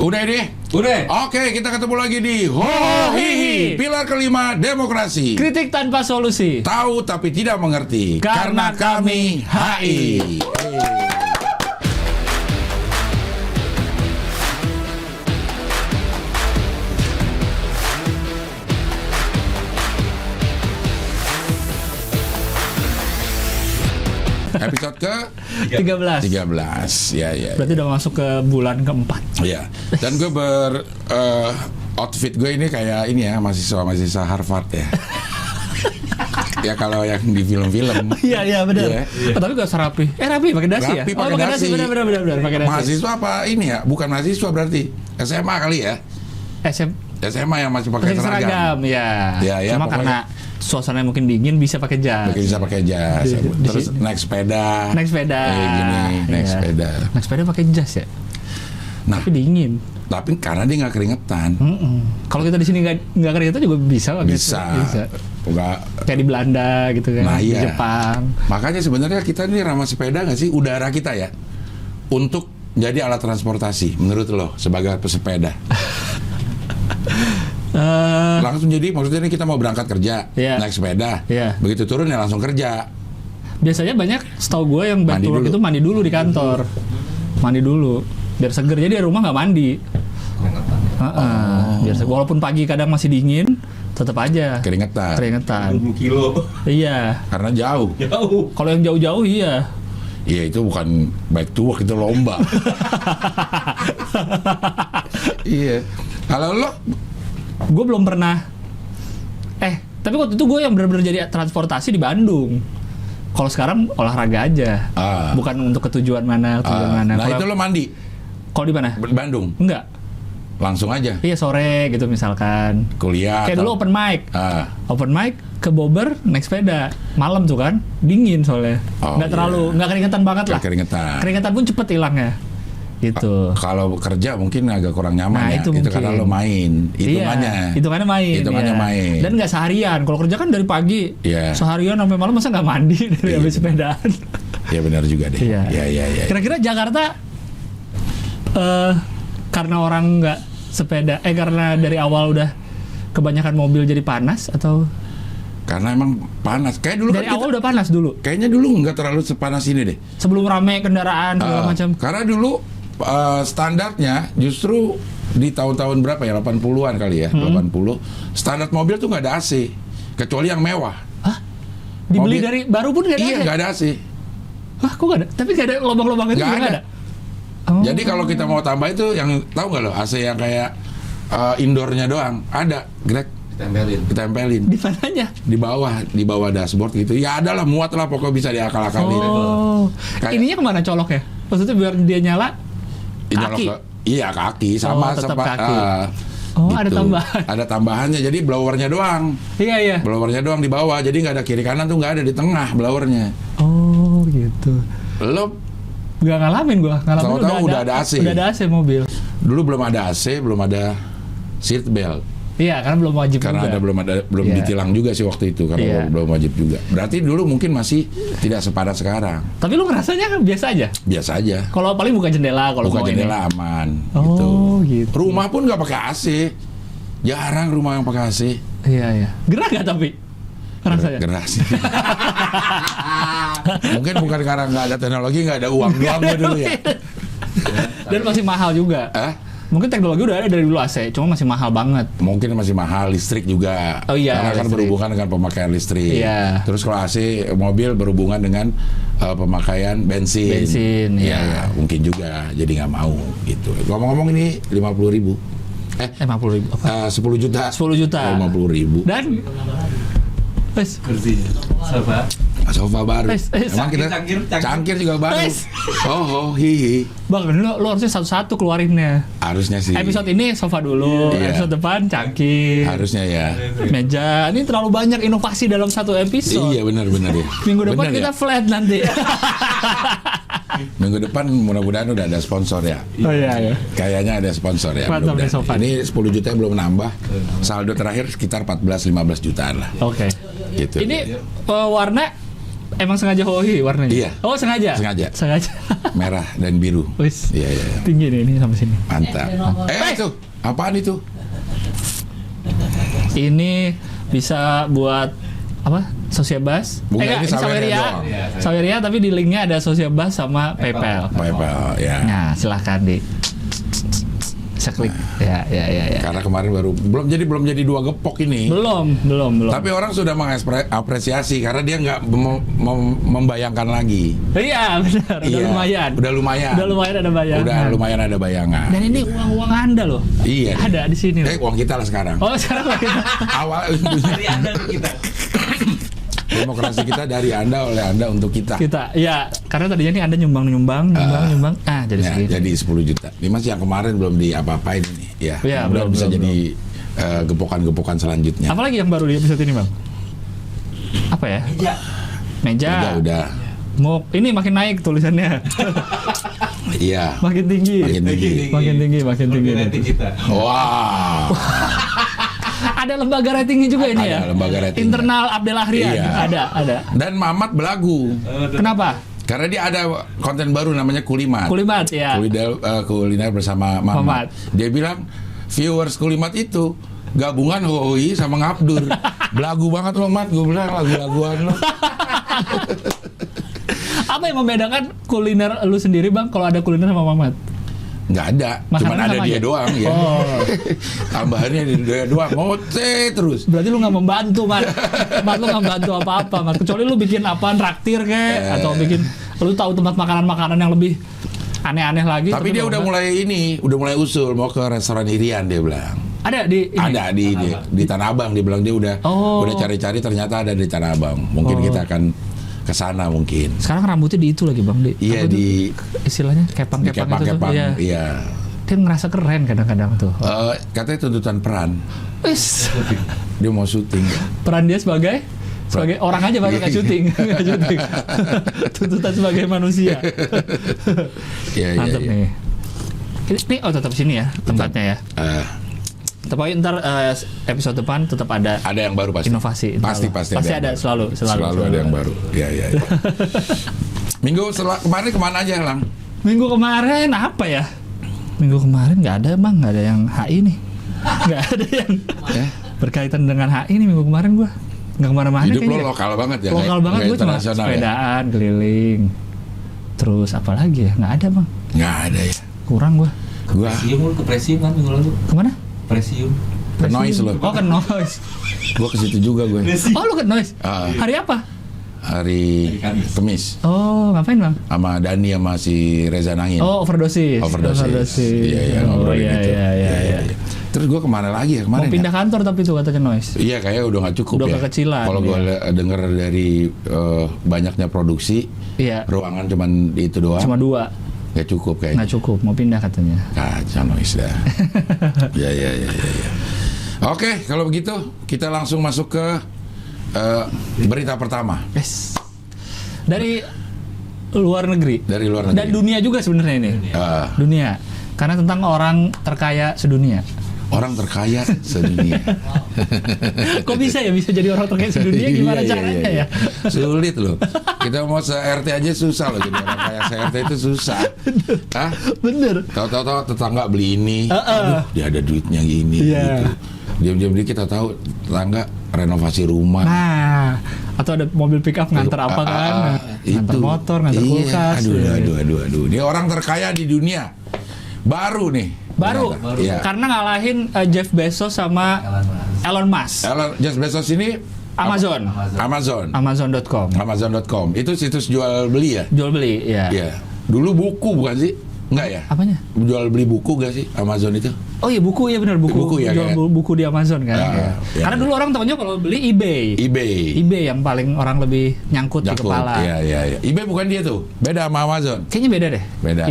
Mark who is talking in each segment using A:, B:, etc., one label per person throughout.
A: Udah deh.
B: Udah.
A: Oke, kita ketemu lagi di Hohihi, pilar kelima demokrasi.
C: Kritik tanpa solusi.
A: Tahu tapi tidak mengerti. Karena kami HI. Episode ke
C: 13.
A: 13. Ya.
C: Berarti udah masuk ke bulan keempat.
A: Iya. Dan gue outfit gue ini kayak ini ya, mahasiswa Harvard ya. Ya kalau yang di film-film.
C: Iya benar.
A: Iya.
C: Tapi gak usah rapi. Rapi pakai dasi ya?
A: Rapi pakai dasi.
C: Benar pakai dasi.
A: Mahasiswa apa ini ya? Bukan mahasiswa berarti. SMA kali ya? SMA yang masih pakai seragam.
C: Ya.
A: Ya,
C: Cuma
A: pokoknya.
C: karena suasananya mungkin dingin bisa pakai jas.
A: Bisa pakai jas. Terus naik sepeda.
C: Naik sepeda.
A: Naik sepeda.
C: Naik sepeda pakai jas ya.
A: Nah,
C: tapi dingin.
A: Tapi karena dia nggak keringetan.
C: Kalau kita di sini nggak keringetan juga bisa pakai.
A: Bisa. Enggak.
C: Kayak di Belanda gitu kan.
A: Nah,
C: di
A: iya.
C: Jepang.
A: Makanya sebenarnya kita ini ramah sepeda nggak sih, udara kita ya, untuk jadi alat transportasi menurut lo sebagai pesepeda. Langsung jadi maksudnya ini kita mau berangkat kerja, naik sepeda, begitu turun ya langsung kerja.
C: Biasanya banyak setahu gue yang back to work itu mandi dulu di kantor, mandi dulu biar seger, jadi di rumah nggak mandi. Biar walaupun pagi kadang masih dingin, tetap aja keringetan.
B: 20 kilo.
C: Iya.
A: Karena jauh.
C: Kalau yang jauh-jauh iya.
A: Iya, itu bukan back to work, itu lomba. Iya. Kalau lo?
C: Gue belum pernah. Tapi waktu itu gue yang benar-benar jadi transportasi di Bandung. Kalau sekarang olahraga aja, bukan untuk ketujuan mana.
A: Nah itu lo mandi?
C: Kalau di mana?
A: Bandung?
C: Enggak.
A: Langsung aja?
C: Iya, sore gitu misalkan.
A: Kuliah?
C: Kayak dulu open mic. Open mic ke Bogor naik sepeda. Malam tuh kan, dingin soalnya. Nggak keringetan banget lah. Keringetan pun cepet hilangnya. Gitu.
A: Kalau kerja mungkin agak kurang nyaman ya. Itu karena lo main.
C: Hitungannya main. Dan nggak seharian. Kalau kerja kan dari pagi. Seharian sampai malam, masa nggak mandi dari habis sepedaan.
A: Iya benar juga deh. Iya.
C: Kira-kira Jakarta karena orang nggak sepeda, karena dari awal udah kebanyakan mobil jadi panas atau?
A: Karena emang panas. Kayak dulu
C: dari awal udah panas dulu.
A: Kayaknya dulu nggak terlalu sepanas ini deh.
C: Sebelum rame kendaraan segala macam.
A: Karena dulu standarnya justru di tahun-tahun berapa ya, 80-an kali ya, 80 standar mobil tuh nggak ada AC kecuali yang mewah.
C: Hah? Dibeli mobil, dari baru pun nggak ada AC?
A: Iya, nggak ada AC.
C: Hah, kok nggak ada? Tapi nggak ada lubang-lubang itu nggak ada?
A: Jadi kalau kita mau tambah itu yang tahu nggak lo, AC yang kayak indoornya doang ada, Greg? Ditempelin.
C: Di mananya?
A: Di bawah dashboard gitu. Ya ada lah, muat lah pokoknya, bisa diakal-akalin.
C: Ininya kemana coloknya? Maksudnya biar dia nyala? Kaki?
A: Iya, kaki sama
C: tetap
A: sempat.
C: Kaki.
A: Gitu.
C: Ada tambahan.
A: Ada tambahannya, jadi blowernya doang.
C: Iya.
A: Blowernya doang di bawah, jadi nggak ada kiri kanan tuh, nggak ada di tengah blowernya.
C: Oh gitu.
A: Lo
C: nggak ngalamin gua.
A: Tahu-tahu udah ada AC.
C: Udah ada AC mobil.
A: Dulu belum ada AC, belum ada seat belt.
C: Iya, karena belum wajib
A: karena
C: juga.
A: belum ditilang juga sih waktu itu, karena belum wajib juga. Berarti dulu mungkin masih tidak sepadat sekarang.
C: Tapi lu ngerasanya biasa aja?
A: Biasa aja.
C: Kalau paling buka jendela, kalau
A: buka jendela ini aman.
C: Gitu.
A: Rumah pun nggak pakai AC. Jarang rumah yang pakai AC.
C: Iya. Gerah nggak tapi? Rasanya?
A: Gerah sih. Mungkin bukan karena nggak ada teknologi, nggak ada uang dulu ya.
C: Dan masih mahal juga. Mungkin teknologi udah ada dari dulu AC, cuma masih mahal banget.
A: Mungkin masih mahal, listrik juga.
C: Oh iya.
A: Karena kan berhubungan dengan pemakaian listrik.
C: Iya.
A: Terus kalau AC mobil berhubungan dengan pemakaian bensin.
C: Iya.
A: Mungkin juga, jadi nggak mau gitu. Ngomong-ngomong ini 50.000.
C: 50.000 apa?
A: 10 juta.
C: 10 juta.
A: 50.000.
C: Dan
B: kursi
A: sofa baru.
C: Emang
A: kita cangkir juga baru. Hihi.
C: Bang, lo harusnya satu-satu keluarinnya.
A: Harusnya sih.
C: Episode ini sofa dulu, episode depan cangkir.
A: Harusnya ya.
C: Meja. Ini terlalu banyak inovasi dalam satu episode.
A: Iya, benar ya.
C: Minggu depan kita flat nanti.
A: Minggu depan mudah-mudahan udah ada sponsor ya.
C: Oh iya.
A: Kayaknya ada sponsor ya. Ini 10 juta belum nambah. Saldo terakhir sekitar 14-15 jutaan lah.
C: Oke.
A: Gitu.
C: Ini warna Emang sengaja Huawei warnanya?
A: Iya.
C: Oh sengaja? Sengaja.
A: Merah dan biru.
C: Wis.
A: Iya.
C: Tinggi nih ini sampai sini.
A: Mantap. Itu apaan itu?
C: Ini bisa buat apa? Sociabas.
A: Bukan, ini
C: Saweria.
B: Iya,
C: Saweria tapi di linknya ada Sociabas sama PayPal.
A: PayPal, ya.
C: Nah, silahkan bisa klik. Ya.
A: Karena kemarin belum jadi 2 gepok ini.
C: Belum.
A: Tapi orang sudah mengapresiasi karena dia nggak membayangkan lagi.
C: Iya, benar. Udah lumayan.
A: Udah lumayan ada bayangan.
C: Dan ini uang Anda loh.
A: Iya.
C: Ada di sini.
A: Uang kita lah sekarang.
C: Oh, sekarang uang kita.
A: Awal
B: Dari Anda ke kita.
A: demokrasi kita dari Anda oleh Anda untuk kita.
C: Ya, karena tadinya nih Anda nyumbang. Jadi
A: Ya,
C: segini.
A: jadi 10 juta. Ini masih yang kemarin belum diapa-apain ini. Ya, belum bisa jadi gepokan-gepokan selanjutnya.
C: Apalagi yang baru di episode ini, Bang? Apa ya? Meja.
A: Udah.
C: Mau ini makin naik tulisannya.
A: Iya.
C: Makin tinggi. Makin tinggi.
B: Rating kita.
A: Wow.
C: Ada lembaga ratingnya juga ini ya?
A: Ada lembaga rating.
C: Internal Abdel Ahrian.
A: Iya.
C: Ada.
A: Dan Mamat belagu.
C: Kenapa?
A: Karena dia ada konten baru namanya Kulimat.
C: Kulimat ya.
A: Kuliner bersama Mamat. Dia bilang viewers Kulimat itu gabungan Huawei sama Ngabdur. Belagu banget lo, Mat. Gue bilang lagu-laguan lo.
C: Apa yang membedakan kuliner lu sendiri, Bang, kalau ada kuliner sama Mamat?
A: Nggak ada, cuman ada dia doang ya. Tambahannya dia doang, ngoceh terus.
C: Berarti lu nggak membantu, Mat. Lu nggak membantu apa-apa, Mat. Kecuali lu bikin apaan, traktir kek, atau bikin lu tahu tempat makanan-makanan yang lebih aneh-aneh lagi.
A: Tapi dia udah mulai usul mau ke restoran Irian, dia bilang.
C: Ada di ini?
A: Ada di Tanah Abang, dia bilang dia udah cari-cari ternyata ada di Tanah Abang. Mungkin kita akan ke sana mungkin.
C: Sekarang rambutnya di itu lagi, Bang,
A: Iya, di
C: istilahnya kepang-kepang itu tuh.
A: Iya.
C: Dia ngerasa keren kadang-kadang tuh.
A: Katanya tuntutan peran.
C: Wis.
A: Dia mau syuting.
C: Peran dia sebagai orang aja baru nggak syuting. Tuntutan sebagai manusia. Mantap nih. Ini tetap sini ya tempatnya ya. Tapi ntar episode depan tetap ada
A: yang baru pasti.
C: Inovasi.
A: Pasti
C: ada selalu
A: ada yang baru. Iya. Minggu kemarin kemana aja, Lang?
C: Minggu kemarin apa ya? Minggu kemarin nggak ada, Bang, nggak ada yang HI nih. Nggak ada yang berkaitan dengan HI nih minggu kemarin gua. Nggak kemana-mana.
A: Hidup lo lokal banget ya.
C: Lokal banget, gue cuma sepedaan, keliling. Terus apa lagi ya? Nggak ada, Bang.
A: Nggak ada ya.
C: Kurang gua.
B: Ke Presium kan minggu lalu.
C: Kemana?
B: Presium.
A: Ke Noise lo.
C: Oh, ke Noise.
A: Gua ke situ juga gue.
C: Oh, lu ke Noise? Hari apa?
A: Hari Kamis.
C: Oh, ngapain, Bang?
A: Sama Dani sama si Reza Nangin.
C: Oh, overdosis.
A: Iya, ngobrolin itu. Iya. Terus gue kemana lagi ya kemarin?
C: Mau pindah kantor tapi itu katanya Noise.
A: Iya, kayaknya udah nggak cukup.
C: Udah
A: ya.
C: kekecilan.
A: Kalau gue denger dari banyaknya produksi, ruangan cuman itu doang.
C: Cuma 2.
A: Nggak cukup kayaknya.
C: Nggak cukup, mau pindah katanya.
A: Kacau Noise dah. Iya. Oke, kalau begitu kita langsung masuk ke berita pertama.
C: Yes. Dari luar negeri. Dan dunia juga sebenarnya ini. Dunia. Karena tentang orang terkaya sedunia.
A: Orang terkaya sedunia.
C: Kok bisa jadi orang terkaya sedunia? Gimana caranya ya?
A: Sulit loh. Kita mau se-RT aja susah loh jadi orang kaya se-RT itu susah.
C: Bener.
A: Tahu-tahu tetangga beli ini, aduh, dia ada duitnya gini gitu. Diam-diam dikit kita tahu tetangga renovasi rumah.
C: Nah, atau ada mobil pick up ngantar apa kan? Ngantar motor, ngantar kulkas.
A: Aduh. Dia orang terkaya di dunia. Baru nih.
C: Baru. Karena ngalahin Jeff Bezos sama Elon Musk.
A: Jeff Bezos ini Amazon.com. Itu situs jual beli ya?
C: Jual beli, ya.
A: Iya. Dulu buku bukan sih? Enggak ya?
C: Apanya?
A: Jual beli buku gak sih Amazon itu?
C: Oh iya, buku ya, benar, buku ya, jual buku di Amazon kan. Ya. Karena dulu orang tahunya kalau beli eBay yang paling orang lebih nyangkut di kepala.
A: Iya. eBay bukan dia tuh. Beda sama Amazon.
C: Kayaknya beda deh.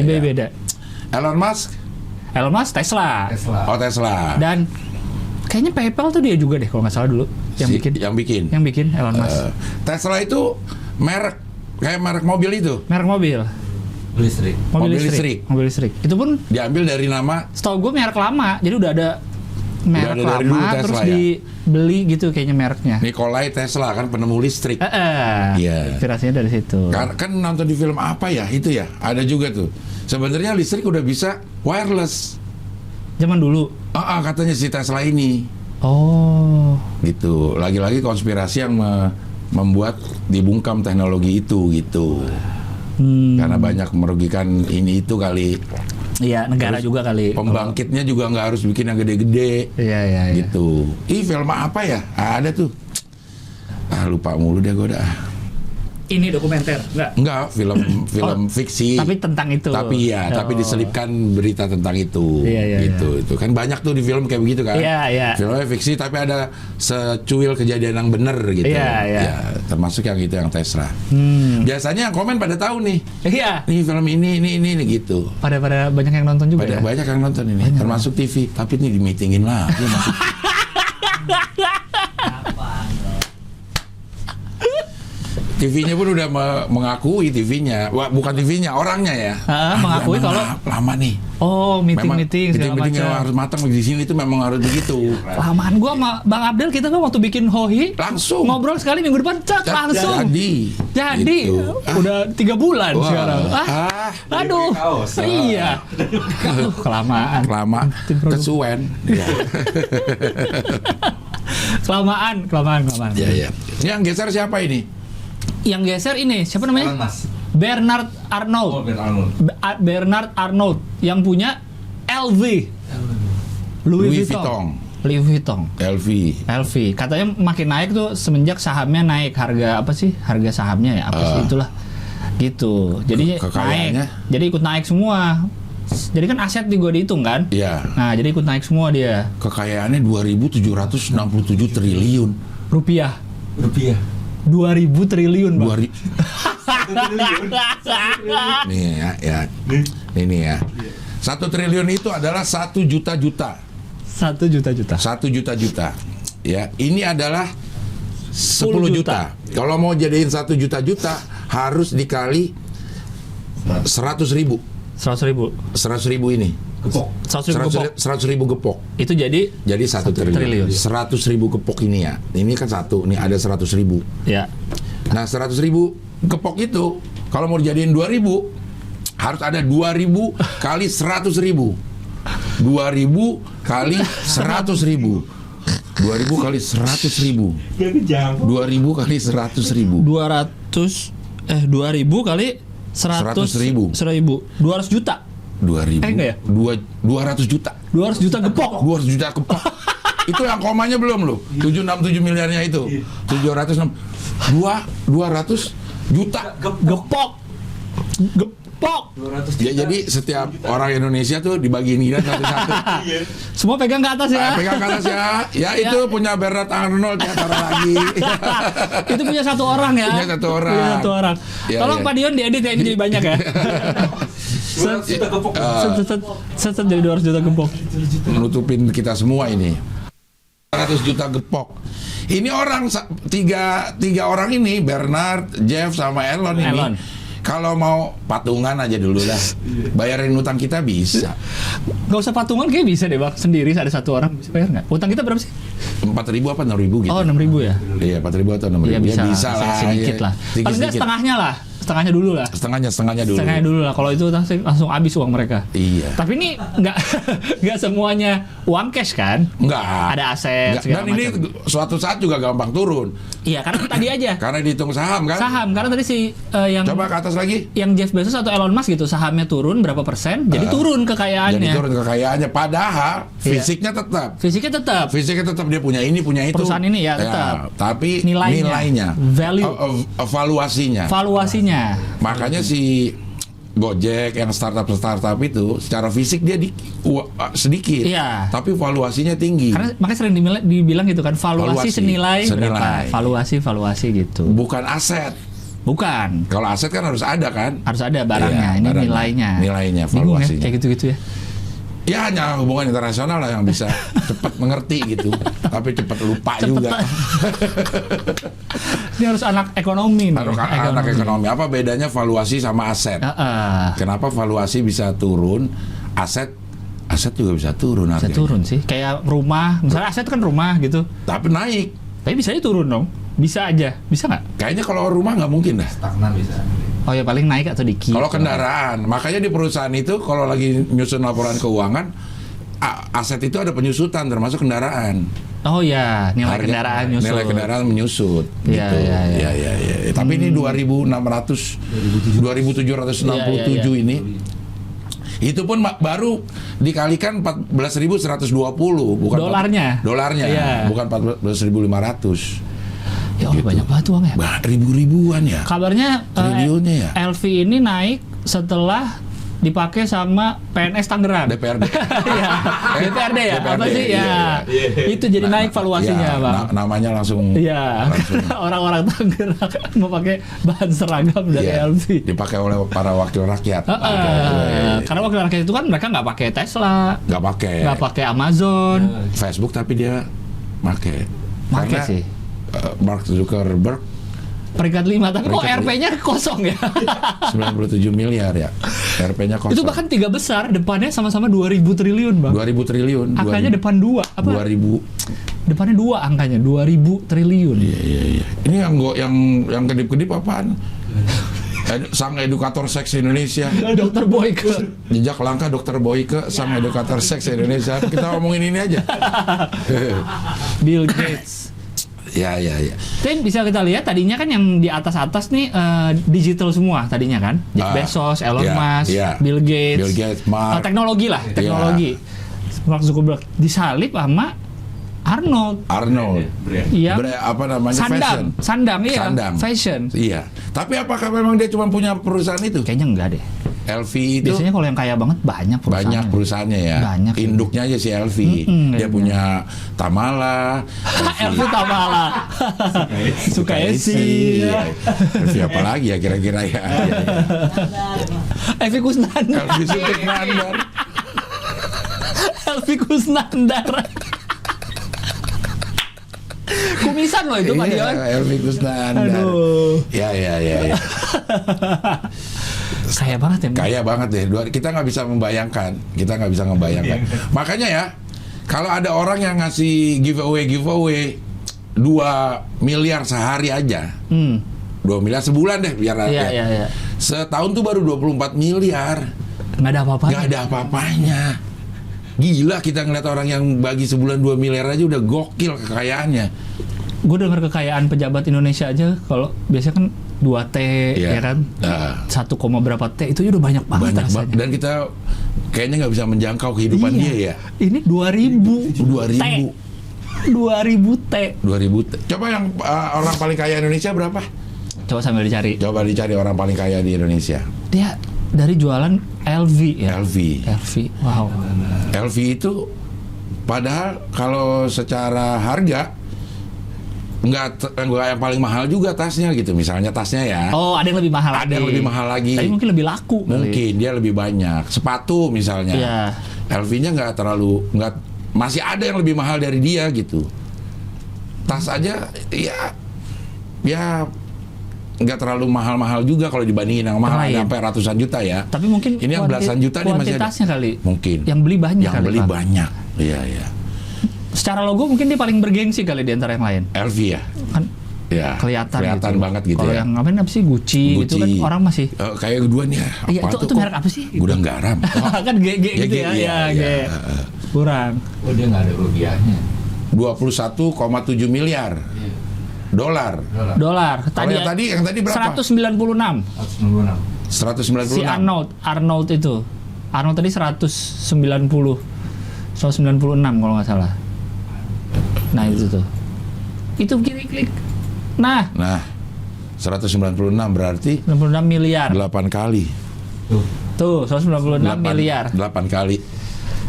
C: eBay beda.
A: Elon Musk Tesla. Oh, Tesla.
C: Dan kayaknya PayPal tuh dia juga deh kalau nggak salah dulu yang bikin Elon Musk.
A: Tesla itu kayak merek mobil itu.
C: Merek mobil.
A: Mobil listrik.
C: Itu pun
A: diambil dari nama.
C: Setahu gue merek lama, jadi udah ada merek
A: Udah dari dulu
C: lama
A: Tesla
C: terus
A: ya?
C: dibeli gitu kayaknya mereknya.
A: Nikolai Tesla kan penemu listrik. Iya.
C: Inspirasinya dari situ.
A: Kan nonton di film apa ya itu ya? Ada juga tuh. Sebenarnya listrik udah bisa wireless.
C: Zaman dulu.
A: Katanya si Tesla ini.
C: Oh.
A: Gitu. Lagi-lagi konspirasi yang membuat dibungkam teknologi itu gitu. Karena banyak merugikan ini itu kali.
C: Iya, negara
A: Terus
C: juga kali.
A: Pembangkitnya juga nggak harus bikin yang gede-gede.
C: Iya.
A: Gitu. Film apa ya? Ada tuh. Lupa mulu deh gue dah.
C: Ini dokumenter,
A: Enggak, film fiksi.
C: Tapi tentang itu.
A: Tapi tapi diselipkan berita tentang itu.
C: Iya.
A: Gitu. Itu kan banyak tuh di film kayak begitu kan.
C: Iya.
A: Filmnya fiksi tapi ada secuil kejadian yang bener gitu.
C: Iya.
A: Ya, termasuk yang itu yang Tesla. Biasanya yang komen pada tahu nih.
C: Iya.
A: Nih film ini gitu.
C: Pada banyak yang nonton juga ya.
A: Banyak yang nonton ini, termasuk TV. Tapi ini di-meetingin lagi. TV-nya pun udah mengakui TV-nya, bukan TV-nya, orangnya ya.
C: Mengakui kalau
A: lama nih.
C: Oh, meeting segala
A: meeting
C: macam.
A: harus matang di sini itu memang harus begitu.
C: Lamaan gua sama Bang Abdel kita kan waktu bikin Hohi
A: Langsung
C: ngobrol sekali minggu depan langsung. Jadi
A: Gitu.
C: udah 3 bulan
A: Wah.
C: sekarang. Aduh. Iya. Kelamaan.
A: Lama kesuwen. Ya.
C: Kelamaan.
A: Ya. Yang geser siapa ini?
C: Yang geser ini siapa namanya?
B: Mas.
C: Bernard Arnault. Bernard Arnault yang punya LV. Louis Vuitton. LV. Katanya makin naik tuh semenjak sahamnya naik, harga apa sih? Harga sahamnya ya apa sih itulah. Gitu. Jadi naik. Jadi ikut naik semua. Jadi kan aset juga dihitung kan?
A: Iya.
C: Nah, jadi ikut naik semua dia.
A: Kekayaannya 2.767 triliun.
C: Rupiah. 2.000 triliun, Bang.
A: Nih ya. Ini ya. 1 triliun itu adalah 1 juta.
C: 1 juta.
A: 1 juta. Ya, ini adalah 10 juta. Kalau mau jadiin 1 juta harus dikali 100.000.
C: 100.000
A: ini.
B: Gepok.
A: 100.000 gepok.
C: Itu jadi
A: 1 triliun. 100.000 gepok ini ya. Ini kan satu, nih ada 100.000.
C: ya.
A: Nah, 100.000 gepok itu kalau mau dijadiin 2.000 harus ada 2.000 kali 100.000. 2.000 kali 100.000. 2.000 kali 100.000. 2.000 kali 100.000.
C: 2.000 kali 100.000. 200 juta.
A: 2.000.
C: Enggak ya?
A: 200 juta.
C: 200 juta gepok.
A: 200 juta gepok. Itu yang komanya belum loh. 767 miliarnya itu. 706. 200 juta
C: Gepok.
A: Ya, jadi setiap orang Indonesia tuh dibagiin gini satu-satu.
C: Semua pegang ke atas ya.
A: Pegang ke atas ya. Ya itu punya Bernard Arnault ya, taruh lagi.
C: Itu punya 1 orang ya.
A: Punya 1 orang. Ya,
C: Tolong Pak Dion diedit ya, ini jadi banyak ya.
B: 200 juta gepok.
C: Set jadi 200 juta gepok.
A: Menutupin kita semua ini. 100 juta gepok. Ini orang tiga orang ini, Bernard, Jeff sama Elon ini. Kalau mau patungan aja dulu lah, bayarin utang kita bisa.
C: Gak usah patungan, kayak bisa deh Bang. Sendiri ada 1 orang bisa bayar nggak? Utang kita berapa sih?
A: 4.000 apa 6.000 gitu?
C: Oh 6.000 ya?
A: Iya 4.000 atau 6.000.
C: Ya bisa lah, sedikit
A: ya.
C: lah. Paling nggak setengahnya lah. Setengahnya dulu lah.
A: Setengahnya dulu
C: lah. Kalau itu langsung habis uang mereka.
A: Iya.
C: Tapi ini nggak semuanya uang cash kan?
A: Enggak.
C: Ada aset segala
A: Dan ini suatu saat juga gampang turun.
C: Iya, karena tadi aja.
A: Karena dihitung saham kan?
C: Saham, karena tadi yang
A: coba ke atas lagi.
C: Yang Jeff Bezos atau Elon Musk gitu, sahamnya turun berapa persen, jadi turun kekayaannya.
A: Jadi turun kekayaannya. Padahal fisiknya tetap. Fisiknya tetap dia punya ini, punya itu.
C: Perusahaan ini ya tetap.
A: Tapi
C: nilainya. Value. Valuasinya.
A: Makanya si Gojek yang startup itu secara fisik dia sedikit, tapi valuasinya tinggi.
C: Karena makanya sering dibilang gitu kan, valuasi senilai berapa? Valuasi gitu.
A: Bukan aset.
C: Bukan.
A: Kalau aset kan harus ada kan?
C: Harus ada barangnya. Ini barangnya.
A: Nilainya, valuasinya.
C: Kayak gitu-gitu ya.
A: Ya hanya hubungan internasional lah yang bisa cepat mengerti gitu, tapi cepat lupa juga.
C: Ini harus anak ekonomi.
A: Anak ekonomi. Apa bedanya valuasi sama aset? Kenapa valuasi bisa turun, aset aset juga bisa turun
C: Bisa
A: harganya.
C: turun sih. Kayak rumah, misalnya aset kan rumah gitu.
A: Tapi naik.
C: Tapi bisa aja turun dong. Bisa aja. Bisa nggak?
A: Kayaknya kalau rumah nggak mungkin dah.
B: Stagnan bisa.
C: Oh ya paling naik atau dikit.
A: Kalau kendaraan, makanya di perusahaan itu kalau lagi nyusun laporan keuangan, aset itu ada penyusutan termasuk kendaraan.
C: Oh ya, nilai
A: Harga-
C: kendaraan nyusul.
A: Nilai kendaraan menyusut.
C: Iya,
A: gitu.
C: iya, iya.
A: Ya. Tapi ini 2767 ini. Itu pun baru dikalikan 14.120 bukan
C: Dolarnya?
A: Dolarnya,
C: Iya.
A: bukan 14.500.
C: Ya Allah,
A: Gitu.
C: banyak banget uang ya.
A: Ribu-ribuan ya.
C: Kabarnya
A: Triliunnya ya.
C: LV ini naik setelah dipakai sama PNS Tangerang.
A: DPRD.
C: Iya, DPRD ya. Apa
A: DPRD,
C: sih ya?
B: iya.
C: Itu jadi naik valuasinya,
A: Ya,
C: Bang.
A: namanya langsung
C: Iya, orang-orang Tangerang mau pakai bahan seragam dari
A: iya,
C: LV.
A: dipakai oleh para wakil rakyat.
C: Karena wakil rakyat itu kan mereka nggak pakai Tesla,
A: Nggak pakai
C: nggak pakai Amazon,
A: Facebook, tapi dia pakai.
C: pakai
A: Karena
C: sih.
A: Mark Zuckerberg
C: Peringkat 5, tapi kok
A: Peringkat
C: RP-nya kosong ya?
A: 97 miliar ya. RP-nya kosong.
C: Itu bahkan 3 besar, depannya sama-sama 2.000 triliun, Bang.
A: 2000 triliun.
C: Angkanya
A: 2000,
C: depan 2, apa?
A: 2000.
C: Depannya 2 angkanya, 2.000 triliun.
A: Iya. Ini yang kedip-kedip apaan? Sang edukator seks Indonesia.
C: Dokter Boyke.
A: Jejak langkah Dokter Boyke, sang edukator seks Indonesia. Kita ngomongin ini aja.
C: Bill Gates.
A: Ya.
C: Tapi bisa kita lihat tadinya kan yang di atas-atas nih digital semua tadinya kan. Jeff Bezos, Elon
A: iya,
C: Musk,
A: iya.
C: Bill Gates.
A: Bill Gates, Mark.
C: Teknologi lah, teknologi. Mark Zuckerberg disalip sama Arnold. Iya.
A: Apa namanya? Fashion.
C: Sandang, iya.
A: Sandang.
C: Fashion.
A: Iya. Tapi apakah memang dia cuma punya perusahaan itu?
C: Kayaknya enggak deh.
A: LV itu
C: Biasanya kalau yang kaya banget banyak perusahaannya.
A: banyak perusahaannya ya.
C: Banyak.
A: Induknya aja si LV. Dia punya Tamala,
C: LV Tamala. Sukaesi.
A: Iya. LV apa lagi ya kira-kira ya?
C: LV Kusnandar.
A: LV Kusnandar.
C: LV Kusnandar. Kumisan loh itu Pak Dion.
A: LV Kusnandar.
C: Aduh.
A: Ya.
C: Kaya banget ya.
A: Kaya banget deh. Kita nggak bisa membayangkan. Makanya ya, kalau ada orang yang ngasih giveaway 2 miliar sehari aja. 2 miliar sebulan deh biar
C: Iya.
A: Setahun tuh baru 24 miliar.
C: Nggak ada apa-apa.
A: Nggak ada apa-apanya. Gila kita ngeliat orang yang bagi sebulan 2 miliar aja udah gokil kekayaannya.
C: Gue dengar kekayaan pejabat Indonesia aja kalau biasanya kan 2T
A: Iya.
C: ya kan. 1, berapa T itu udah banyak banget
A: Banyak
C: rasanya.
A: banget. Dan kita kayaknya nggak bisa menjangkau kehidupan
C: Iya.
A: dia ya.
C: Ini 2000
A: 2000.
C: 2000 T.
A: 2000. Coba yang orang paling kaya Indonesia berapa?
C: Coba sambil dicari.
A: Coba dicari orang paling kaya di Indonesia.
C: Dia dari jualan LV ya.
A: LV.
C: Wow.
A: LV itu padahal kalau secara harga nggak yang paling mahal juga tasnya gitu. Misalnya tasnya ya.
C: Oh, ada yang lebih mahal
A: Ada yang lebih mahal lagi.
C: Tapi mungkin lebih laku kali.
A: Mungkin dia lebih banyak. Sepatu misalnya.
C: Iya.
A: LV-nya masih ada yang lebih mahal dari dia gitu. Tas aja ya nggak terlalu mahal-mahal juga kalau dibandingin yang mahal
C: Lain.
A: ada sampai ratusan juta ya.
C: Tapi mungkin
A: ini yang belasan juta nih masih ada.
C: kuantitasnya kali.
A: Mungkin.
C: Yang beli banyak
A: Yang
C: kali,
A: beli
C: Pak.
A: banyak. Iya.
C: Secara logo mungkin dia paling bergengsi kali di antara yang lain.
A: LV ya.
C: Kan
A: Ya.
C: kelihatan gitu.
A: Banget gitu
C: Kalau
A: ya.
C: yang ngapain apa sih Gucci gitu kan orang masih
A: kayak keduanya.
C: Iya, itu merek apa sih?
A: Gudang garam.
C: kan GG gitu ya.
A: iya.
C: Kurang.
B: Oh dia nggak ada kerugiannya.
A: 21,7 miliar dolar.
C: Dolar.
A: Yang tadi berapa?
C: 196.
B: 196.
A: 196.
C: Si Arnold itu. Arnold tadi 196 kalau nggak salah. Nah itu tuh. Itu klik. Nah,
A: 196 berarti
C: 96 miliar.
A: 8 kali.
C: Tuh, 196 miliar.
A: 8 kali.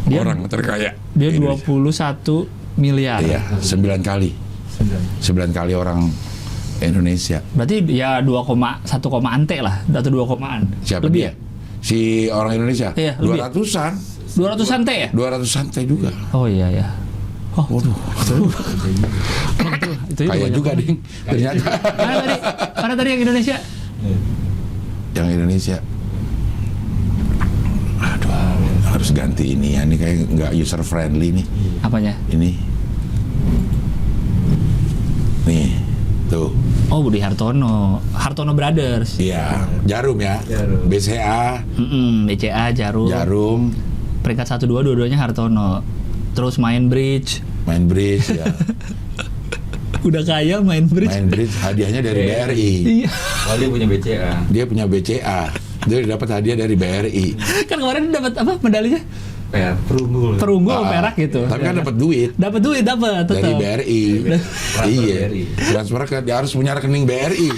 C: Dia-
A: Orang terkaya.
C: Dia
A: Indonesia.
C: 21 miliar.
A: Iya, 9 kali. 9 kali orang Indonesia.
C: Berarti ya 2,1 ante lah, atau 2 komaan.
A: Siapa
C: Lebih
A: dia?
C: ya?
A: Si orang Indonesia?
C: Iya, lebih.
A: 200-an.
C: 200 ante ya?
A: 200 ante juga.
C: Oh iya ya. Oh,
A: Waduh,
C: itu
A: kaya
C: banyak
A: juga,
C: banget.
A: Ding. Ternyata.
C: Mana tadi yang Indonesia?
A: Yang Indonesia. Aduh, harus ganti ini ya. Ini kayak nggak user friendly nih.
C: Apanya?
A: Ini. Nih, tuh.
C: Oh, Budi Hartono Brothers.
A: Iya, Jarum ya.
B: Jarum.
A: BCA.
C: BCA, Jarum.
A: Jarum.
C: Peringkat 1-2 dua-duanya Hartono. Terus main bridge.
A: Ya.
C: Udah kaya main bridge.
A: Main bridge hadiahnya dari BRI.
C: Iya.
B: Oh, dia punya BCA.
A: Dia punya BCA. Dia dapat hadiah dari BRI.
C: Kan kemarin dapat apa medalinya? Perunggu perak gitu.
A: Tapi kan dapat duit.
C: Dapat tetap.
A: Dari BRI. Iya.
B: BRI.
A: Transfer ke dia harus punya rekening BRI.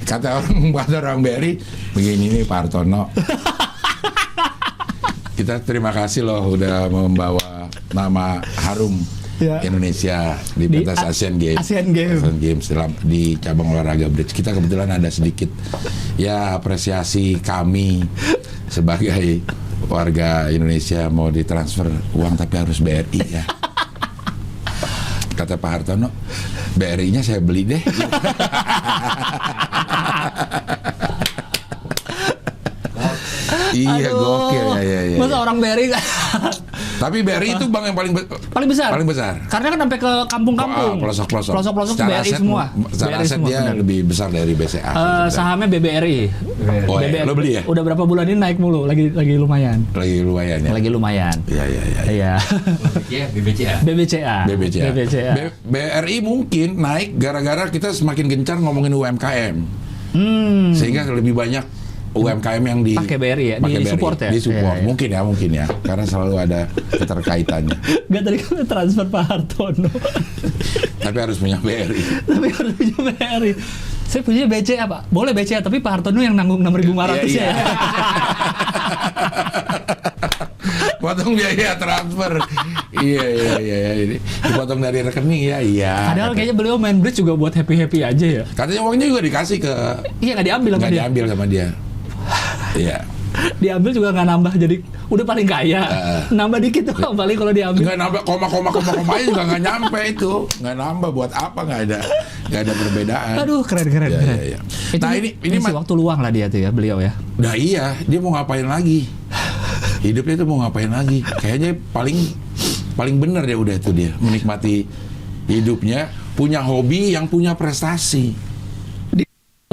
A: Kata orang BRI, begini nih Pak Hartono. Kita terima kasih loh udah membawa nama harum Indonesia di pentas Asian Games.
C: Asian Games
A: di cabang olahraga bridge. Kita kebetulan ada sedikit ya apresiasi kami sebagai warga Indonesia mau ditransfer uang tapi harus BRI ya. Kata Pak Hartono, BRI-nya saya beli deh. Iya, gokil ya.
C: Masa orang BRI kan?
A: Tapi BRI itu bank yang
C: paling besar.
A: Karena
C: kan sampai ke kampung-kampung.
A: Pelosok-pelosok.
C: Pelosok BRI semua.
A: Secara
C: BRI
A: aset
C: semua,
A: dia
C: benar.
A: lebih besar dari BCA.
C: Sahamnya BBRI.
A: Oh, ya, lo beli ya?
C: Udah berapa bulan ini naik mulu, lagi lumayan.
A: Lagi lumayan ya.
C: Lagi lumayan.
A: Iya.
B: BCA.
C: BBCA.
A: BRI mungkin naik gara-gara kita semakin gencar ngomongin UMKM. Sehingga lebih banyak UMKM yang
C: pakai BRI ya,
A: pakai
C: support ya.
A: Disupport.
C: Iya.
A: Mungkin ya, karena selalu ada keterkaitannya.
C: Gak tadi kan transfer Pak Hartono.
A: Tapi harus punya BRI.
C: Saya punya BCA Pak. Boleh BCA tapi Pak Hartono yang nanggung 6.500 ya.
A: Potong biaya transfer. Iya. Ini dipotong dari rekening ya.
C: Padahal kayaknya beliau main bridge juga buat happy aja ya.
A: Katanya uangnya juga dikasih ke.
C: Iya, nggak diambil
A: sama dia. Iya.
C: Diambil juga nggak nambah, jadi udah paling kaya. Nambah dikit doang paling kalau diambil.
A: Nggak nambah koma juga nggak nyampe itu. Nggak nambah buat apa, nggak ada perbedaan.
C: Aduh, keren.
A: Iya.
C: Nah, ini waktu luang lah dia tuh ya, beliau ya.
A: Nah iya, dia mau ngapain lagi? Hidupnya itu mau ngapain lagi? Kayaknya paling bener ya udah itu dia menikmati hidupnya, punya hobi yang punya prestasi.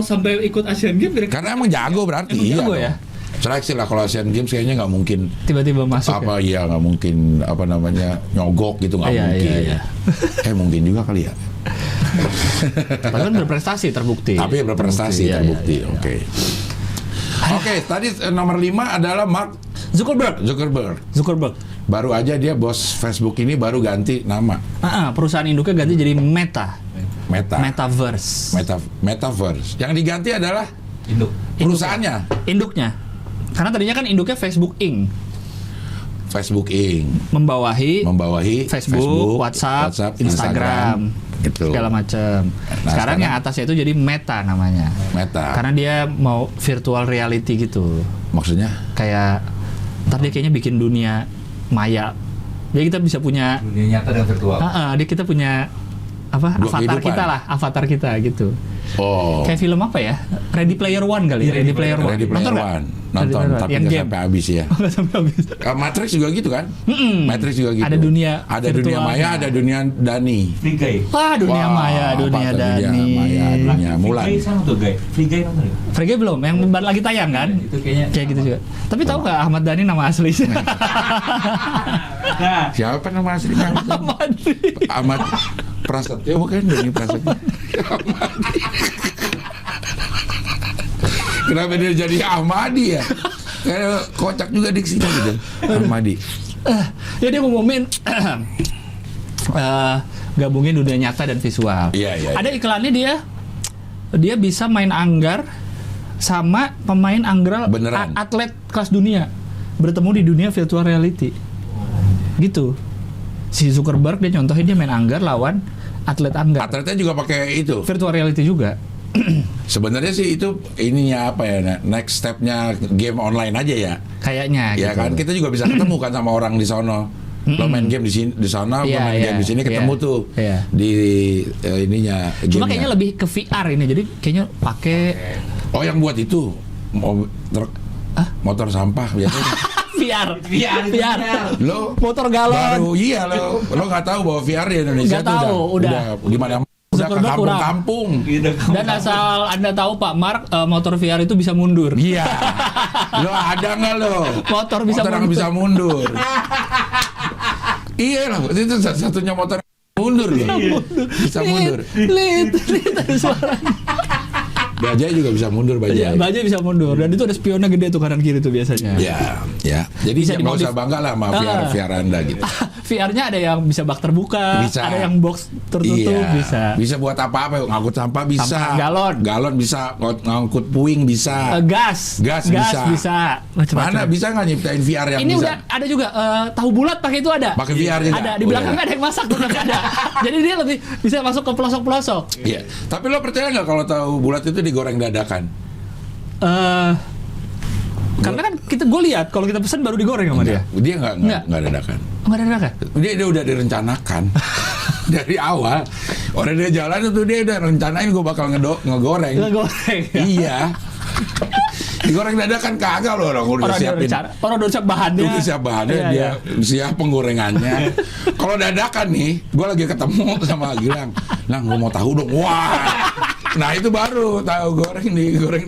C: Sampai ikut Asian Games
A: karena emang jago berarti.
C: Jago ya.
A: Seleksi lah kalau Asian Games kayaknya nggak mungkin
C: tiba-tiba masuk.
A: Nggak mungkin nyogok gitu, nggak mungkin.
C: Iya.
A: Mungkin juga kali ya.
C: Tapi kan berprestasi terbukti.
A: Terbukti. Oke, tadi nomor 5 adalah Mark Zuckerberg. Baru aja dia bos Facebook ini baru ganti nama.
C: Perusahaan induknya ganti jadi Metaverse.
A: Yang diganti adalah perusahaannya.
C: Induknya. Karena tadinya kan induknya Facebook Inc. Membawahi Facebook, WhatsApp, Instagram,
A: gitu.
C: Segala macam. Sekarang yang atasnya itu jadi Meta namanya. Karena dia mau virtual reality gitu.
A: Maksudnya?
C: Kayak ntar dia kayaknya bikin dunia maya. Jadi kita bisa punya
B: dunia nyata dan virtual.
C: Dia kita punya avatar kita gitu. Kayak film apa ya? Ready Player One kali. Ready Player One.
A: Nonton tapi nggak sampai habis ya.
C: Nggak sampai habis.
A: Matrix juga gitu kan? Matrix juga gitu.
C: Ada dunia
A: maya, ada dunia Dani.
B: Free Guy.
C: Dunia maya, dunia Dani.
A: Dunia Mulan.
B: Free Guy sama tuh Guy. Free Guy nonton ya?
C: Free Guy belum, yang baru lagi tayang kan?
B: Itu kayaknya
C: kayak gitu juga. Tapi tahu nggak Ahmad Dhani nama aslinya?
A: Siapa nama aslinya? Ahmad Prasetyo bukan? Dhani Prasetyo. Kenapa dia jadi Ahmadi ya? Kayak kocak juga diksinya gitu. Ahmadi.
C: Ya dia ngumumin gabungin dunia nyata dan visual.
A: Iya.
C: Ada iklannya dia bisa main anggar sama pemain anggar atlet kelas dunia bertemu di dunia virtual reality. Gitu. Si Zuckerberg dia contohin dia main anggar lawan atlet anggar.
A: Atletnya juga pakai itu.
C: Virtual reality juga.
A: Sebenarnya sih itu ininya apa ya, next stepnya game online aja ya.
C: Kayaknya.
A: Ya
C: gitu.
A: kan kita juga bisa ketemu kan sama orang di sono. Lo main game di sini, di sana, gue main game di sini, ketemu tuh di ininya.
C: Cuma kayaknya lebih ke VR ini, jadi kayaknya pakai.
A: Oh yang buat itu Motor sampah biasanya.
C: VR.
A: Lo
C: Motor galon.
A: baru iya lo nggak tahu bahwa VR di Indonesia
C: Nggak
A: tuh
C: tahu, udah.
A: di mana udah ke
C: Sebenarnya kurang.
A: kampung-kampung.
C: Dan asal Anda tahu Pak Mark, motor VR itu bisa mundur.
A: Iya. Lo ada nggak lo?
C: Motor bisa
A: yang
C: mundur.
A: bisa mundur. Iya lah, itu satu-satunya motor mundur loh. Bisa mundur.
C: Lit ada suaranya.
A: Bajaj juga bisa mundur
C: Iya,
A: bajaj.
C: bajaj bisa mundur dan itu ada spionnya gede tuh kanan kiri tuh biasanya.
A: Ya. Jadi
C: Bisa
A: nggak usah
C: dimodif.
A: bangga lah sama VR Anda gitu.
C: VR-nya ada yang bisa bak terbuka,
A: Bisa.
C: ada yang box tertutup,
A: Iya. Bisa buat apa-apa, ngangkut sampah bisa.
C: Sampah, galon
A: bisa, ngangkut puing bisa.
C: Gas bisa. Macam-macam.
A: Mana bisa nggak nyiptain VR yang
C: Ini
A: bisa?
C: udah ada juga tahu bulat pakai itu ada.
A: Pakai VR juga?
C: Ada di belakang ada yang masak tuh ada. Jadi dia lebih bisa masuk ke pelosok-pelosok.
A: Iya. Tapi lo percaya nggak kalau tahu bulat itu digoreng dadakan?
C: Karena kan gue lihat kalau kita pesan baru digoreng sama dia.
A: Dia
C: Nggak.
A: nggak dadakan.
C: Nggak ada kan?
A: Dia udah direncanakan dari awal. Orang dia jalan itu dia udah rencanain gue bakal ngegoreng.
C: Ngegoreng.
A: Iya. Digoreng dadakan kagak loh, orang udah siapin.
C: Orang udah siap bahannya.
A: Udah siap bahannya,
C: Iya,
A: dia
C: iya.
A: siap penggorengannya. Kalau dadakan nih, gue lagi ketemu sama Gilang, Lang, gue mau tahu dong. Wah, nah itu baru tahu goreng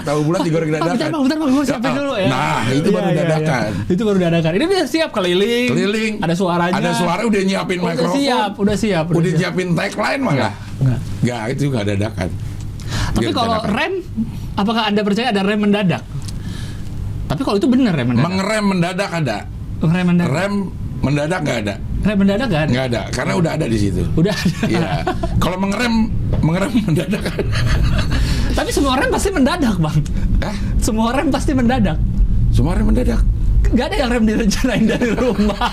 A: tahu bulat digoreng dadakan.
C: Bentar bang, gue siapin dulu ya.
A: Nah, itu baru dadakan.
C: Itu baru dadakan. Ini udah siap keliling. Ada suaranya.
A: Ada suara, udah nyiapin mikrofon.
C: Udah siap.
A: Udah nyiapin tagline malah. Enggak, itu nggak dadakan.
C: Tapi
A: Nggak
C: kalau
A: dadakan.
C: rem, apakah Anda percaya ada rem mendadak? Tapi kalau itu benar rem mendadak.
A: Mengerem mendadak ada.
C: Rem mendadak.
A: Rem mendadak nggak ada.
C: Rem mendadak nggak ada?
A: Nggak ada, karena udah ada di situ.
C: Udah ada.
A: Iya. Kalau mengerem mendadak ada.
C: Tapi semua rem pasti mendadak bang. Semua rem pasti mendadak.
A: Semua rem mendadak.
C: Gak ada yang rem direncanain dari rumah.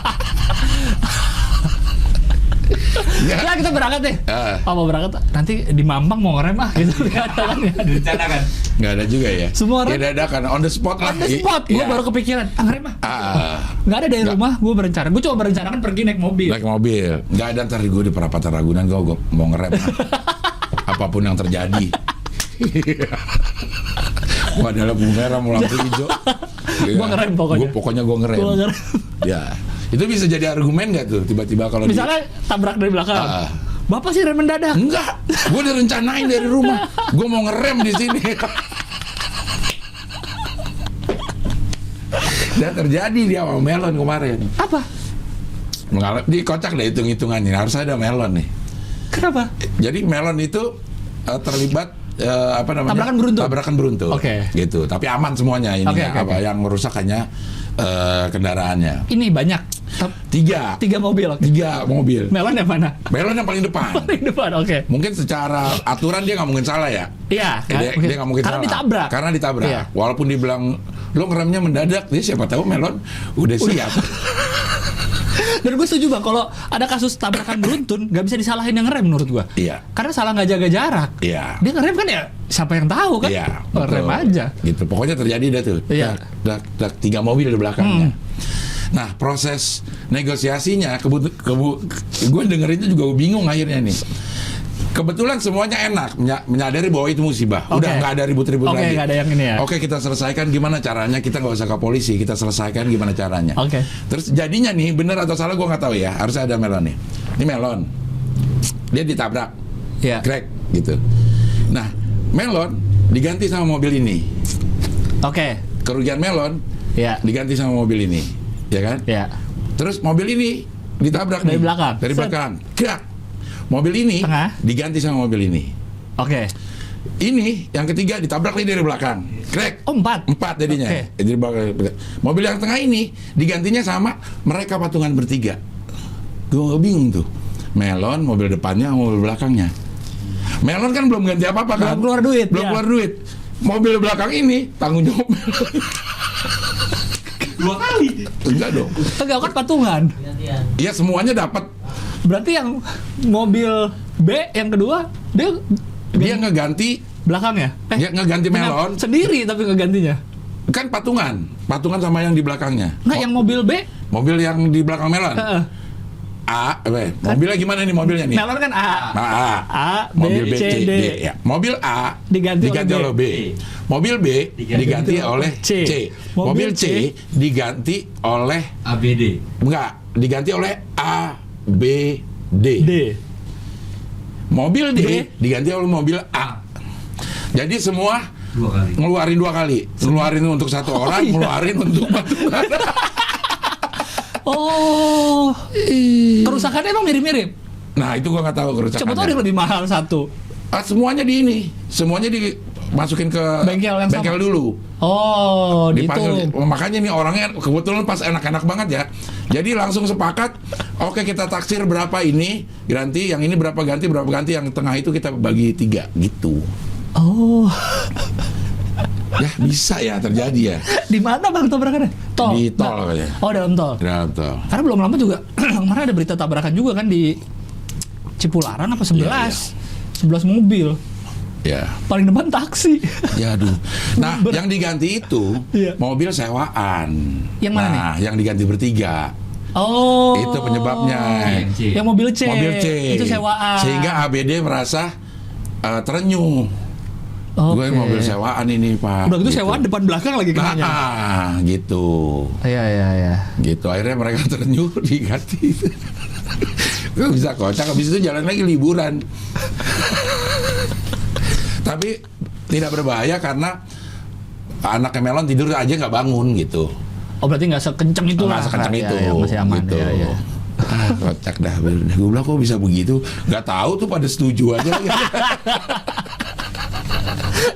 C: Ya kita berangkat deh. Mau berangkat nanti di Mampang mau ngerem gitu. Gak ada kan ya.
B: Direncanakan.
A: Nggak ada juga ya.
C: Semua rem.
A: Ya dadakan on the spot lah.
C: On the spot, gue
A: Iya.
C: baru kepikiran. Ngerem Gak ada dari
A: Nggak.
C: rumah. Gue berencana. Gue coba berencanakan pergi naik mobil.
A: Naik mobil. Nggak ada, ntar gue di perapatan Ragunan gue mau ngerem. Apapun yang terjadi. Gue ada lampu merah mau lampu hijau.
C: Gua ngerem pokoknya.
A: Pokoknya gue ngerem.
C: Gua ngerem.
A: Ya. Itu bisa jadi argumen nggak tuh tiba-tiba kalau
C: Misalnya tabrak dari belakang. Bapak sih rem mendadak.
A: Enggak, gue direncanain dari rumah. Gue mau ngerem di sini. Dan terjadi dia sama Melon kemarin.
C: Apa?
A: Di kocak deh hitung-hitungannya. Harus ada Melon nih.
C: Kenapa?
A: Jadi Melon itu terlibat apa namanya?
C: Tabrakan beruntun. Oke.
A: Gitu. Tapi aman semuanya ini.
C: Oke.
A: Yang merusak hanya kendaraannya.
C: Ini banyak.
A: Tiga
C: mobil. Oke.
A: 3 mobil.
C: Melon yang mana?
A: Melon yang paling depan.
C: Paling depan. Oke.
A: Mungkin secara aturan dia nggak mungkin salah ya.
C: Iya.
A: Dia nggak mungkin
C: Karena
A: salah. Karena ditabrak.
C: Iya.
A: Walaupun dibilang lo ngeremnya mendadak, dia siapa tahu Melon udah siap.
C: Dan gue setuju bang, kalau ada kasus tabrakan beruntun, nggak bisa disalahin yang ngerem menurut gue.
A: Iya.
C: Karena salah nggak jaga jarak.
A: Iya.
C: Dia ngerem kan ya, siapa yang tahu kan?
A: Iya.
C: Ngerem
A: betul.
C: aja.
A: Gitu. Pokoknya terjadi dah tuh.
C: Iya.
A: Dak 3 mobil di belakangnya. Nah, proses negosiasinya, gue dengerinnya juga bingung akhirnya nih. Kebetulan semuanya enak, menyadari bahwa itu musibah. Udah nggak ada ribut-ribut lagi.
C: Oke, nggak ada yang ini ya.
A: Oke, kita selesaikan gimana caranya. Kita nggak usah ke polisi, kita selesaikan gimana caranya.
C: Oke.
A: Terus jadinya nih, bener atau salah gue nggak tahu ya. Harusnya ada Melon nih. Ini Melon, dia ditabrak,
C: Iya.
A: crack gitu. Nah, Melon diganti sama mobil ini.
C: Oke.
A: Kerugian Melon
C: Iya.
A: diganti sama mobil ini, ya kan?
C: Iya.
A: Terus mobil ini ditabrak
C: Dari
A: nih.
C: belakang.
A: Dari
C: Set.
A: belakang. Krak. Mobil ini
C: Tengah.
A: diganti sama mobil ini.
C: Oke.
A: Ini yang ketiga ditabrak nih dari belakang. Crack.
C: Oh, 4
A: jadinya.
C: Oke.
A: Jadi mobil yang tengah ini digantinya sama mereka patungan bertiga. Gue bingung tuh. Melon mobil depannya sama mobil belakangnya. Melon kan belum ganti apa-apa kan?
C: Belum keluar duit,
A: Belum
C: ya.
A: keluar duit. Mobil belakang ini tanggung jawab Melon.
B: 2 kali.
A: Enggak dong.
C: Enggak kan patungan.
A: Iya semuanya dapat.
C: Berarti yang mobil B yang kedua dia
A: Ngeganti
C: belakangnya.
A: dia ngeganti Melon.
C: Sendiri tapi ngegantinya.
A: Kan patungan sama yang di belakangnya.
C: Nggak, yang mobil B.
A: Mobil yang di belakang Melon.
C: Heeh.
A: A, mobilnya gimana nih mobilnya nih?
C: Melon kan A. A, B,
A: mobil B,
C: C, D.
A: Ya. Mobil A
C: Diganti
A: oleh B. Mobil B diganti oleh
C: C.
A: Mobil C diganti oleh
B: ABD.
A: enggak, diganti oleh A, B, D. Mobil D diganti oleh mobil A. Jadi semua
B: 2 kali.
A: ngeluarin 2 kali. Ngeluarin untuk satu orang,
C: iya.
A: ngeluarin untuk patungan.
C: Oh, kerusakannya emang mirip-mirip.
A: Nah, itu gua nggak tahu kerusakannya.
C: Coba tahu ada yang lebih mahal satu.
A: Semuanya semuanya dimasukin ke
C: Bengkel yang sama.
A: dulu.
C: Oh,
A: Dipanggil.
C: dihitung.
A: Makanya nih orangnya kebetulan pas enak-enak banget ya. Jadi langsung sepakat, oke kita taksir berapa ini ganti, yang ini berapa ganti, yang tengah itu kita bagi 3 gitu.
C: Oh,
A: Ya bisa ya terjadi ya.
C: di mana Bang tabrakannya? Tol.
A: Di tol kayaknya.
C: Oh, dalam tol.
A: Dalam tol.
C: Karena belum lama juga kemarin ada berita tabrakan juga kan di Cipularang apa 11.
A: Iya,
C: 11 mobil.
A: Ya.
C: Paling depan taksi.
A: Ya aduh. Nah, yang diganti itu
C: Iya.
A: mobil sewaan.
C: Yang mana
A: nah, yang diganti bertiga.
C: Oh.
A: Itu penyebabnya.
C: Yang mobil C.
A: Mobil C.
C: Itu sewaan.
A: Sehingga ABD merasa terenyuh. Gue mobil sewaan ini, Pak.
C: Udah gitu sewaan depan belakang lagi kenanya.
A: Gitu.
C: Iya.
A: Gitu. Akhirnya mereka terenyuh diganti. Gue bisa kocak. Habis itu jalan lagi liburan. Tapi tidak berbahaya karena anaknya Melon tidur aja nggak bangun gitu.
C: Oh, berarti nggak sekenceng itu lah.
A: Nggak sekenceng itu.
C: Ya, masih aman.
A: Gitu.
C: Ya.
A: Kocak dah. Gue bilang kok bisa begitu. Nggak tahu tuh pada setuju aja.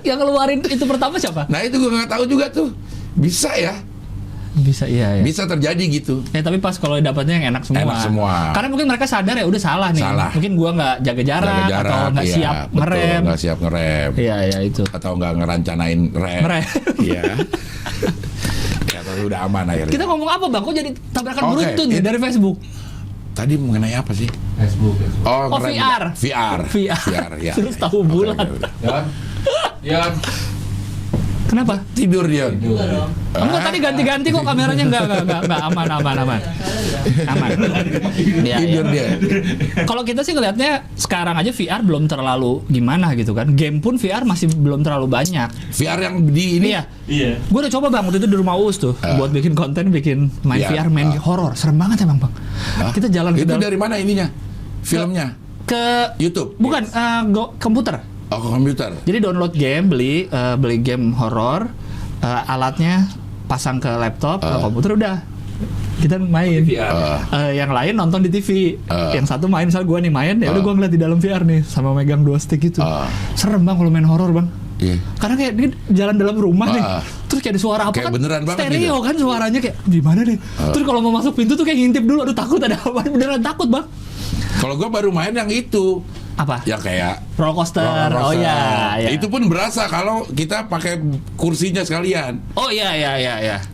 C: Yang keluarin itu pertama siapa?
A: Nah itu gue nggak tahu juga tuh. Bisa ya.
C: Bisa, iya.
A: Bisa terjadi gitu.
C: Ya tapi pas kalau dapatnya yang enak semua.
A: Enak semua.
C: Karena mungkin mereka sadar ya udah salah nih.
A: Salah.
C: Mungkin gua nggak jaga jarak atau nggak
A: iya,
C: siap
A: betul,
C: ngerem.
A: nggak siap ngerem.
C: Iya itu.
A: Atau nggak ngerancanain rem. Iya. Ya, tapi udah aman akhirnya.
C: Kita ngomong apa Bang? Kok jadi tabrakan
A: Oke,
C: beruntun ya dari Facebook?
A: Tadi mengenai apa sih?
B: Facebook.
A: Oh, ngerem.
C: VR.
A: VR, ya.
C: Terus tahu bulat.
B: Yan.
C: Kenapa?
A: Tidur dia.
C: Enggak, tadi ganti-ganti kok kameranya enggak aman. Iya.
A: Tidur dia.
C: Kalau kita sih ngelihatnya sekarang aja VR belum terlalu gimana gitu kan. Game pun VR masih belum terlalu banyak.
A: VR yang di ini.
B: Iya.
C: Gue udah coba Bang waktu itu di rumah Uus tuh buat bikin konten, bikin main VR, main horor. Serem banget ya Bang. Kita jalan ke
A: itu
C: dalam.
A: dari mana ininya? Filmnya?
C: Ke
A: YouTube.
C: Bukan komputer.
A: Oh, ke komputer.
C: Jadi download game, beli game horor, alatnya pasang ke laptop, ke komputer udah. Kita main. Yang lain nonton di TV. Yang satu main, misalnya gue nih main, ya udah gue ngeliat di dalam VR nih sama megang 2 stick gitu. Serem Bang kalau main horor Bang.
A: Iya.
C: Karena kayak dia jalan dalam rumah nih, terus kayak ada suara apa
A: kayak
C: kan?
A: beneran banget
C: stereo
A: gitu.
C: kan suaranya kayak gimana nih? Terus kalau mau masuk pintu tuh kayak ngintip dulu, aduh takut ada apa? Beneran takut Bang.
A: Kalau gue baru main yang itu.
C: Apa?
A: Ya kayak
C: roller coaster. Oh iya.
A: Itu pun berasa kalau kita pakai kursinya sekalian.
C: Oh iya.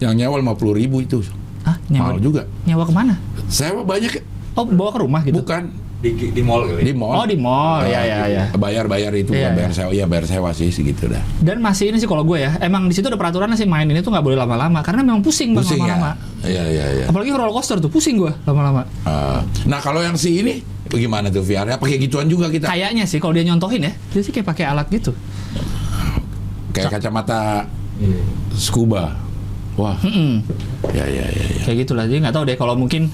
A: Yang nyewa 50.000 itu.
C: Hah, nyewa
A: Mahal juga.
C: Nyewa kemana?
A: Sewa banyak.
C: Oh, bawa ke rumah gitu?
A: Bukan.
B: Di mall kali.
A: Di mall.
C: Oh, di mall. Iya.
A: Bayar itu,
C: Iya,
A: bayar sewa, bayar sewa sih segitu dah.
C: Dan masih ini sih kalau gue ya, emang di situ ada peraturannya sih main ini tuh nggak boleh lama-lama karena memang pusing Bang
A: Pusing
C: lama-lama.
A: ya. Iya.
C: Apalagi roller coaster tuh pusing gue lama-lama.
A: Nah, kalau yang si ini bagaimana tuh VR-nya? Pakai gituan juga kita.
C: Kayaknya sih kalau dia nyontohin ya, dia sih kayak pakai alat gitu.
A: Kayak kacamata scuba. Wah. Ya.
C: Kayak gitulah. Jadi nggak tahu deh kalau mungkin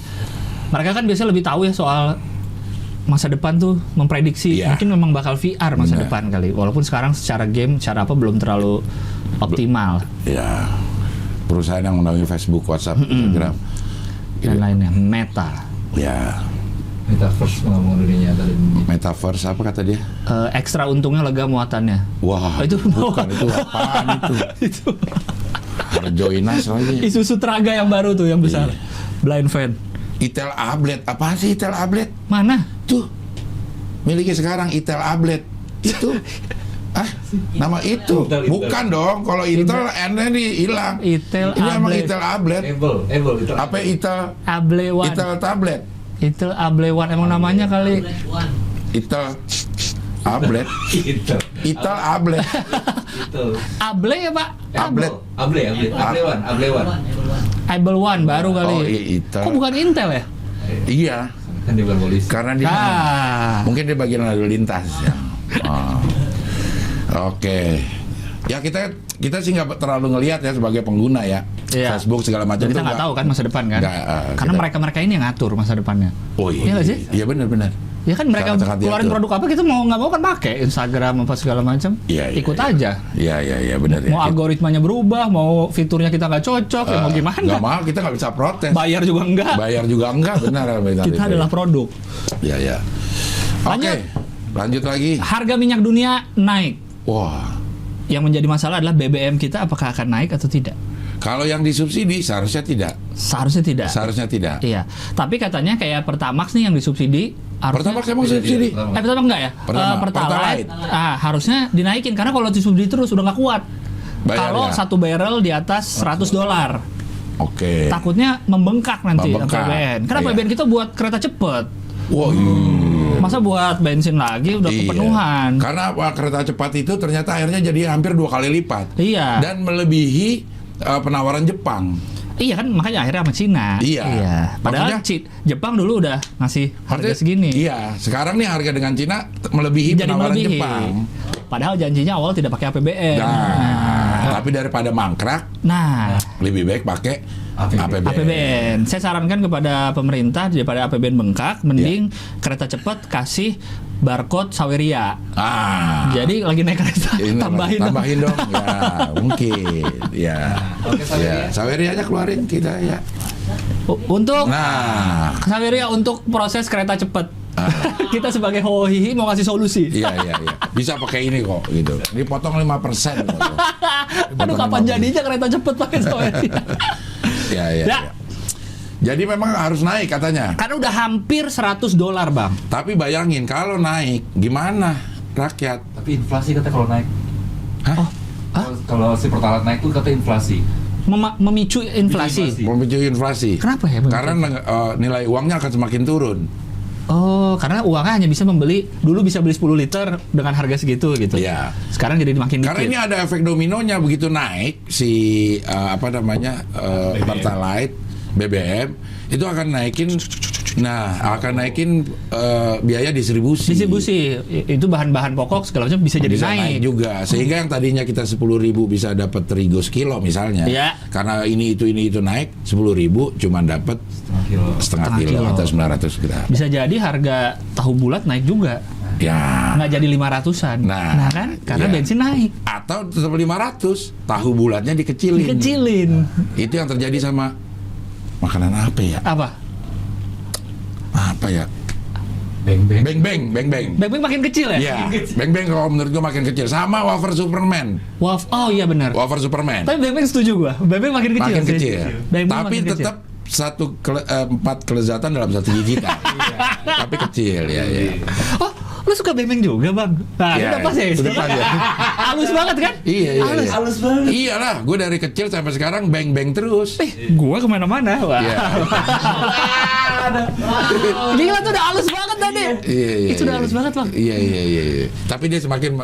C: mereka kan biasanya lebih tahu ya soal masa depan tuh memprediksi.
A: Iya.
C: Mungkin memang bakal VR masa depan kali. Walaupun sekarang secara game, secara apa belum terlalu optimal.
A: Ya. Perusahaan yang menaungi Facebook, WhatsApp, Instagram.
C: Dan lainnya. Meta.
A: Ya.
B: Metaverse ngomong dunia tadi.
A: Metaverse apa kata dia?
C: Ekstra untungnya lega muatannya.
A: Wah,
C: itu
A: bukan itu apaan itu?
C: Itu
A: Harjoinas lagi.
C: Isuzu Traga yang baru tuh yang besar.
A: Iya.
C: Blind fan.
A: Itel Ablet, apa sih Itel Ablet?
C: Mana?
A: Tuh, miliknya sekarang Itel Ablet. Itu, nama itu.
B: Intel.
A: Bukan dong, kalau Intel N-nya hilang.
C: Itel
A: Ini emang
C: Ablet.
A: Itel Ablet.
B: Able itu.
A: Apa Itel?
C: Ablewan.
A: Itel Tablet.
C: Itel Ablewan emang namanya kali.
A: Itel Ablet.
B: Itu.
A: Itel Ablet.
B: Itu.
C: Able ya Pak?
A: Ablet.
B: Ablewan.
C: Able One baru kali.
A: Oh, Itel.
C: Kok bukan Intel ya?
A: Iya.
B: Kan dia bukan polisi.
A: Karena dia mungkin dia bagian lalu lintas ya. Oh. Oke. Ya kita sih nggak terlalu ngelihat ya sebagai pengguna ya.
C: Iya.
A: Facebook segala macam.
C: Kita nggak tahu kan masa depan kan. Karena mereka ini yang ngatur masa depannya.
A: Oh iya.
C: Iya nggak sih?
A: Iya benar.
C: Ya kan mereka
A: Sangat
C: keluarin produk apa kita mau nggak mau kan pakai Instagram apa segala macam.
A: Iya,
C: Ikut aja.
A: Iya benar ya.
C: Mau algoritmanya berubah, mau fiturnya kita nggak cocok, ya mau gimana?
A: Nggak mau, kita nggak bisa protes.
C: Bayar juga enggak.
A: Benar.
C: Kita adalah produk.
A: Iya. Oke, lanjut lagi.
C: Harga minyak dunia naik.
A: Wah.
C: Yang menjadi masalah adalah BBM kita apakah akan naik atau tidak?
A: Kalau yang disubsidi seharusnya tidak.
C: Seharusnya tidak. Iya. Tapi katanya kayak Pertamax nih yang disubsidi.
A: Pertamax emang subsidi?
C: Pertamax enggak ya? Pertalite. Harusnya dinaikin karena kalau disubsidi terus udah nggak kuat. Kalau satu barrel di atas $100.
A: Oke.
C: Takutnya membengkak nanti APBN. Karena APBN kita buat kereta cepet.
A: Wow.
C: Masa buat bensin lagi udah kepenuhan.
A: Karena kereta cepat itu ternyata akhirnya jadi hampir 2 kali lipat.
C: Iya.
A: Dan melebihi penawaran Jepang.
C: Iya kan, makanya akhirnya sama Cina.
A: Iya.
C: Padahal Jepang dulu udah ngasih harga segini.
A: Iya. Sekarang nih harga dengan Cina melebihi penawaran Jepang.
C: Padahal janjinya awal tidak pakai APBN.
A: Tapi daripada mangkrak, lebih baik pakai
C: APBN. Saya sarankan kepada pemerintah daripada APBN bengkak, mending kereta cepat kasih barcode Saweria. Jadi lagi naik kereta,
A: tambahin dong. Ya, mungkin. Ya. Saweria aja keluarin kita ya.
C: Untuk Saweria untuk proses kereta cepat. Kita sebagai hohihi mau kasih solusi.
A: Iya. Bisa pakai ini kok gitu. Dipotong 5%.
C: Aduh, kapan jadinya kereta cepat pakai Saweria?
A: Ya. Jadi memang harus naik katanya.
C: Karena udah hampir $100, Bang.
A: Tapi bayangin kalau naik gimana rakyat?
B: Tapi inflasi kata kalau naik.
A: Hah?
B: Kalau si Pertalite naik tuh kata inflasi.
C: Memicu inflasi.
A: Memicu inflasi.
C: Kenapa ya?
A: Karena nilai uangnya akan semakin turun.
C: Oh, karena uangnya hanya bisa dulu bisa beli 10 liter dengan harga segitu gitu.
A: Iya.
C: Sekarang jadi makin dikit.
A: Karena ini ada efek dominonya, begitu naik si Pertalite, BBM itu akan naikin biaya distribusi.
C: Itu bahan-bahan pokok segala macam bisa jadi naik
A: juga. Sehingga yang tadinya kita 10.000 bisa dapat terigu sekilo misalnya.
C: Ya.
A: Karena ini itu naik 10.000 cuma dapat setengah kilo atau 900 gram.
C: Bisa jadi harga tahu bulat naik juga.
A: Ya.
C: Nggak jadi 500-an. Nah kan? Karena bensin naik.
A: Atau tetap 500, tahu bulatnya dikecilin. Itu yang terjadi sama makanan apa ya? Apa ya? Beng beng
C: makin kecil ya?
A: Iya. Beng kalau menurut gua makin kecil. Sama wafer Superman.
C: Oh iya benar.
A: Wafer Superman.
C: Tapi beng setuju gua. Beng makin kecil.
A: Tapi tetap 4 kelezatan dalam satu gigitan. Tapi kecil ya.
C: Oh, lu suka beng juga, Bang? Nah,
A: ya,
C: udah pas ya?
A: Udah pas ya.
C: Halus banget kan?
A: Iya.
B: Halus banget.
A: Iyalah, gue dari kecil sampai sekarang beng terus.
C: Gua kemana-mana. Wah.
A: Iya.
C: Gila tuh udah halus banget tadi.
A: Iya.
C: Itu udah halus banget, Bang.
A: Iya. Tapi dia semakin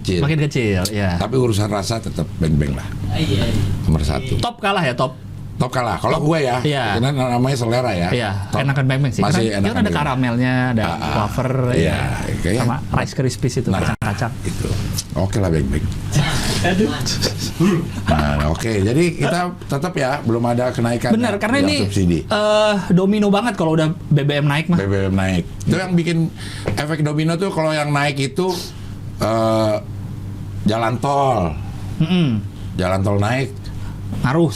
A: kecil.
C: Makin kecil, ya.
A: Tapi urusan rasa tetap beng lah.
C: Iya.
A: Nomor 1.
C: Top kalah ya, top.
A: Top kalah. Kalau gue ya, karena namanya selera ya.
C: Iya, enakan beng sih.
A: Masih
C: enakan. Ada karamelnya, ada wafer, sama Rice Krispies itu kacang-kacang.
A: Itu. Oke lah beng. Nah, oke. Jadi kita tetap ya belum ada kenaikan.
C: Benar, karena ini
A: subsidi.
C: Domino banget kalau udah BBM naik mah.
A: BBM naik. Itu yang bikin efek domino tuh kalau yang naik itu jalan tol. Jalan tol naik.
C: Ngaruh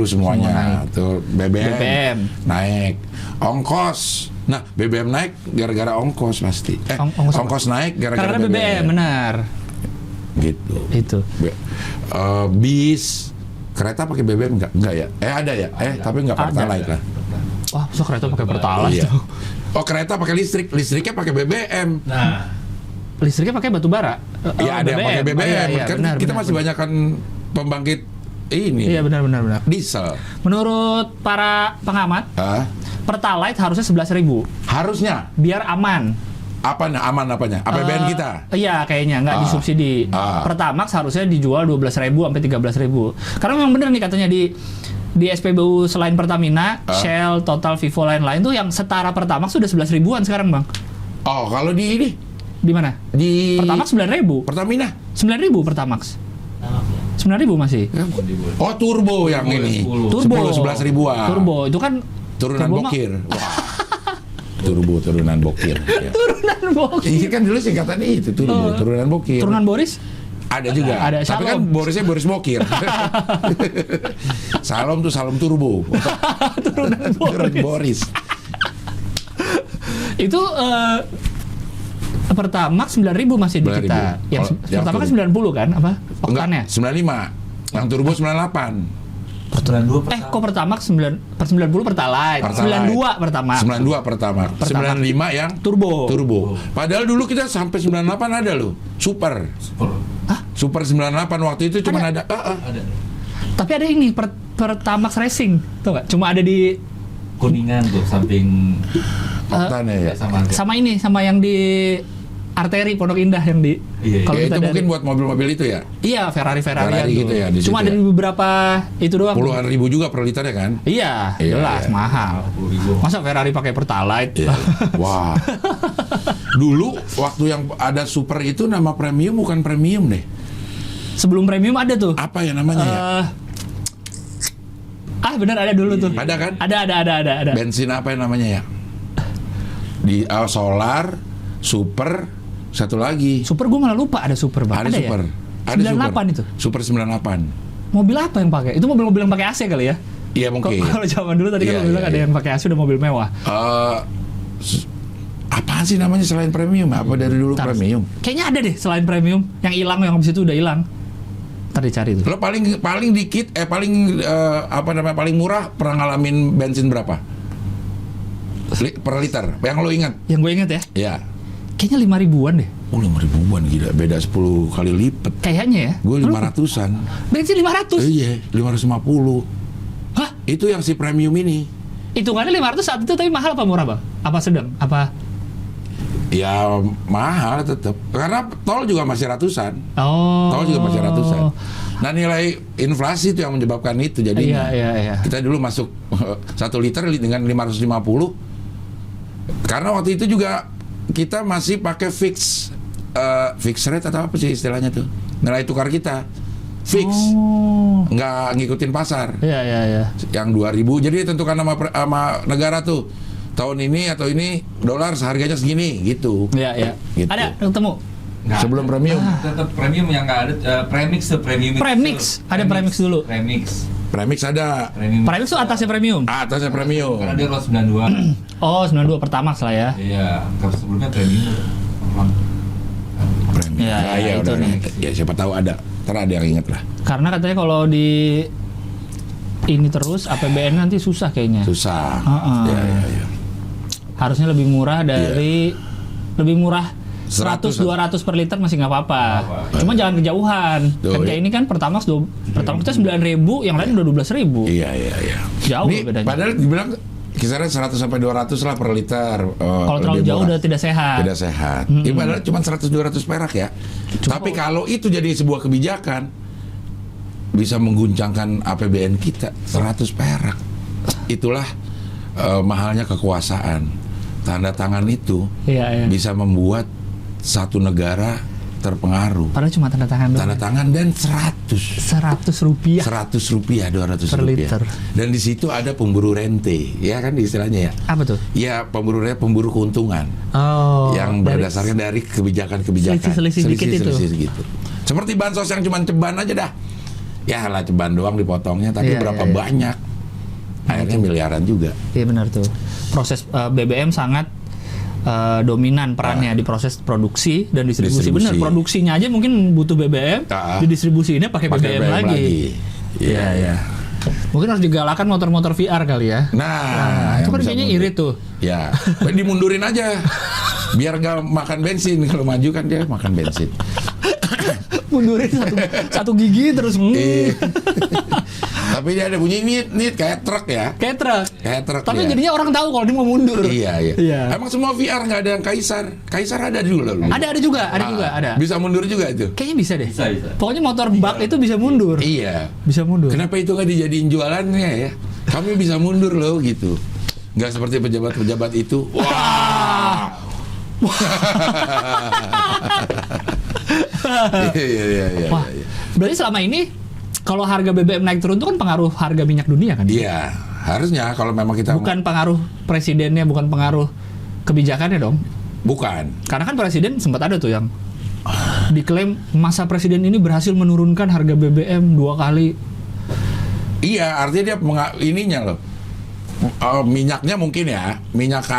A: semuanya. Tuh BBM naik. Ongkos. Nah, BBM naik gara-gara ongkos pasti. Ongkos naik gara-gara
C: BBM. Benar.
A: Gitu.
C: Itu.
A: Bis, kereta pakai BBM enggak ya? Ada ya? Tapi enggak Pertalite lah.
C: Wah, masa kereta pakai Pertalite?
A: Iya. Oh, kereta pakai listriknya pakai BBM.
B: Nah,
C: listriknya pakai batu bara.
A: Iya, ada yang pakai BBM. Kan kita masih banyak kan pembangkit ini.
C: Iya, benar.
A: Diesel.
C: Menurut para pengamat, Pertalite harusnya 11.000.
A: Harusnya.
C: Biar aman.
A: Aman apanya? APBN kita?
C: Iya, kayaknya nggak disubsidi. Pertamax harusnya dijual 12.000 sampai 13.000. Karena memang benar nih katanya di di SPBU selain Pertamina, Shell, Total, Vivo lain-lain tuh yang setara Pertamax sudah 11 ribuan sekarang, Bang.
A: Oh, kalau di ini
C: Di mana?
A: di
C: Pertamax 9.000.
A: Pertamina.
C: 9.000 Pertamax. 9.000 masih.
A: Oh, turbo yang ini. 11 ribuan.
C: Turbo itu kan
A: Turunan
C: turbo
A: bokir. Wah. Turbo turunan bokir. Ya.
C: turunan bokir.
A: Ini kan dulu singkatannya itu turbo, turunan bokir.
C: Turunan Boris?
A: Ada juga.
C: Ada
A: Tapi kan
C: Shalom.
A: Borisnya Boris Bokir. Salom tuh Salom Turbo.
C: Turunan
A: Turunan Boris.
C: Itu Pertamax 9.000 masih di
A: 9.000.
C: kita. Yang
A: Yang
C: Pertamax
A: turbo.
C: 90 kan apa? Oktannya.
A: Enggak, 95. Yang turbo 98.
B: 92
C: Kok Pertamax 90 Pertalite. 92 Pertamax.
A: 92 pertama. 95 yang
C: Turbo.
A: turbo. Padahal dulu kita sampai 98 ada loh. Super. Super 98 waktu itu cuma ada.
B: Ada
C: Tapi ada ini Pertamax Racing. Tuh nggak? Cuma ada di
B: Kuningan tuh samping
A: Oktannya ya.
C: sama ini sama yang di Arteri Pondok Indah yang di
B: Iya,
C: kalau
A: Ya,
C: kita
A: itu
C: dari-
A: mungkin buat mobil-mobil itu ya.
C: Iya, Ferrari
A: Ferrari gitu ya, di
C: Cuma
A: situ
C: ada
A: ya.
C: di beberapa itu doang.
A: Puluhan ribu juga per liternya kan.
C: Iya,
A: Iya,
C: jelas
A: iya.
C: mahal.
B: 10.000.
C: Masa Ferrari pakai Pertalite?
A: Iya. Wah. Dulu waktu yang ada super itu nama premium bukan premium deh.
C: Sebelum premium ada tuh.
A: Apa ya namanya ya?
C: Benar ada dulu tuh.
A: Ada kan?
C: Ada.
A: Bensin apa yang namanya ya? Di solar, super, satu lagi.
C: Super gue malah lupa ada super Bang.
A: Ada super.
C: Ya?
A: Ada
C: 98 itu.
A: Super 98.
C: Mobil apa yang pakai? Itu mobil-mobil yang pakai AC kali ya?
A: Iya mungkin.
C: Kalau zaman dulu tadi kan
A: Iya,
C: lo bilang
A: iya,
C: ada
A: iya.
C: yang pakai AC udah mobil mewah.
A: Apaan sih namanya selain premium? Apa dari dulu
C: Ntar,
A: premium?
C: Kayaknya ada deh selain premium yang hilang yang habis itu udah hilang. Ntar dicari tuh.
A: Lo paling dikit apa namanya paling murah pernah ngalamin bensin berapa? Per liter. Yang lo ingat?
C: Yang gue inget ya,
A: Ya.
C: kayaknya 5 ribuan deh.
A: Oh 5 ribuan gila, beda 10 kali lipat.
C: Kayaknya ya.
A: Gue 500-an.
C: Bensin 500.
A: Iya, 550.
C: Hah?
A: Itu yang si premium ini.
C: Hitungannya 500 saat itu tapi mahal apa murah Bang? Apa sedang? Apa?
A: Ya mahal tetap. Karena tol juga masih ratusan.
C: Oh.
A: Tol juga masih ratusan. Nah nilai inflasi itu yang menyebabkan itu. Jadi
C: Iya.
A: kita dulu masuk 1 liter dengan 550. Karena waktu itu juga kita masih pakai fix rate atau apa sih istilahnya tuh, nilai tukar kita fix,
C: Oh.
A: nggak ngikutin pasar.
C: Iya.
A: Yang 2000 jadi ditentukan sama negara tuh, tahun ini atau ini dolar seharganya segini gitu.
C: Iya.
A: Gitu.
C: Ada ketemu.
B: Nggak
A: Sebelum
B: ada.
A: premium.
B: Tetap premium yang nggak ada. Premix premium.
C: Premix. Ada premix dulu.
B: Premix.
A: Premix ada.
C: Premix itu atasnya premium.
A: Atasnya premium.
B: Karena dia kelas 92.
C: Oh, 92 Pertamax lah ya.
B: Iya, kalau sebelumnya premium.
A: Premium.
C: Iya,
A: Nah,
C: iya, itu
A: udah.
C: nih.
A: Ya siapa tahu ada. Ntar ada yang inget lah.
C: Karena katanya kalau di ini terus APBN nanti susah kayaknya.
A: Susah.
C: Heeh.
A: Ya.
C: Harusnya lebih murah dari lebih murah
A: 100
C: 100-200 per liter masih nggak apa-apa.
B: Nggak
C: Cuma jangan kejauhan.
A: Tuh,
C: Kan kayak
A: iya.
C: ini kan Pertamax kita 9.000, yang lain udah 12.000.
A: Iya.
C: Jauh
A: Ini
C: bedanya.
A: padahal dibilang kisaran 100 sampai 200 lah per liter.
C: Kalau terlalu
A: lebih
C: jauh
A: murah.
C: udah tidak sehat.
A: Tidak sehat. Ini padahal cuma 100-200 perak ya. Tapi kalau itu jadi sebuah kebijakan, bisa mengguncangkan APBN kita 100 perak. Itulah mahalnya kekuasaan. Tanda tangan itu
C: Iya.
A: bisa membuat satu negara terpengaruh.
C: Padahal cuma tanda tangan doang.
A: Tanda tangan dan 100.
C: 100 rupiah.
A: 100 rupiah, 200
C: Per
A: rupiah.
C: liter.
A: Dan di situ ada pemburu rente, ya kan istilahnya ya.
C: Apa tuh?
A: Ya pemburu keuntungan
C: Oh.
A: yang
C: dari-
A: berdasarkan dari kebijakan-kebijakan.
C: Selisih dikit itu.
A: Gitu. Seperti bansos yang cuma ceban aja dah. Ya lah ceban doang dipotongnya, tapi
C: Iya,
A: berapa
C: iya.
A: banyak? Akhirnya miliaran juga.
C: Iya benar tuh. Proses BBM sangat dominan perannya di proses produksi dan distribusi.
A: Distribusi.
C: Benar, produksinya aja mungkin butuh BBM, didistribusinya pakai BBM lagi.
A: Iya.
C: Mungkin harus digalakan motor-motor VR kali ya.
A: Nah,
C: itu
A: yang
C: kan
A: bisa
C: kayaknya
A: mundur.
C: irit tuh.
A: Ya, dimundurin aja. Biar nggak makan bensin. Kalau maju kan dia makan bensin.
C: Mundurin satu gigi terus.
A: Iya. Tapi dia ada bunyi nit kayak truk ya.
C: Kayak truk.
A: Kayak truk.
C: Tapi
A: ya.
C: jadinya orang tahu kalau dia mau mundur.
A: Iya. Emang semua VR nggak ada yang Kaisar? Kaisar ada dulu loh.
C: Ada juga, ada.
A: Bisa mundur juga itu.
C: Kayaknya bisa deh.
B: Bisa.
C: Pokoknya motor bak itu bisa mundur.
A: Iya.
C: Bisa mundur.
A: Kenapa itu nggak dijadiin jualannya ya? Kami bisa mundur loh gitu. Nggak seperti pejabat-pejabat itu. Wah. Iya.
C: Wah. Berarti selama ini kalau harga BBM naik turun itu kan pengaruh harga minyak dunia kan?
A: Iya, harusnya kalau memang kita
C: Bukan pengaruh presidennya, bukan pengaruh kebijakannya dong.
A: bukan.
C: Karena kan presiden sempat ada tuh yang diklaim masa presiden ini berhasil menurunkan harga BBM 2 kali.
A: Iya, artinya dia ininya loh. Minyaknya mungkin ya, minyak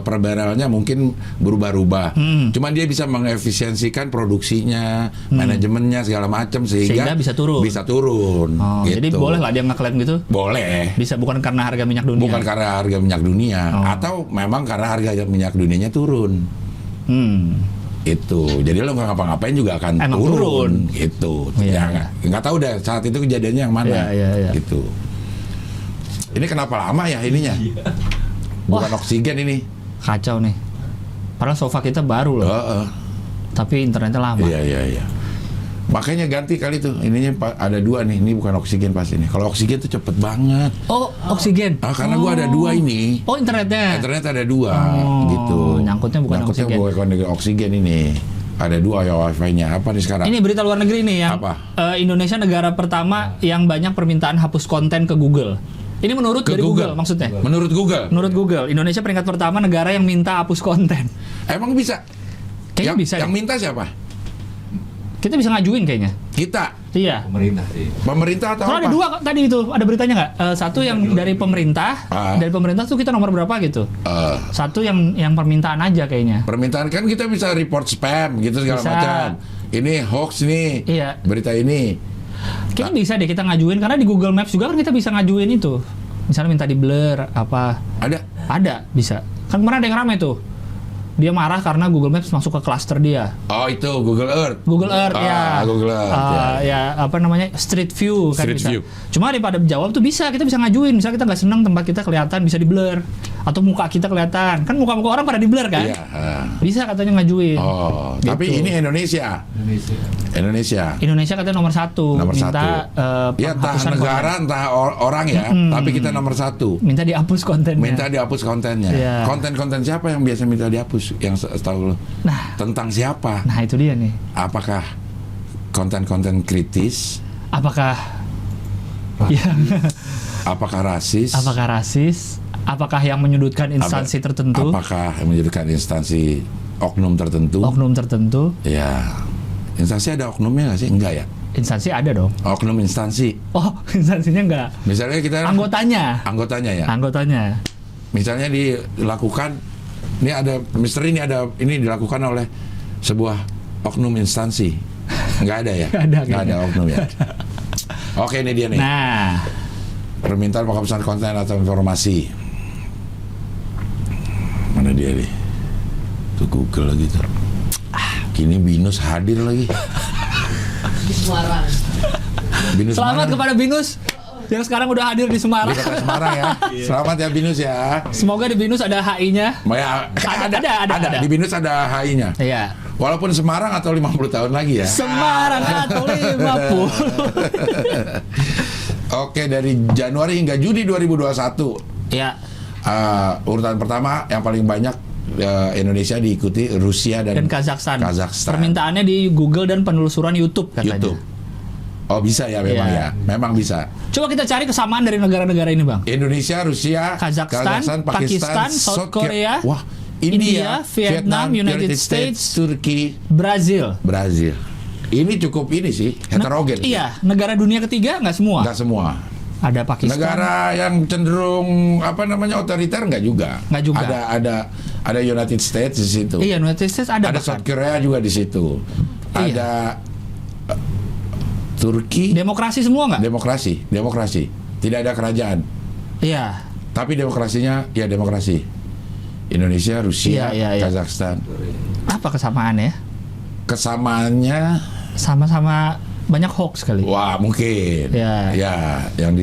A: per barelnya mungkin berubah-ubah. Cuman dia bisa mengefisiensikan produksinya, manajemennya segala macam sehingga
C: bisa turun.
A: Bisa turun.
C: Oh,
A: gitu.
C: jadi boleh lah dia ngeklaim gitu?
A: Boleh.
C: Bisa, bukan karena harga minyak dunia.
A: Bukan karena harga minyak dunia,
C: Oh.
A: atau memang karena harga minyak dunianya turun. Itu, jadi lo nggak ngapa-ngapain juga akan
C: Emang turun.
A: Gitu.
C: Iya.
A: Ya, nggak tahu deh saat itu kejadiannya yang mana.
C: Iya.
A: Gitu. Ini kenapa lama ya ininya? Bukan oksigen ini.
C: Kacau nih. Padahal sofa kita baru loh. Tapi internetnya lama.
A: Iya. Makanya ganti kali tuh. Ininya ada 2 nih. Ini bukan oksigen pas ini. Kalau oksigen tuh cepet banget.
C: Oh, oksigen.
A: Karena gua ada 2 ini.
C: Oh, internetnya.
A: Internet ada 2 gitu.
C: Nyangkutnya bukan oksigen.
A: Bukan oksigen ini. Ada 2 ya wifi-nya. Apa nih sekarang?
C: Ini berita luar negeri nih yang
A: Apa?
C: Indonesia negara pertama yang banyak permintaan hapus konten ke Google. Ini menurut
A: Ke
C: dari Google maksudnya.
A: Menurut Google.
C: Menurut Google, Indonesia peringkat pertama negara yang minta hapus konten.
A: Emang bisa?
C: Kayaknya bisa.
A: Yang
C: Ya?
A: minta siapa?
C: Kita bisa ngajuin kayaknya.
A: Kita.
C: Iya.
B: Pemerintah sih.
A: Pemerintah atau
C: Soalnya
A: apa?
C: ada 2 tadi itu, ada beritanya nggak? Satu yang dari pemerintah, dari pemerintah tuh kita nomor berapa gitu? Satu yang permintaan aja kayaknya.
A: Permintaan kan kita bisa report spam gitu segala
C: Bisa.
A: macam. Ini hoax nih.
C: Iya.
A: Berita ini.
C: Kayaknya bisa deh kita ngajuin, karena di Google Maps juga kan kita bisa ngajuin itu. Misalnya minta di blur apa? Ada, bisa. Kan kemarin ada yang rame tuh. Dia marah karena Google Maps masuk ke cluster dia.
A: Oh, itu Google Earth.
C: Google Earth ya.
A: Google Earth.
C: Ya apa namanya? Street View kan
A: Street
C: bisa.
A: View.
C: Cuma daripada jawab tuh bisa, kita bisa ngajuin. Misalnya kita nggak senang tempat kita kelihatan, bisa di blur. Atau muka kita kelihatan. Kan muka-muka orang pada di blur kan?
A: Iya.
C: Bisa katanya ngajuin.
A: Oh,
C: Gitu.
A: tapi ini Indonesia.
C: Indonesia katanya nomor 1.
A: Nomor
C: minta,
A: 1. Ya entah
C: penghapusan
A: negara,
C: konten.
A: entah orang ya. Tapi kita nomor 1.
C: Minta dihapus kontennya.
A: Minta dihapus kontennya.
C: Iya.
A: Konten-konten siapa yang biasa minta dihapus? Yang setahu lo?
C: Nah.
A: Tentang siapa?
C: Nah, itu dia nih.
A: Apakah konten-konten kritis?
C: Apakah yang
A: Apakah rasis?
C: Apakah yang menyudutkan instansi tertentu?
A: Apakah yang menyudutkan instansi oknum tertentu?
C: Oknum tertentu?
A: Ya, instansi ada oknumnya nggak sih? Enggak ya?
C: Instansi ada dong.
A: Oknum instansi.
C: Oh, instansinya enggak.
A: Misalnya kita anggotanya ya.
C: Anggotanya.
A: Misalnya dilakukan, ini dilakukan oleh sebuah oknum instansi. Nggak ada ya? Nggak ada oknum ya. Oke, ini dia nih.
C: Nah,
A: Permintaan penghapusan konten atau informasi. Mana dia nih? Tuh Google lagi tuh. Kini Binus hadir lagi.
D: Di Semarang.
A: Binus
C: selamat
A: mana?
C: kepada Binus yang sekarang udah hadir di Semarang.
A: Di kota Semarang ya. Selamat ya Binus ya.
C: Semoga di Binus ada HI-nya.
A: Ada. Di Binus ada HI-nya.
C: Iya.
A: Walaupun Semarang atau 50 tahun lagi ya.
C: Semarang atau 50.
A: Oke, dari Januari hingga Juni 2021.
C: Ya.
A: Urutan pertama yang paling banyak Indonesia diikuti Rusia dan
C: Kazakhstan.
A: Kazakhstan.
C: Permintaannya di Google dan penelusuran YouTube katanya.
A: YouTube. Oh bisa ya memang
C: Iya.
A: ya. Memang bisa.
C: Coba kita cari kesamaan dari negara-negara ini, Bang.
A: Indonesia, Rusia,
C: Kazakhstan, Pakistan, South Korea,
A: Wah, India,
C: Vietnam, United States,
A: Turki,
C: Brazil.
A: Ini cukup ini sih heterogen.
C: Iya, negara dunia ketiga nggak semua.
A: Nggak semua.
C: Ada Pakistan.
A: Negara yang cenderung otoriter nggak juga.
C: Nggak juga.
A: Ada United States di situ.
C: Iya, United States ada.
A: Ada
C: bahkan.
A: South Korea juga di situ.
C: Iya.
A: Ada Turki.
C: Demokrasi semua nggak?
A: Demokrasi. Tidak ada kerajaan.
C: Iya.
A: Tapi demokrasinya ya demokrasi. Indonesia, Rusia,
C: Iya.
A: Kazakhstan.
C: Apa kesamaannya?
A: Kesamaannya
C: Sama-sama banyak hoax kali.
A: Wah, mungkin.
C: Ya.
A: Ya, yang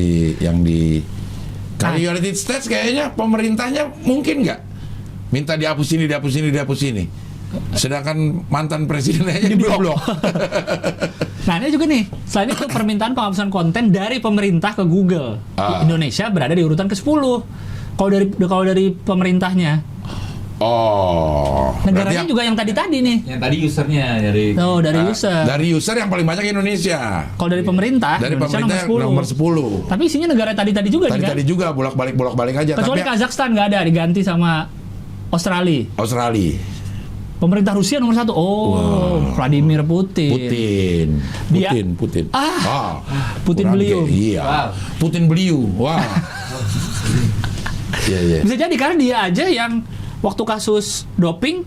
A: di kalau United States kayaknya pemerintahnya mungkin nggak minta dihapus ini. Sedangkan mantan presidennya diblok.
C: Nah ini juga nih, selain itu permintaan penghapusan konten dari pemerintah ke Google, Indonesia berada di urutan ke-10. Kalau dari pemerintahnya, negaranya juga yang tadi nih.
B: Yang tadi usernya dari
C: Dari user.
A: Dari user yang paling banyak Indonesia.
C: Kalau dari pemerintah,
A: Dari
C: Indonesia
A: pemerintah nomor 10.
C: Tapi isinya negara tadi juga nih kan?
A: Tadi juga bolak-balik aja.
C: Kecuali Kazakhstan nggak ada, diganti sama Australia. Pemerintah Rusia nomor 1. Vladimir Putin.
A: Putin.
C: Putin beliau.
A: Iya.
B: Wow.
A: Putin beliau. Wah. Iya.
C: Bisa jadi karena dia aja yang waktu kasus doping,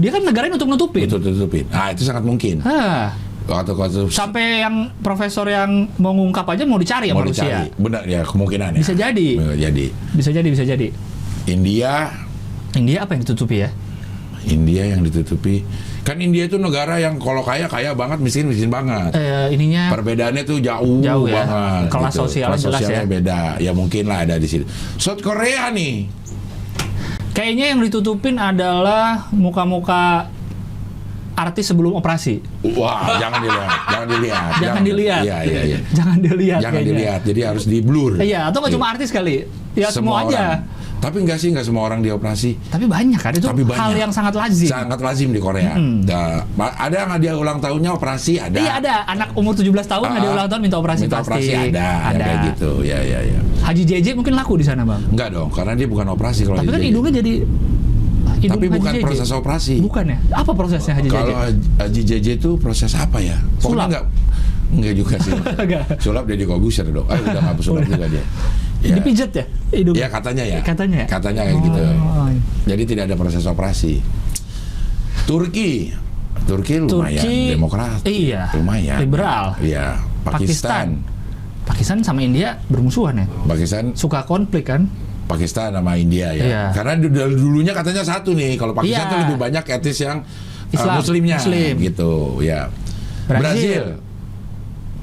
C: dia kan negaranya untuk nutupin.
A: Itu sangat mungkin. Waktu kasus
C: Sampai yang profesor yang mau ngungkap aja mau dicari sama Rusia.
A: Benar ya, kemungkinan ya.
C: Bisa jadi. Bisa jadi.
A: India
C: apa yang ditutupi ya?
A: India yang ditutupi. Kan India itu negara yang kalau kaya banget, miskin banget.
C: Ininya
A: Perbedaannya tuh jauh
C: ya.
A: banget.
C: Kelas sosialnya jelas ya.
A: Beda. Ya mungkin lah ada di situ. South Korea nih.
C: Kayaknya yang ditutupin adalah muka-muka artis sebelum operasi.
A: Wah, jangan dilihat. Iya.
C: Jangan dilihat.
A: Jangan
C: kayaknya.
A: dilihat. Jadi harus di-blur.
C: Iya, atau nggak cuma artis kali. Ya semua aja.
A: Tapi nggak semua orang dioperasi.
C: Tapi banyak kan, itu hal yang sangat lazim.
A: Sangat lazim di Korea. Ada nggak dia ulang tahunnya operasi? Ada.
C: Iya ada, anak umur 17 tahun ada ulang tahun minta operasi pasti.
A: Ada. Kayak gitu. Ya.
C: Haji JJ mungkin laku di sana, Bang.
A: Enggak dong, karena dia bukan operasi kalau
C: Tapi kan
A: JJ.
C: hidungnya jadi
A: Tapi
C: Haji
A: bukan
C: JJ.
A: proses operasi.
C: Bukan ya? Apa prosesnya Haji JJ?
A: Kalau Haji JJ itu proses apa ya?
C: Sulap.
A: Enggak juga sih.
C: Enggak.
A: Sulap Deddy Kobuser dong. Udah nggak sulap juga dia. Ya.
C: Dipijet ya hidung?
A: Ya katanya ya.
C: Katanya
A: kayak gitu. Jadi tidak ada proses operasi. Turki lumayan demokrat.
C: Iya.
A: Lumayan.
C: Liberal.
A: Iya. Pakistan
C: sama India bermusuhan ya.
A: Pakistan
C: Suka konflik kan?
A: Pakistan sama India ya.
C: Iya.
A: Karena dulunya katanya satu nih. Kalau Pakistan
C: Iya.
A: tuh lebih banyak etnis yang
C: Muslim.
A: gitu ya. Brazil.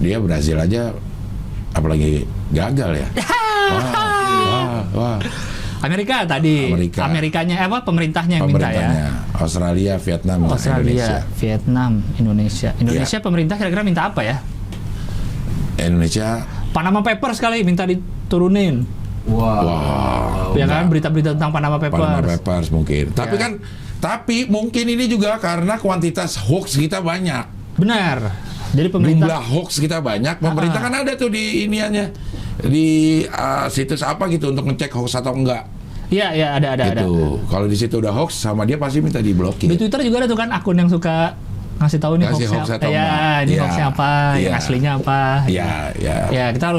A: Dia Brazil aja apalagi gagal ya. Wah.
C: Amerikanya pemerintahnya yang minta ya.
A: Australia, Vietnam, Indonesia.
C: Vietnam, Indonesia. Pemerintah kira-kira minta apa ya?
A: Indonesia
C: Panama Papers kali minta diturunin.
B: Wow.
C: Ya kan berita-berita tentang Panama
A: Papers mungkin. Tapi mungkin ini juga karena kuantitas hoax kita banyak.
C: Benar. Jadi pemerintah
A: Jumlah hoax kita banyak. Pemerintah kan ada tuh di di situs apa gitu untuk ngecek hoax atau enggak.
C: Iya, ada.
A: Kalau di situ udah hoax sama dia pasti minta diblokir.
C: Di Twitter juga ada tuh kan akun yang suka ngasih tahu nih hoaxnya
A: atau
C: ini hoaxnya apa, yang aslinya apa.
A: Iya.
C: Ya, kita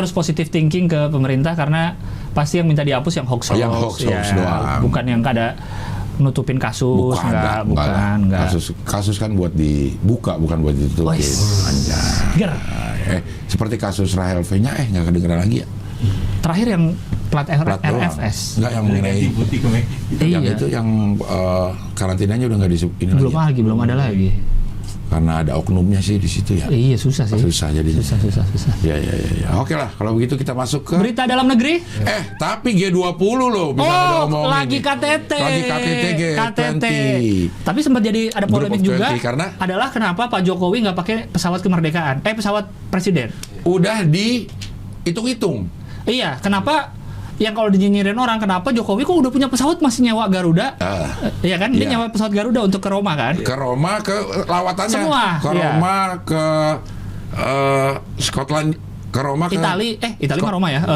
C: harus positive thinking ke pemerintah karena pasti yang minta dihapus yang hoax
A: doang.
C: Bukan yang ada nutupin kasus, bukan.
A: Kasus kan buat dibuka, bukan buat ditutupin. Anjay. Seperti kasus Rahel V-nya nggak kedengeran lagi ya.
C: Terakhir yang plat RFS.
A: Enggak yang mengenai yang itu yang karantinanya udah nggak
C: belum ada lagi.
A: Karena ada oknumnya sih di situ ya.
C: Iya, susah sih.
A: Susah jadi.
C: Susah.
A: Ya. Oke lah, kalau begitu kita masuk ke
C: berita dalam negeri.
A: Tapi G20 loh bisa ngomongin.
C: Lagi KTT
A: G20.
C: Tapi sempat jadi ada polemik juga
A: karena
C: adalah kenapa Pak Jokowi nggak pakai pesawat kemerdekaan, pesawat presiden.
A: Udah dihitung-hitung.
C: Iya, kenapa yang kalau dinyinyirin orang, kenapa Jokowi kok udah punya pesawat masih nyewa Garuda? Iya kan, dia nyewa pesawat Garuda untuk ke Roma kan?
A: Ke Roma, ke lawatannya.
C: Semua.
A: Ke Roma, ke Scotland, ke Roma, ke
C: Itali mah Roma ya.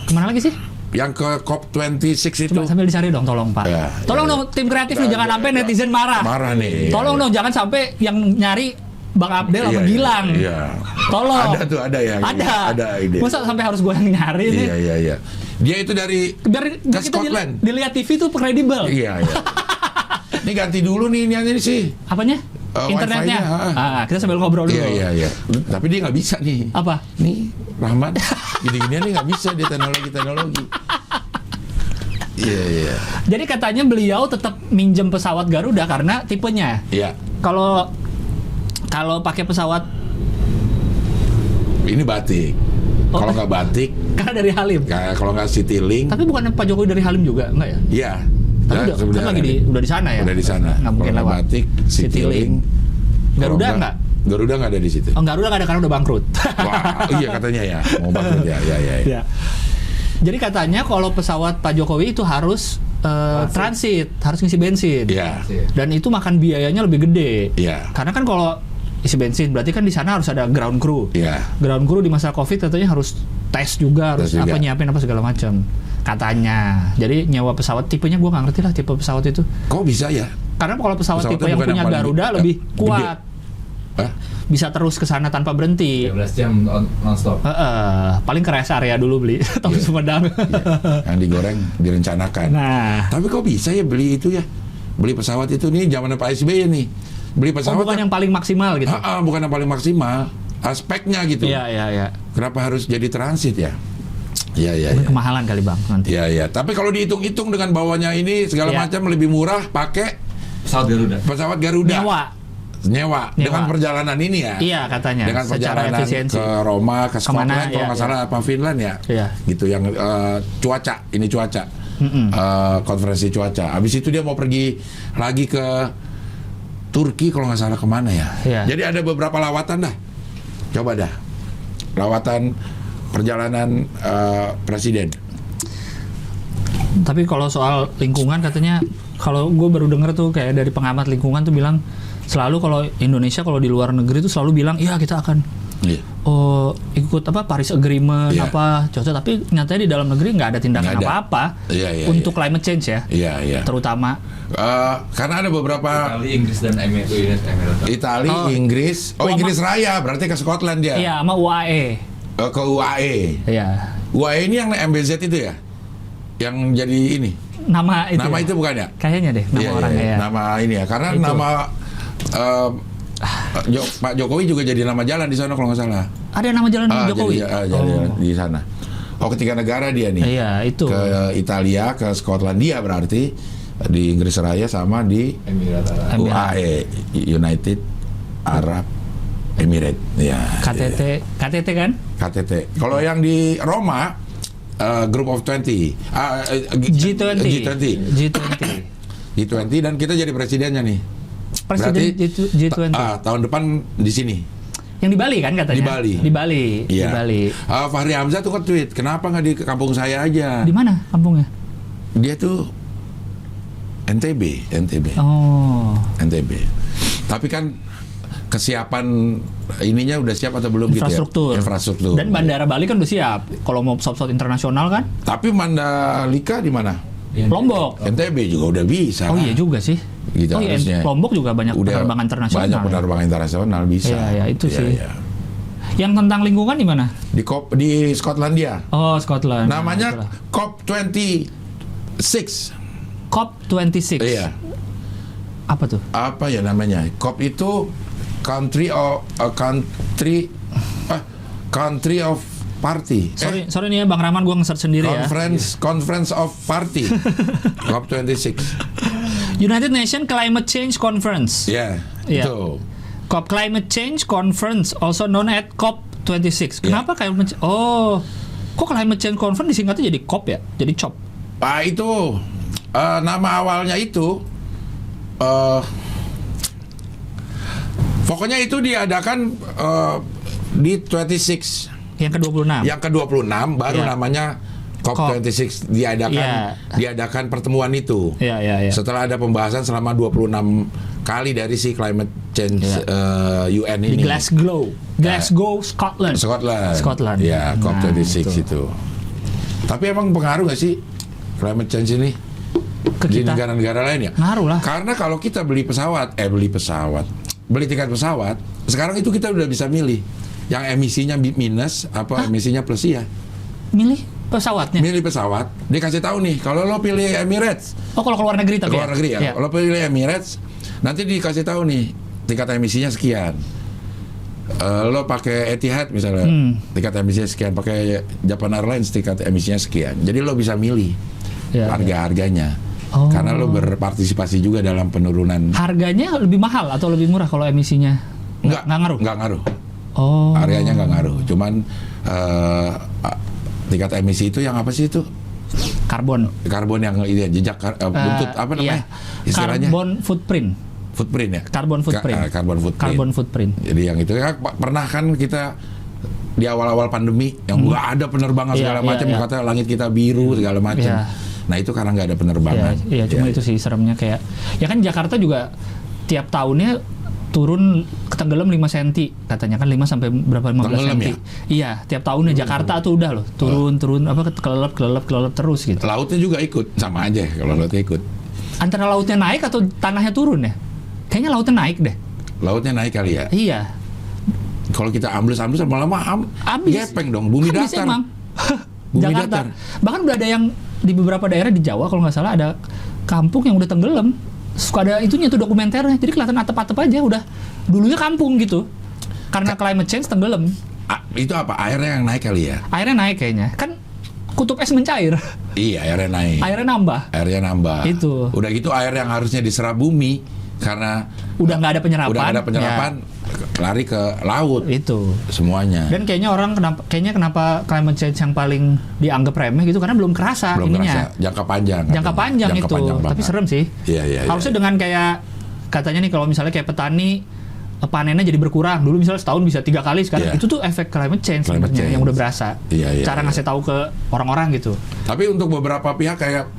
C: Kemana lagi sih?
A: Yang ke COP26 itu.
C: Coba sambil dicari dong, tolong Pak. Tolong dong tim kreatif nih, jangan sampai netizen marah.
A: Marah nih.
C: Tolong dong, jangan sampai yang nyari Bang Abdel sama Gilang.
A: Iya.
C: Tolong.
A: Ada yang
C: ada
A: ide.
C: Masa sampai harus gue yang nyari nih?
A: Iya. Dia itu biar
C: kita
A: Scotland.
C: Dilihat TV tuh kredibel.
A: Iya. Ini ganti dulu nih ini sih.
C: Apanya? Internetnya. Kita sambil ngobrol dulu.
A: Iya. Tapi dia nggak bisa nih.
C: Apa?
A: Nih Rahmat. Gini-ginian nih nggak bisa dia teknologi. Iya.
C: Jadi katanya beliau tetap minjem pesawat Garuda karena tipenya.
A: Iya.
C: Kalau pakai pesawat
A: Ini batik.
C: Oh.
A: Kalau nggak batik,
C: Karena dari Halim.
A: kalau nggak Citylink,
C: Tapi bukan Pak Jokowi dari Halim juga, enggak ya?
A: iya.
C: Tapi
A: Ya,
C: udah, kan
A: sebenarnya
C: lagi udah di sana ya?
A: udah di sana.
C: Nggak mungkin
A: Kalau nggak
C: lewat.
A: batik, Citylink.
C: Garuda
A: Kalau
C: enggak?
A: Garuda nggak ada di situ.
C: Oh, Garuda nggak ada karena udah bangkrut.
A: Wah, iya katanya ya, mau bangkrut ya.
C: Ya. Jadi katanya kalau pesawat Pak Jokowi itu harus transit, harus ngisi bensin.
A: Iya,
C: Dan itu makan biayanya lebih gede.
A: iya,
C: Karena kan kalau isi bensin, berarti kan di sana harus ada ground crew.
A: iya.
C: Ground crew di masa Covid katanya harus tes juga, harus
A: Tes juga.
C: apa nyiapin apa segala macam. Katanya. Jadi nyewa pesawat tipenya gue nggak ngerti lah tipe pesawat itu.
A: Kok bisa ya?
C: Karena kalau pesawat
A: Pesawatnya
C: tipe yang
A: bukan
C: punya
A: yang paling
C: Garuda
A: gede.
C: lebih
A: Gede.
C: kuat.
A: Hah?
C: Bisa terus ke sana tanpa berhenti.
B: 13 jam non-stop.
C: Paling ke rest area dulu beli, tapi
A: Iya.
C: Sumedang.
A: Yang digoreng, direncanakan.
C: Nah,
A: Tapi kok bisa ya beli itu ya? Beli pesawat itu nih zaman Pak SBY nih. Beli pesawat
C: bukan yang paling maksimal gitu.
A: bukan yang paling maksimal. Aspeknya gitu.
C: Iya, iya, iya.
A: Kenapa harus jadi transit ya? Iya, iya,
C: Mungkin
A: iya.
C: kemahalan kali Bang nanti.
A: Iya, iya. Tapi kalau dihitung-hitung dengan bawahnya ini segala
C: Iya.
A: macam lebih murah pakai
B: Pesawat Garuda.
A: pesawat Garuda.
C: Nyewa.
A: Dengan perjalanan ini ya.
C: Iya katanya.
A: Dengan
C: Secara
A: perjalanan
C: efisiensi.
A: ke Roma, ke Scotland,
C: Kemana,
A: kalau
C: iya,
A: nggak
C: iya.
A: salah apa Finland ya.
C: Iya.
A: Gitu yang cuaca, ini cuaca. Konferensi cuaca. Habis itu dia mau pergi lagi ke Turki kalau nggak salah kemana ya.
C: Iya.
A: Jadi ada beberapa lawatan dah. Coba dah. Lawatan perjalanan presiden.
C: Tapi kalau soal lingkungan katanya, kalau gue baru denger tuh kayak dari pengamat lingkungan tuh bilang selalu kalau Indonesia kalau di luar negeri tuh selalu bilang iya kita akan
A: Iya.
C: ikut apa Paris Agreement
A: Iya.
C: apa cocok, tapi nyatanya di dalam negeri nggak ada tindakan
A: Nggak ada.
C: apa-apa
A: Iya, iya,
C: untuk
A: iya.
C: climate change ya,
A: Iya, iya.
C: terutama
A: Karena ada beberapa
B: Itali, Inggris dan Emirat.
A: Itali,
C: Oh.
A: Inggris,
C: Oh,
A: Inggris Raya berarti ke Scotland dia.
C: iya sama UAE.
A: Ke UAE.
C: Iya.
A: UAE ini yang MBZ itu ya? Yang jadi ini.
C: Nama itu.
A: Nama
C: ya?
A: itu bukan ya?
C: Kayaknya deh nama
A: Iya,
C: orang
A: iya,
C: ya.
A: Nama ini ya. Karena
C: Itu.
A: nama Pak Jokowi juga jadi nama jalan di sana kalau nggak salah.
C: Ada nama jalan Jokowi.
A: Jadi di sana. Oh, ketiga negara dia nih.
C: Iya, itu.
A: Ke Italia, ke Skotlandia berarti di Inggris Raya sama di
B: Emirat Arab.
A: UAE, United Arab Emirates. Ya.
C: KTT kan?
A: KTT. Kalau yang di Roma, Group of 20,
C: G20.
A: G20 dan kita jadi presidennya nih.
C: Presiden G20.
A: Tahun depan di sini.
C: Yang di Bali kan katanya?
A: Di Bali.
C: Di Bali.
A: Iya.
C: Di Bali.
A: Fahri Hamzah tuh nge-tweet, kenapa nggak di kampung saya aja?
C: Di mana kampungnya?
A: Dia tuh NTB.
C: Oh.
A: NTB. Tapi kan kesiapan ininya udah siap atau belum
C: Infrastruktur.
A: gitu ya? Infrastruktur.
C: Dan Bandara Bali kan udah siap. Kalau mau pesawat internasional kan?
A: Tapi Mandalika di mana?
C: Lombok.
A: NTB juga udah bisa.
C: Oh
A: lah.
C: iya juga sih.
A: Gitu
C: oh iya,
A: harusnya.
C: Lombok juga banyak penerbangan internasional.
A: Banyak penerbangan internasional bisa.
C: Iya, iya, itu
A: Iya,
C: sih.
A: iya.
C: Yang tentang lingkungan di mana?
A: Di Skotlandia.
C: Oh, Scotland.
A: Namanya
C: Nah, itulah.
A: COP26.
C: COP26.
A: Iya.
C: Apa tuh?
A: Apa ya namanya? COP itu country of party.
C: Sorry nih ya Bang Rahman, gue nge-search sendiri ya.
A: Conference of party. COP26.
C: United Nations Climate Change Conference.
A: Ya,
C: Iya.
A: itu.
C: COP Climate Change Conference, also known as COP26. Kenapa climate? Oh, kok Climate Change Conference disingkatnya jadi COP ya? Jadi COP.
A: Itu nama awalnya itu. Pokoknya itu diadakan di 26.
C: Yang ke-26.
A: Yang ke-26 baru
C: Iya.
A: namanya COP26 diadakan pertemuan itu.
C: Iya.
A: Setelah ada pembahasan selama 26 kali dari si climate change UN
C: Di
A: ini.
C: Glasgow, Scotland. Scotland.
A: Ya, COP26
C: Nah,
A: itu. Tapi emang pengaruh nggak sih climate change ini
C: Ke
A: di
C: kita?
A: negara-negara lain ya?
C: Ngaruh lah.
A: Karena kalau kita beli tiket pesawat, sekarang itu kita udah bisa milih yang emisinya minus apa emisinya plus ya.
C: Milih pesawatnya.
A: Milih pesawat, dikasih tahu nih kalau lo pilih Emirates,
C: Oh, kalau keluar negeri tapi
A: keluar negeri ya,
C: Iya.
A: lo pilih Emirates, nanti dikasih tahu nih tingkat emisinya sekian. Lo pakai Etihad misalnya, tingkat emisinya sekian, pakai Japan Airlines tingkat emisinya sekian. Jadi lo bisa milih
C: Iya,
A: harga-harganya.
C: Oh.
A: Karena lo berpartisipasi juga dalam penurunan.
C: Harganya lebih mahal atau lebih murah kalau emisinya? Nggak ngaruh.
A: Nggak ngaruh.
C: Oh.
A: Areanya nggak ngaruh. Cuman tingkat emisi itu yang apa sih itu?
C: Karbon.
A: Karbon yang ini jejak buntut apa namanya? Istilahnya?
C: Carbon footprint.
A: Footprint ya?
C: Carbon footprint.
A: Carbon footprint.
C: Carbon footprint.
A: Jadi yang itu ya pernah kan kita di awal-awal pandemi yang nggak ada penerbangan segala macam, katanya langit kita biru segala macam. Nah itu karena nggak ada penerbangan.
C: Iya, cuma itu sih seremnya kayak ya kan Jakarta juga tiap tahunnya turun tenggelam 5 cm katanya kan 5 sampai berapa 15
A: Tenggelam
C: cm.
A: ya?
C: Iya, tiap tahunnya Jakarta tuh udah loh turun apa kelelep terus gitu.
A: Lautnya juga ikut, sama aja kalau lautnya ikut.
C: Antara lautnya naik atau tanahnya turun ya? Kayaknya lautnya naik deh.
A: Lautnya naik kali ya.
C: Iya.
A: Kalau kita ambles lama-lama
C: Abis.
A: gepeng dong, bumi
C: Habis
A: datar.
C: emang.
A: Bumi
C: Jakarta.
A: datar.
C: Bahkan udah ada yang di beberapa daerah di Jawa kalau nggak salah ada kampung yang udah tenggelam. Suka ada itunya tuh dokumenternya. Jadi kelihatan atap-atap aja udah dulunya kampung gitu. Karena climate change tenggelam.
A: Itu apa? Airnya yang naik kali ya?
C: Airnya naik kayaknya. Kan kutub es mencair.
A: Iya, airnya naik.
C: Airnya nambah. Itu.
A: Udah gitu air yang harusnya diserap bumi karena
C: udah nggak ada penyerapan.
A: Udah nggak ada penyerapan, lari ke laut.
C: Itu.
A: Semuanya.
C: Dan kayaknya orang kenapa climate change yang paling dianggap remeh gitu karena belum kerasa ininya.
A: Jangka panjang.
C: Jangka panjang itu. Tapi serem sih.
A: Iya.
C: Harusnya dengan kayak katanya nih kalau misalnya kayak petani panennya jadi berkurang. Dulu misalnya setahun bisa 3 kali, sekarang itu tuh efek climate change sebenarnya yang udah berasa. Cara ngasih tahu ke orang-orang gitu.
A: Tapi untuk beberapa pihak kayak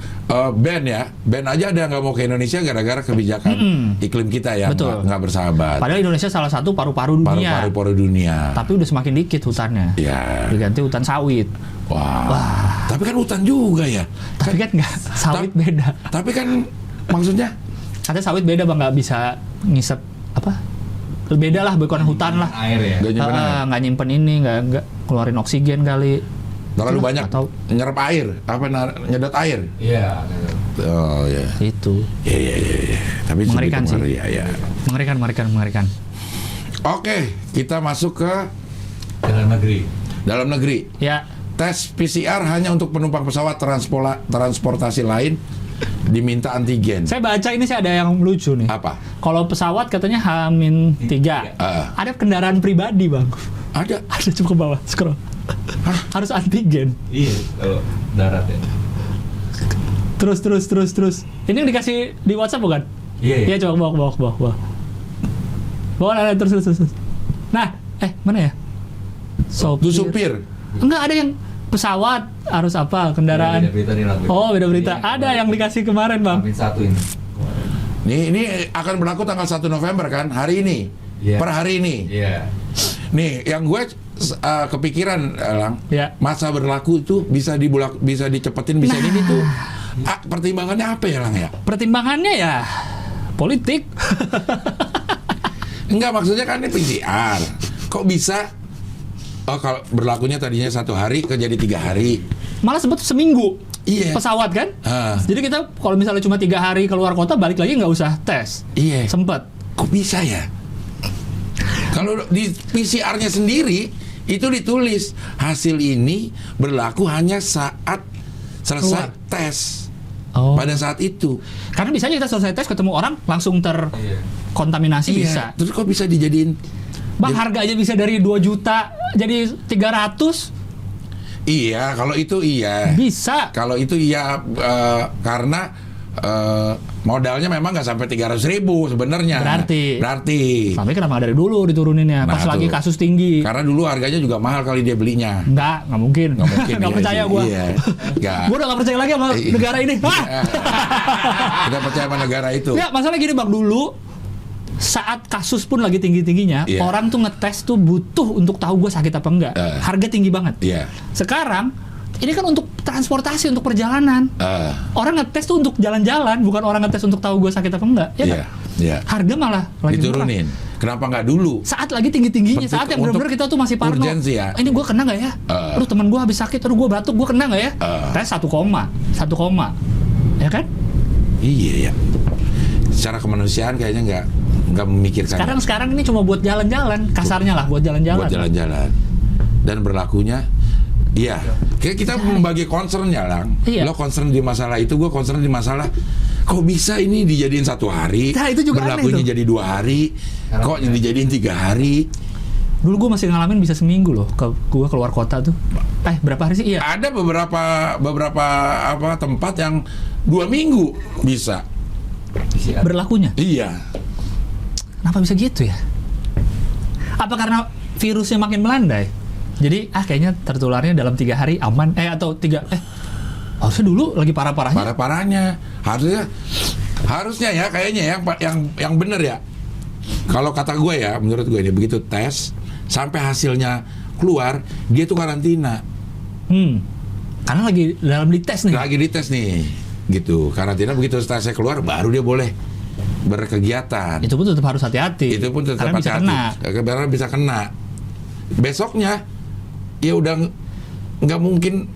A: band aja ada yang nggak mau ke Indonesia gara-gara kebijakan iklim kita yang nggak bersahabat.
C: Padahal Indonesia salah satu paru-paru dunia.
A: Paru-paru dunia.
C: Tapi udah semakin dikit hutannya.
A: Iya.
C: Diganti hutan sawit.
A: Wah. Tapi kan hutan juga ya.
C: Tapi kan nggak, sawit beda.
A: Tapi kan maksudnya
C: katanya sawit beda bang, nggak bisa ngisep apa? Beda lah, bukan hutan lah.
B: Air ya.
C: Nggak nyimpen ini, nggak keluarin oksigen kali.
A: Terlalu banyak nyerap air, nyedot air.
B: Iya.
A: Oh ya.
C: Itu.
A: Iya. Tapi
C: mengerikan sih.
A: Ya.
C: Mengerikan.
A: Oke, kita masuk ke dalam negeri.
C: Ya.
A: Tes PCR hanya untuk penumpang pesawat transportasi lain diminta antigen.
C: Saya baca ini ada yang lucu nih.
A: Apa?
C: Kalau pesawat katanya H-3. Ada kendaraan pribadi, Bang.
A: Ada
C: coba ke bawah, scroll. Harus antigen.
B: Iya, kalau darat ya.
C: Terus. Ini yang dikasih di WhatsApp bukan? Iya, coba bawa. Bawa terus. Nah, mana ya?
A: Supir.
C: Enggak, ada yang pesawat harus apa kendaraan. Beda berita. Ada yang dikasih kemarin, Bang.
B: Satu ini.
A: Ini akan berlaku tanggal 1 November kan, hari ini. Per hari ini.
B: Iya.
A: Nih, yang gue kepikiran, Lang. Masa berlaku itu bisa dicepetin, bisa ini tuh. Pertimbangannya apa ya, Lang ya?
C: Pertimbangannya ya politik.
A: Enggak, maksudnya kan ini PCR. Kok bisa? Kalau berlakunya tadinya 1 hari jadi 3 hari.
C: Malah sempat seminggu.
A: Iya.
C: Pesawat kan? Jadi kita kalau misalnya cuma 3 hari keluar kota balik lagi nggak usah tes.
A: Iya.
C: Sempet.
A: Kok bisa ya? Kalau di PCR-nya sendiri itu ditulis hasil ini berlaku hanya saat selesai tes. Pada saat itu.
C: Karena bisa aja kita selesai tes ketemu orang langsung terkontaminasi bisa.
A: Terus kok bisa dijadiin?
C: Bang, harga aja bisa dari 2 juta jadi 300.
A: Iya, kalau itu iya.
C: Bisa.
A: Kalau itu iya, karena modalnya memang nggak sampai 300.000 sebenarnya.
C: Berarti.
A: Tapi
C: kenapa dari dulu dituruninnya? Pas lagi kasus tinggi.
A: Karena dulu harganya juga mahal kali dia belinya.
C: Nggak mungkin. Nggak percaya gue.
A: Iya.
C: Gue udah nggak percaya lagi sama negara ini.
A: Kita percaya sama negara itu.
C: Ya, masalah gini Bang, dulu saat kasus pun lagi tinggi-tingginya, orang tuh ngetes tuh butuh untuk tahu gue sakit apa enggak. Harga tinggi banget. Sekarang ini kan untuk transportasi, untuk perjalanan. Orang ngetes tuh untuk jalan-jalan, bukan orang ngetes untuk tahu gue sakit apa enggak. Harga malah lagi
A: diturunin. Kenapa nggak dulu?
C: Saat lagi tinggi-tingginya, saat yang benar-benar kita tuh masih parno. Ini gue kena nggak ya? Aduh, teman gue habis sakit, aduh gue batuk, gue kena nggak ya? Tes 1 koma, ya kan?
A: Iya ya. Secara kemanusiaan kayaknya nggak memikirkan.
C: Sekarang ini cuma buat jalan-jalan, kasarnya lah buat jalan-jalan.
A: Buat jalan-jalan. Dan berlakunya, iya. Kita membagi concernnya, Lang.
C: Iya.
A: Lo concern di masalah itu, gue concern di masalah kok bisa ini dijadiin 1 hari,
C: itu juga
A: berlakunya jadi 2 hari, kok dijadiin 3 hari.
C: Dulu gue masih ngalamin bisa seminggu loh. Gue keluar kota tuh. Berapa hari sih? Iya.
A: Ada beberapa tempat yang 2 minggu bisa.
C: Berlakunya?
A: Iya.
C: Kenapa bisa gitu ya? Apa karena virusnya makin melandai? Jadi Kayaknya tertularnya dalam 3 hari aman. Atau 3 harusnya dulu lagi parah-parahnya.
A: Parah-parahnya. Harusnya ya kayaknya yang bener ya. Kalau kata gue ya, menurut gue ini begitu tes sampai hasilnya keluar, dia tuh karantina.
C: Karena lagi dalam dites nih.
A: Lagi dites nih, gitu. Karantina begitu tesnya keluar, baru dia boleh berkegiatan.
C: Itu pun tetap harus hati-hati.
A: Itu pun tetap
C: karena bisa kena.
A: Karena bisa kena. Besoknya, ya udah nggak mungkin.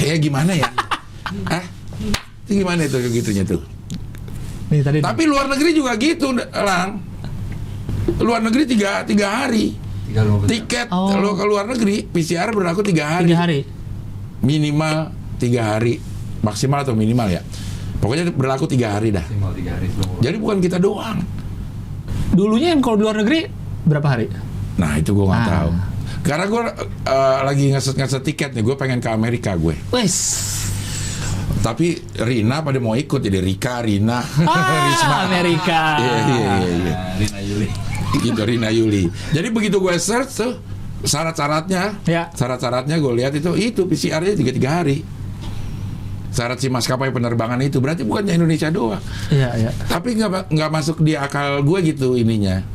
A: Ya gimana ya? Itu gimana itu gitunya tuh?
C: Nih,
A: Tapi luar negeri juga gitu, Lang. Luar negeri 3 hari. Tiket lo ke luar negeri PCR berlaku 3 hari.
C: 3 hari.
A: Minimal 3 hari, maksimal atau minimal ya. Pokoknya berlaku 3 hari dah.
B: Maksimal 3 hari.
A: Jadi bukan kita doang.
C: Dulunya yang kalau di luar negeri berapa hari?
A: Nah itu gue nggak tahu. Karena gue lagi ngeset tiket nih, gue pengen ke Amerika gue.
C: Wes.
A: Tapi Rina pada mau ikut, jadi Rina, Risma.
C: Amerika.
A: Iya.
B: Rina Yuli.
A: Gitu, Rina Yuli. Jadi begitu gue search tuh syarat-syaratnya, gue lihat itu PCR-nya 3 hari. Syarat si maskapai penerbangan itu berarti bukannya Indonesia doang.
C: Iya.
A: Tapi nggak masuk di akal gue gitu ininya.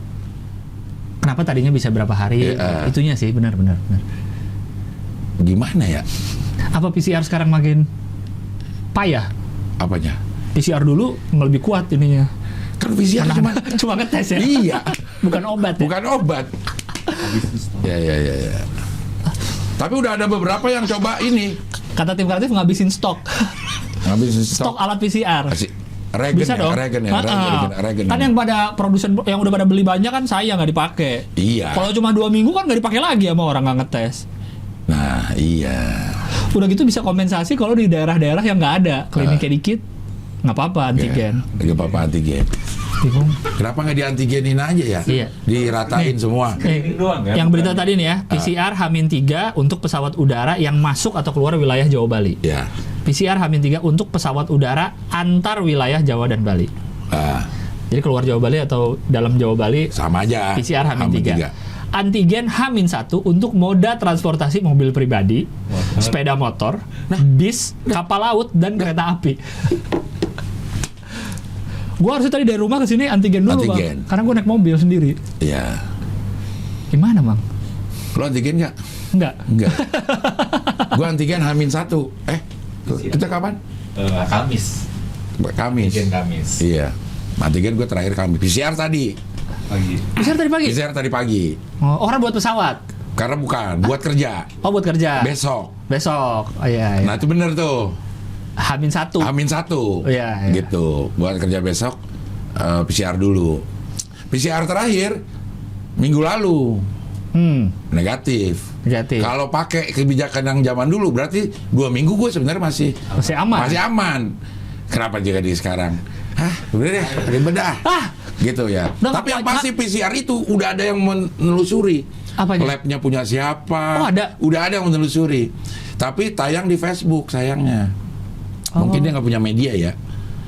C: Kenapa tadinya bisa berapa hari? Itunya sih benar.
A: Gimana ya?
C: Apa PCR sekarang makin payah? Apanya? PCR dulu lebih kuat ininya.
A: Kan PCR
C: cuma ngetes ya.
A: Iya.
C: Bukan obat.
A: Bukan obat. Ya. Tapi udah ada beberapa yang coba ini.
C: Kata tim kreatif ngabisin stok.
A: Stok
C: alat PCR.
A: Regen
C: bisa dong.
A: Regen.
C: Kan yang pada produsen yang udah pada beli banyak kan sayang nggak dipakai.
A: Iya.
C: Kalau cuma 2 minggu kan nggak dipakai lagi sama orang nggak ngetes.
A: Nah iya.
C: Udah gitu bisa kompensasi kalau di daerah-daerah yang nggak ada kliniknya dikit, nggak apa-apa antigen.
A: Nggak apa-apa antigen.
C: Bingung.
A: Kenapa nggak diantigenin aja ya?
C: Iya.
A: Diratain semua.
C: Yang berita tadi nih ya, PCR H-3 untuk pesawat udara yang masuk atau keluar wilayah Jawa Bali.
A: Ya.
C: PCR H-3 untuk pesawat udara antar wilayah Jawa dan Bali. Jadi keluar Jawa Bali atau dalam Jawa Bali
A: sama aja.
C: PCR H-3. Antigen H-1 untuk moda transportasi mobil pribadi, sepeda motor, bis, kapal laut, dan kereta api. Gue harusnya tadi dari rumah ke sini antigen dulu, Bang. Karena gue naik mobil sendiri.
A: Iya.
C: Gimana, Bang?
A: Lo antigen nggak?
C: Enggak.
A: Gue antigen H-1. Kita kapan?
B: Kamis.
A: Antigen Kamis. Iya. Antigen gue terakhir Kamis. PCR tadi. PCR tadi pagi.
C: Oh, orang buat pesawat?
A: Karena bukan, buat kerja.
C: Oh, buat kerja.
A: Besok.
C: Oh, iya.
A: Nah, itu bener tuh.
C: H-1.
A: Iya. Gitu. Buat kerja besok PCR dulu. PCR terakhir minggu lalu. Negatif. Kalau pakai kebijakan yang zaman dulu berarti 2 minggu gue sebenarnya masih aman. Kenapa juga di sekarang? Udah deh, ribet dah. Gitu ya. Tapi yang pasti PCR itu udah ada yang menelusuri. Labnya punya siapa?
C: Oh, ada.
A: Udah ada yang menelusuri. Tapi tayang di Facebook sayangnya. Mungkin dia nggak punya media ya.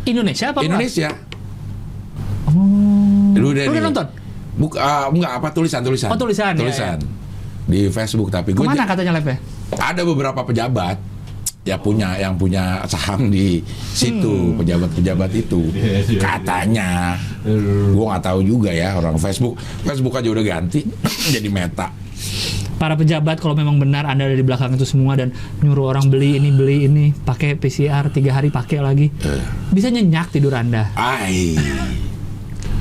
C: Indonesia apa?
A: Indonesia. Lu udah
C: nonton?
A: Enggak, tulisan.
C: Oh, tulisan.
A: Ya. Di Facebook, tapi gue
C: kemana katanya labnya?
A: Ada beberapa pejabat yang punya saham di situ, pejabat itu katanya. Gue nggak tahu juga ya, orang Facebook aja udah ganti jadi Meta.
C: Para pejabat kalau memang benar Anda ada di belakang itu semua dan nyuruh orang beli ini pakai PCR 3 hari pakai lagi, bisa nyenyak tidur Anda.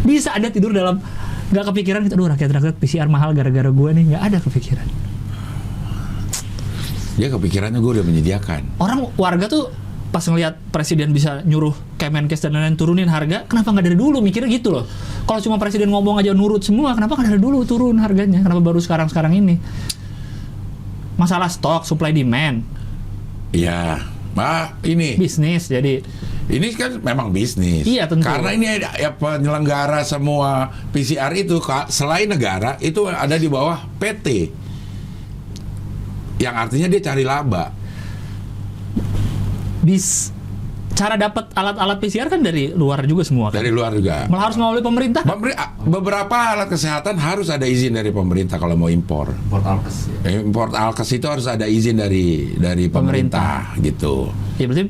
C: Bisa Anda tidur dalam nggak kepikiran gitu, rakyat PCR mahal gara-gara gue nih, nggak ada kepikiran.
A: Dia kepikirannya gue udah menyediakan.
C: Orang warga tuh pas ngelihat presiden bisa nyuruh Kemenkes dan lain-lain turunin harga, kenapa nggak dari dulu mikirnya gitu loh. Kalau cuma presiden ngomong aja nurut semua, kenapa nggak dari dulu turun harganya? Kenapa baru sekarang ini? Masalah stok, supply demand.
A: Iya, Ini
C: bisnis jadi.
A: ini kan memang bisnis.
C: Iya, tentu.
A: Karena ini penyelenggara semua PCR itu selain negara itu ada di bawah PT. Yang artinya dia cari laba.
C: Cara dapat alat-alat PCR kan dari luar juga semua kan?
A: Dari luar juga.
C: Malah harus melalui pemerintah.
A: Beberapa alat kesehatan harus ada izin dari pemerintah kalau mau impor.
B: Import alkes ya.
A: Import alkes itu harus ada izin dari pemerintah gitu.
C: Ya berarti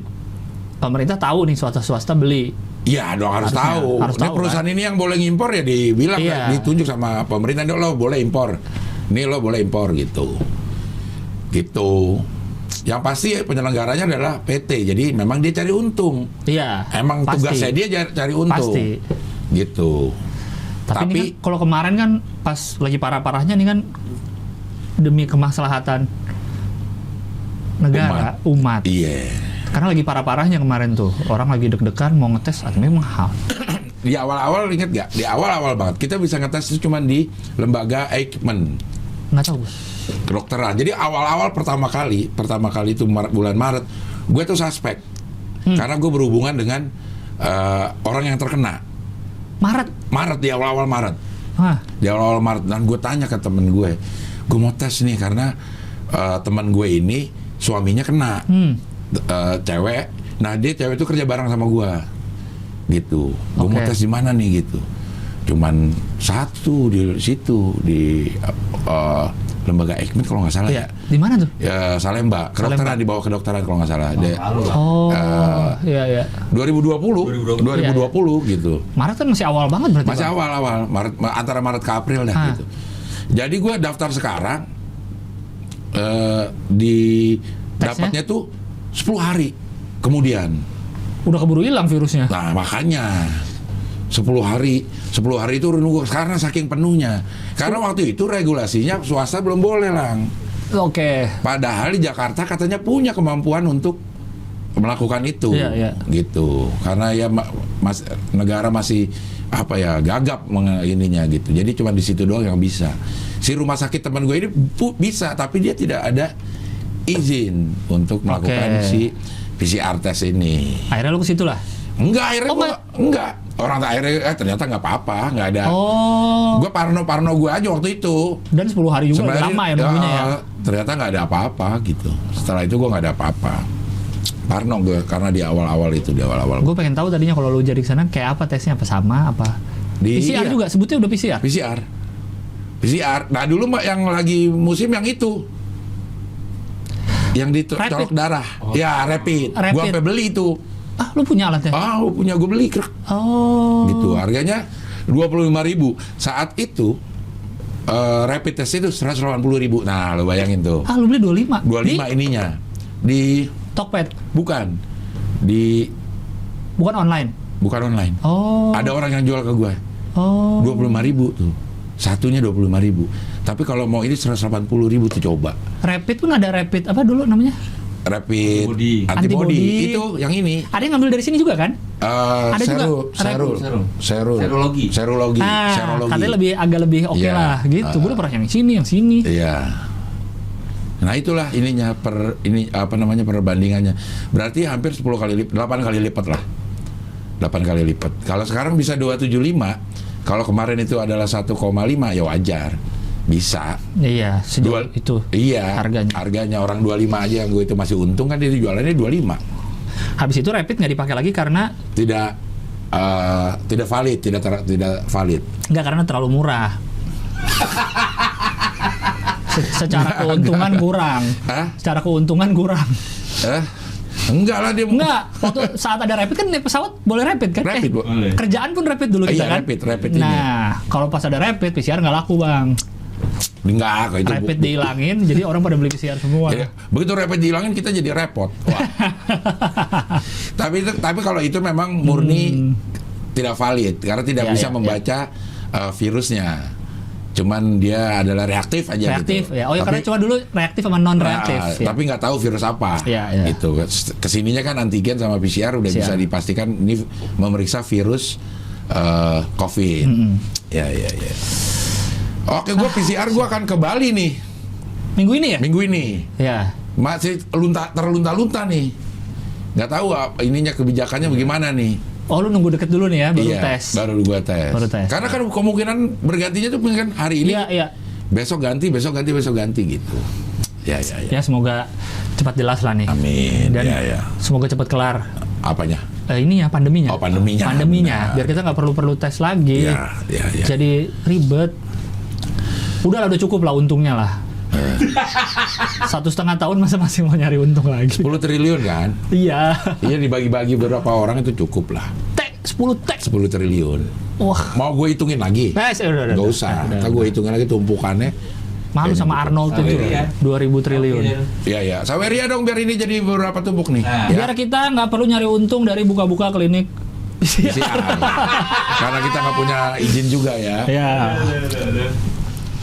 C: pemerintah tahu nih swasta beli.
A: Iya dong, harus tahu.
C: Harus
A: Ini
C: tahu,
A: perusahaan ini yang boleh ngimpor ya dibilang,
C: Iya.
A: ditunjuk sama pemerintah, lo boleh impor. Ini lo boleh impor gitu. Gitu. Yang pasti penyelenggaranya adalah PT. Jadi memang dia cari untung.
C: Iya.
A: Emang
C: pasti.
A: tugasnya dia cari untung.
C: Pasti.
A: Gitu.
C: Tapi ini kan, kalau kemarin kan pas lagi parah-parahnya nih kan demi kemaslahatan negara, umat.
A: Iya.
C: Karena lagi parah-parahnya kemarin tuh. Orang lagi deg-degan mau ngetes, memang mahal.
A: Di awal-awal inget gak? Di awal-awal banget kita bisa ngetes itu cuma di lembaga Eijkman.
C: Nggak tahu.
A: Kedokteran. Jadi awal-awal pertama kali itu bulan Maret, gue tuh suspek karena gue berhubungan dengan orang yang terkena. Maret di awal-awal Maret.
C: Hah.
A: Di awal-awal Maret, dan gue tanya ke temen gue mau tes nih karena teman gue ini suaminya kena, cewek. Nah dia cewek itu kerja bareng sama gue, gitu. Gue mau tes di mana nih gitu. Cuman satu di situ di lembaga Eijkman kalau nggak salah ya.
C: Di mana tuh?
A: Ya Salemba, kedokteran, di bawah kedokteran kalau nggak salah.
C: Iya.
A: 2020 gitu.
C: Maret kan masih awal banget berarti.
A: Masih awal Maret, antara Maret ke April dah gitu. Jadi gue daftar sekarang dapatnya tuh 10 hari kemudian.
C: Udah keburu hilang virusnya.
A: Nah makanya 10 hari itu nunggu karena saking penuhnya. Karena waktu itu regulasinya swasta belum boleh, Lang.
C: Oke.
A: Padahal di Jakarta katanya punya kemampuan untuk melakukan itu.
C: Iya.
A: Gitu. Karena ya negara masih gagap ininya gitu. Jadi cuma di situ doang yang bisa. Si rumah sakit teman gue ini bisa, tapi dia tidak ada izin untuk melakukan si PCR test ini.
C: Akhirnya lu ke situ lah.
A: Enggak, akhirnya enggak. Orang akhirnya ternyata nggak apa-apa, nggak ada. Gue parno gue aja waktu itu.
C: Dan 10 hari juga udah lama ya nunggunya ya.
A: Ternyata nggak ada apa-apa gitu. Setelah itu gue nggak ada apa-apa. Parno gue karena di awal-awal.
C: Gue pengen tahu tadinya kalau lu jadi kesana kayak apa tesnya, apa sama apa? PCR juga sebutnya udah PCR.
A: PCR. Nah dulu yang lagi musim yang itu. Yang dicolok darah. Ya rapid. Gue sampai beli itu.
C: Lu punya alatnya?
A: Punya, gue beli. Gitu, harganya 25.000. Saat itu rapid test itu 180.000. Nah, lo bayangin tuh.
C: Lu beli 25?
A: 25 ininya. Di
C: Tokped?
A: Bukan.
C: Bukan online?
A: Bukan online. Ada orang yang jual ke gue. 25.000 tuh. Satunya 25.000. Tapi kalau mau ini 180.000 tuh coba. Rapid
C: pun ada rapid apa dulu namanya?
A: Rapid antibody itu yang ini.
C: Ada yang ngambil dari sini juga kan?
A: Ada serologi.
C: Katanya agak lebih oke lah gitu. Gue udah pernah yang sini.
A: Iya. Nah itulah perbandingannya. Berarti hampir 8 kali lipat lah. 8 kali lipat. Kalau sekarang bisa 275, kalau kemarin itu adalah 1,5 ya wajar. Bisa.
C: Iya, sejauh itu.
A: Iya, harganya orang 25 aja yang gue itu masih untung kan, dia jualannya 25.
C: Habis itu rapid nggak dipakai lagi karena
A: tidak valid, tidak valid.
C: Nggak, karena terlalu murah. Secara keuntungan kurang. Secara keuntungan kurang.
A: Enggak lah dia.
C: Enggak. Waktu saat ada rapid kan pesawat boleh rapid kan?
A: Rapid,
C: kerjaan pun rapid dulu kita kan?
A: Rapid
C: nah, kalau pas ada rapid PCR nggak laku, Bang.
A: Enggak, itu
C: rapid dihilangin, jadi orang pada beli PCR semua.
A: Ya, begitu rapid dihilangin kita jadi repot. Wah. tapi kalau itu memang murni tidak valid karena tidak bisa membaca virusnya. Cuman dia adalah reaktif aja
C: reaktif,
A: gitu.
C: Ya. Karena cuma dulu reaktif sama non reaktif.
A: Tapi nggak tahu virus apa. Gitu. Kesininya kan antigen sama PCR udah bisa dipastikan ini memeriksa virus COVID. Ya. Oke, gue PCR gue akan ke Bali nih.
C: Minggu ini ya?
A: Minggu ini.
C: Ya.
A: Masih terlunta-lunta nih. nggak tahu ininya kebijakannya bagaimana nih.
C: Oh, lu nunggu deket dulu nih ya, baru
A: Iya,
C: tes.
A: baru gua tes.
C: Baru tes.
A: Karena kan kemungkinan bergantinya tuh kan hari ini,
C: Iya.
A: besok ganti gitu. Ya.
C: Ya, semoga cepat jelas lah nih.
A: Amin.
C: Dan
A: Ya.
C: semoga cepat kelar.
A: Apanya?
C: Ini ya pandeminya.
A: Oh, pandeminya. Benar.
C: Biar kita nggak perlu tes lagi.
A: Ya.
C: Jadi ribet. Udah cukup lah untungnya lah. 1,5 tahun masih mau nyari untung lagi.
A: 10 triliun kan?
C: Iya.
A: Iya, dibagi-bagi beberapa orang itu cukup lah.
C: 10
A: triliun.
C: Wah.
A: Mau gue hitungin lagi?
C: Udah.
A: Nggak usah. Kan gue hitungin lagi tumpukannya.
C: Malu sama Arnold itu
B: Saweria.
C: 2.000 triliun.
A: Iya. Saweria dong biar ini jadi beberapa tumpuk nih.
B: Nah.
A: Ya.
C: Biar kita nggak perlu nyari untung dari buka-buka klinik.
A: PCR. Karena kita nggak punya izin juga ya.
C: Ya.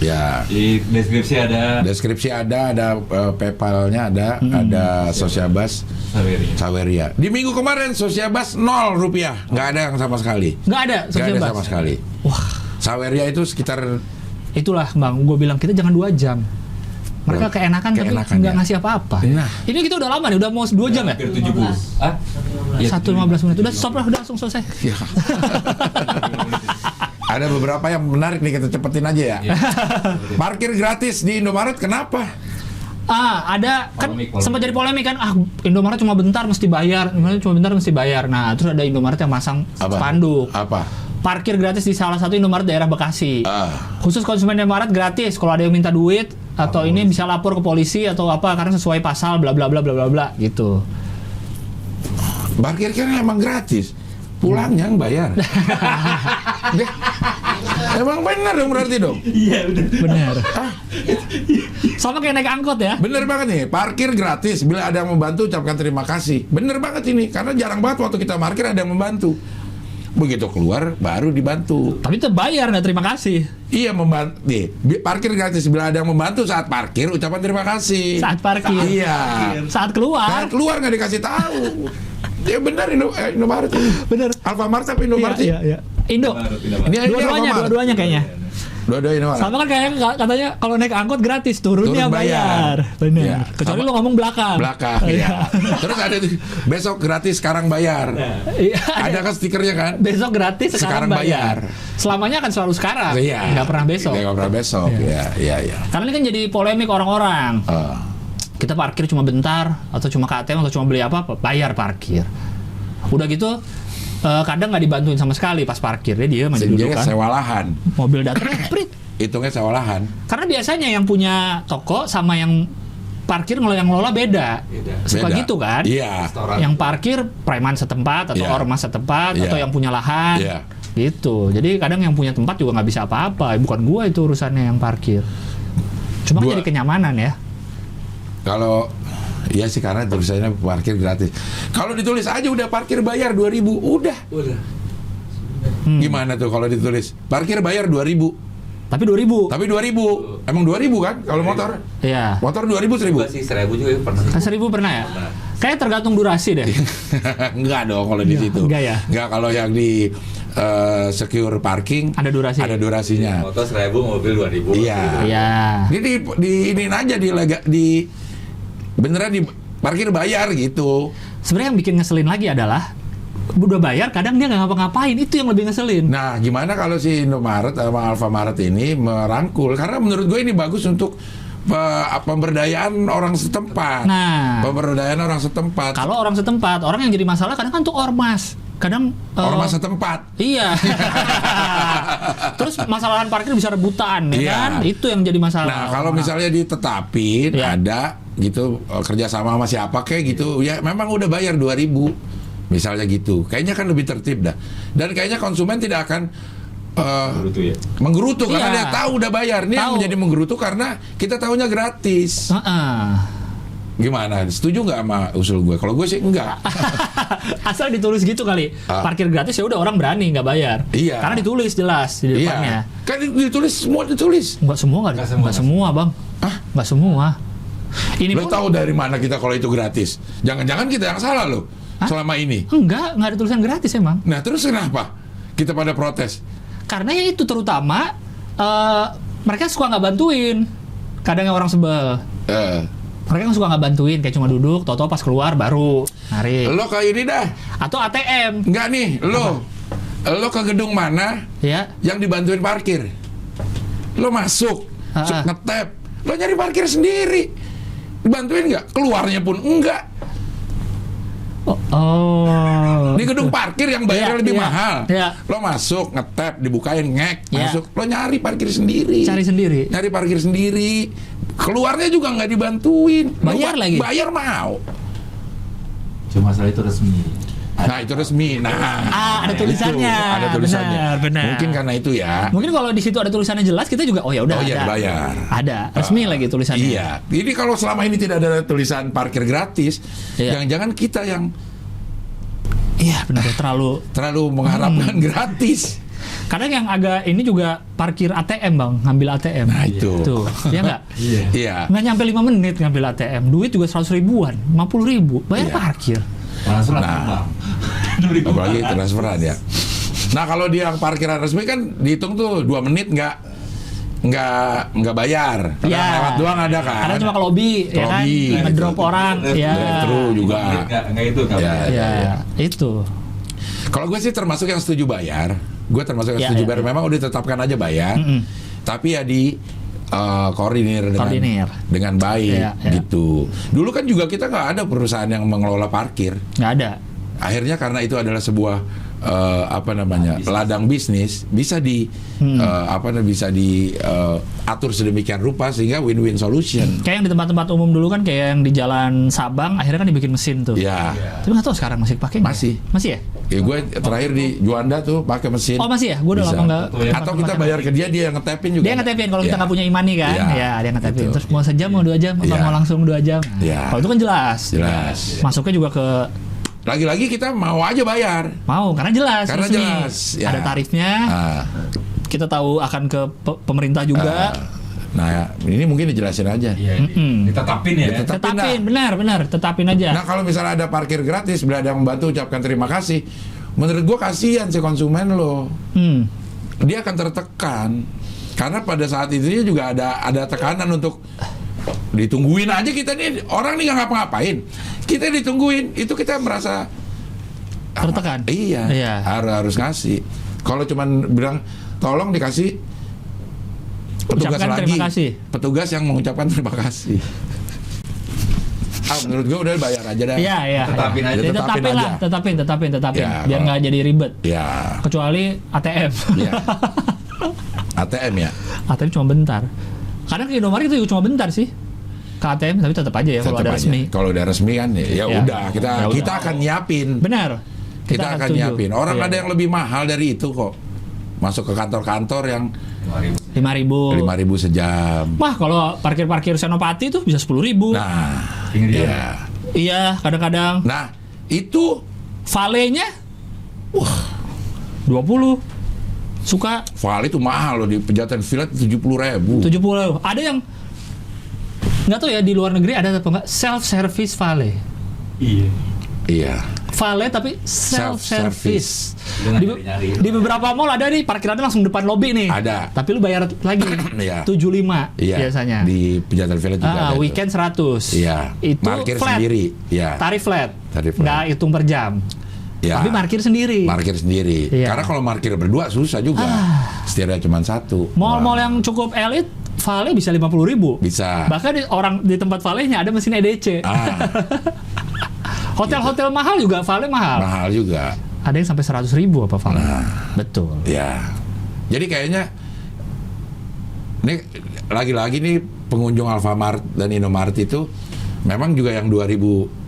A: Ya.
B: Di deskripsi ada
A: Deskripsi ada PayPal-nya ada Sosiabas Saweria. Di minggu kemarin Sosiabas 0 rupiah, nggak ada yang sama sekali.
C: Nggak ada.
A: Nggak ada
C: Sosiabas.
A: sama sekali.
C: Wah.
A: Saweria itu sekitar
C: Itulah Bang, gue bilang kita jangan 2 jam. Mereka keenakan tapi
A: Keenakan,
C: nggak
A: ya.
C: ngasih apa-apa.
A: Nah.
C: Ini kita udah lama nih, udah mau 2 jam ya?
B: hampir 70. Ah? Iya,
C: 1:15 menit. Udah stop lah, udah langsung selesai.
A: Ya. Ada beberapa yang menarik nih, kita cepetin aja ya. Parkir gratis di Indomaret kenapa?
C: Ada kan
B: Polemik.
C: sempat jadi polemik kan. Indomaret cuma bentar mesti bayar. Nah, terus ada Indomaret yang masang spanduk.
A: Apa?
C: Parkir gratis di salah satu Indomaret daerah Bekasi. Khusus konsumen Indomaret gratis. Kalau ada yang minta duit atau ini bisa lapor ke polisi atau apa karena sesuai pasal bla bla bla bla bla bla gitu.
A: Parkir kan emang gratis. Pulangnya yang bayar. Deh. Emang benar dong berarti dong?
B: Iya, udah.
C: Benar. Sama kayak naik angkot ya.
A: Bener banget nih, parkir gratis. Bila ada yang membantu, ucapkan terima kasih. Bener banget ini, karena jarang banget waktu kita parkir ada yang membantu. Begitu keluar, baru dibantu.
C: Tapi itu bayar, nggak terima kasih.
A: Iya, membantu. Nih, parkir gratis. Bila ada yang membantu saat parkir, ucapan terima kasih.
C: Saat parkir.
A: Iya.
C: Saat keluar.
A: Saat keluar nggak dikasih tahu. Ya benar Indomaret ini.
C: Bener.
A: Alfamart apa Indomaret sih?
C: Iya. Indo.
A: Ini
C: Dua-duanya kayaknya.
A: Dua-duanya Indomaret.
C: Sama kan kayak katanya kalau naik angkot gratis, turunnya
A: Turun bayar.
C: Bener.
A: Iya.
C: Kecuali
A: Sama-
C: lo ngomong belakang.
A: Iya. Terus ada tuh, besok gratis sekarang bayar.
C: Iya.
A: Ada kan stikernya kan?
C: Besok gratis, sekarang bayar. Selamanya akan selalu sekarang.
A: Iya.
C: Nggak pernah besok.
A: Nggak pernah besok. Iya.
C: Karena ini kan jadi polemik orang-orang. Kita parkir cuma bentar, atau cuma ke ATM, atau cuma beli apa-apa, bayar parkir. Udah gitu, kadang nggak dibantuin sama sekali pas parkir. Dia diem aja dulu
A: Jadi
C: kan.
A: sewa lahan.
C: Mobil datang, prit.
A: Hitungnya sewa lahan.
C: Karena biasanya yang punya toko sama yang parkir yang ngelola beda. Suka
A: Beda.
C: gitu kan?
A: Iya.
C: Yang parkir preman setempat atau
A: Iya.
C: ormas setempat
A: Iya.
C: atau yang punya lahan.
A: Iya.
C: Gitu. Jadi kadang yang punya tempat juga nggak bisa apa-apa. Bukan gua itu urusannya yang parkir. Cuma kan
A: Gua-
C: jadi kenyamanan ya.
A: Kalau iya sih karena tulisannya parkir gratis. Kalau ditulis aja udah parkir bayar 2.000, udah. Gimana tuh kalau ditulis parkir bayar 2.000?
C: Tapi 2.000.
A: Tapi 2.000. Emang 2.000 kan kalau motor?
C: Iya.
A: Motor 2.000 1.000.
B: Sih 1.000 juga pernah.
C: Kan 1.000 pernah ya? Kayak tergantung durasi deh.
A: Enggak dong kalau di situ.
C: enggak ya?
A: Enggak kalau yang di secure parking
C: Ada durasi.
A: ada durasinya.
B: Motor 1.000, mobil 2.000.
A: Iya.
C: Iya.
A: Ini ini aja di beneran di parkir bayar gitu.
C: Sebenarnya yang bikin ngeselin lagi adalah udah bayar, kadang dia nggak ngapa-ngapain. Itu yang lebih ngeselin.
A: Nah, gimana kalau si Indomaret sama Alfamart ini merangkul? Karena menurut gue ini bagus untuk pemberdayaan orang setempat.
C: Nah.
A: Pemberdayaan orang setempat.
C: Kalau orang setempat, orang yang jadi masalah kadang kan tuh ormas. Kadang
A: Ormas setempat.
C: Iya. Terus masalah lahan parkir bisa rebutan, ya
A: Iya.
C: kan? Itu yang jadi masalah.
A: Nah, kalau misalnya ditetapin
C: Iya.
A: ada gitu kerjasama sama siapa kayak gitu, ya memang udah bayar 2.000 misalnya gitu. Kayaknya kan lebih tertib dah. Dan kayaknya konsumen tidak akan menggerutu karena
C: Iya.
A: dia tahu udah bayar. Ini yang
C: Tahu.
A: menjadi menggerutu karena kita tahunya gratis. Gimana? Setuju nggak sama usul gue? Kalau gue sih enggak.
C: Asal ditulis gitu kali. Parkir gratis ya udah orang berani nggak bayar.
A: Iya.
C: Karena ditulis jelas di depannya.
A: Iya. Kan ditulis semua ditulis.
C: Enggak semua enggak semua, Bang.
A: Hah?
C: Enggak semua. Ini
A: Lo
C: pun
A: tahu dari mana kita kalau itu gratis? Jangan-jangan kita yang salah lo selama ini.
C: enggak ada tulisan gratis emang.
A: Nah, terus kenapa kita pada protes?
C: Karena ya itu terutama mereka suka nggak bantuin. Kadang yang orang sebel. mereka kan suka nggak bantuin, kayak cuma duduk, tau-tau pas keluar baru narik.
A: Lo kayak ini dah.
C: Atau ATM.
A: Enggak nih, lo ke gedung mana
C: Ya.
A: yang dibantuin parkir? Lo masuk, ngetap, lo nyari parkir sendiri. Dibantuin nggak? Keluarnya pun enggak.
C: Oh.
A: Di gedung parkir yang bayarnya lebih
C: Iya.
A: mahal.
C: Iya.
A: Lo masuk, ngetap, dibukain, ngek,
C: Iya.
A: masuk. Lo nyari parkir sendiri.
C: Cari sendiri.
A: Nyari parkir sendiri. Keluarnya juga nggak dibantuin.
C: Bayar lagi?
A: Bayar mau.
B: Cuma masalah itu resmi.
A: Nah itu resmi. Nah,
C: ada tulisannya.
A: Itu, ada tulisannya.
C: Benar.
A: Mungkin karena itu ya.
C: Mungkin kalau di situ ada tulisannya jelas, kita juga oh ya udah
A: Oh iya,
C: ada.
A: dibayar.
C: Ada, resmi lagi tulisannya.
A: Iya. Jadi kalau selama ini tidak ada tulisan parkir gratis,
C: Iya.
A: jangan-jangan kita yang
C: Iya, benar ya,
A: terlalu mengharapkan gratis.
C: Kadang yang agak ini juga parkir ATM, Bang, ngambil ATM.
A: Nah, itu.
C: Tuh, ya enggak?
A: Iya.
C: Nggak nyampe 5 menit ngambil ATM. Duit juga 100 ribuan, 50 ribu. Bayar
A: Iya.
C: parkir.
B: Transfer
A: Nah. Apalagi transferan ya. Nah kalau dia yang parkiran resmi kan dihitung tuh 2 menit nggak bayar. Kadang
C: Ya.
A: lewat doang ada kan.
C: Karena cuma ke lobby, ya kan?
A: Lobby,
C: Ngedrop orang. Ya.
A: Drive-thru juga.
B: Enggak itu kan.
A: Ya.
C: Ya, itu.
A: Kalau gue sih termasuk yang setuju bayar. Gue termasuk yang
C: Ya,
A: setuju
C: ya,
A: bayar.
C: ya.
A: Memang udah ditetapkan aja bayar.
C: Mm-mm.
A: Tapi ya di koordinir dengan baik
C: Ya, ya.
A: gitu. Dulu kan juga kita nggak ada perusahaan yang mengelola parkir.
C: Nggak ada.
A: Akhirnya karena itu adalah sebuah ladang bisnis bisa bisa diatur sedemikian rupa sehingga win-win solution.
C: Kayak yang di tempat-tempat umum dulu kan, kayak yang di Jalan Sabang, akhirnya kan dibikin mesin tuh.
A: Ya,
C: Tapi nggak tahu sekarang masih pakai nggak?
A: Masih.
C: Masih ya?
A: ya gue terakhir di Juanda tuh pakai mesin.
C: Oh masih ya? Gue udah
A: Bisa.
C: lama nggak.
A: Atau kita bayar ke dia yang ngetapin juga.
C: Dia ngetepin kalau kita
A: Ya.
C: nggak punya imani kan,
A: Ya,
C: ya dia ngetepin.
A: gitu.
C: Terus mau sejam, mau 2 jam, apa
A: Ya.
C: mau langsung 2 jam. Nah,
A: Ya.
C: Kalau itu kan jelas.
A: Jelas.
C: Masuknya juga ke
A: Lagi-lagi kita mau aja bayar.
C: mau karena jelas.
A: Karena
C: resmi.
A: jelas, ya.
C: Ada tarifnya.
A: Ah,
C: Kita tahu akan ke pemerintah juga.
A: nah, ini mungkin dijelasin aja.
B: Iya,
C: Mm-mm.
B: ditetapin ya.
C: Tetapin, benar, tetapin aja.
A: Nah kalau misalnya ada parkir gratis, bila ada yang membantu ucapkan terima kasih. Menurut gua kasihan si konsumen lo,
C: Hmm.
A: dia akan tertekan karena pada saat itu juga ada tekanan untuk ditungguin aja kita nih, orang nih nggak ngapa-ngapain, kita ditungguin, itu kita merasa
C: Tertekan.
A: Iya,
C: Iya.
A: harus ngasih. Kalau cuman bilang tolong dikasih petugas
C: Ucapkan
A: lagi,
C: terima kasih.
A: petugas yang mengucapkan terima kasih. Menurut gue udah bayar aja dah.
C: Iya.
B: Tetapin aja.
C: Ya, tetapin lah,
A: aja.
C: tetapin.
A: Ya,
C: Biar
A: kalau-
C: nggak jadi ribet.
A: Ya,
C: Kecuali ATM.
A: ya. ATM ya.
C: ATM cuma bentar. Kadang ke Indomaret itu cuma bentar sih. Ke ATM, tapi tetap aja ya kalau
A: Tetap
C: ada
A: aja.
C: resmi.
A: Kalau udah resmi kan ya
C: Ya.
A: udah kita
C: Ya udah.
A: kita akan nyiapin.
C: Benar.
A: Kita akan
C: setuju.
A: nyiapin. Orang
C: Iya.
A: ada yang lebih mahal dari itu kok. Masuk ke kantor-kantor yang
C: 5.000.
A: 5.000 sejam.
C: Wah, kalau parkir-parkir Senopati tuh bisa 10.000.
A: Nah,
B: Pinggir jalan.
A: iya.
C: Iya, kadang-kadang
A: Nah, itu
C: valenya 20. Suka
A: Vale itu mahal loh di Pejaten Villa 70.000.
C: 70. Ada yang nggak tahu ya di luar negeri ada apa enggak self service vale.
B: Iya.
A: Iya.
C: Vale tapi self service.
B: Lu
C: Di,
B: nyari-nyari.
C: di beberapa mall ada nih parkirannya langsung depan lobi nih.
A: Ada.
C: Tapi lu bayar lagi.
A: Iya.
C: 75
A: Iya.
C: biasanya.
A: Di Pejaten Villa juga ada. Itu.
C: Weekend 100.
A: Iya.
C: Itu
A: Parkir
C: flat.
A: sendiri. Iya.
C: Tarif flat.
A: Tarif flat.
C: Nggak hitung per jam.
A: Ya.
C: Tapi parkir sendiri.
A: Parkir sendiri.
C: Iya.
A: Karena kalau parkir berdua susah juga. Setirnya cuma satu.
C: Mall-mall
A: Wah.
C: yang cukup elit, Vale bisa 50.000.
A: Bisa.
C: Bahkan orang di tempat Vale-nya ada mesin EDC.
A: Ah,
C: Hotel-hotel mahal juga Vale mahal.
A: mahal juga.
C: Ada yang sampai 100.000 apa Vale?
A: Nah.
C: Betul.
A: Ya. Jadi kayaknya ini lagi-lagi nih pengunjung Alfamart dan Indomaret itu memang juga yang 2.000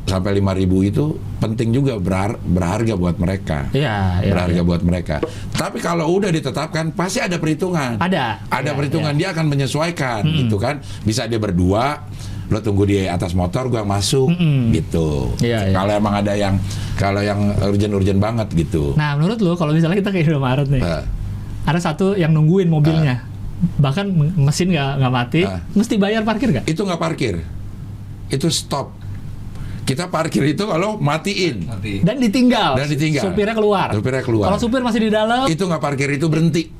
A: sampai 5.000 itu penting juga, berharga buat mereka.
C: Iya,
A: Berharga
C: iya.
A: buat mereka. Tapi kalau udah ditetapkan pasti ada perhitungan.
C: Ada.
A: Ada
C: Iya,
A: perhitungan,
C: iya.
A: dia akan menyesuaikan gitu kan. Bisa dia berdua, lo tunggu di atas motor, gua masuk gitu.
C: Iya, iya.
A: Kalau emang ada yang urgent banget gitu.
C: Nah, menurut lu kalau misalnya kita ke Indomaret nih,
A: Nah,
C: ada satu yang nungguin mobilnya, bahkan mesin nggak mati, mesti bayar parkir nggak?
A: itu nggak parkir, itu stop. Kita parkir itu kalau matiin.
B: Nanti.
C: Dan ditinggal.
A: Dan ditinggal.
C: Supirnya keluar.
A: Supirnya keluar.
C: Kalau supir masih di dalam,
A: Itu nggak parkir, itu berhenti.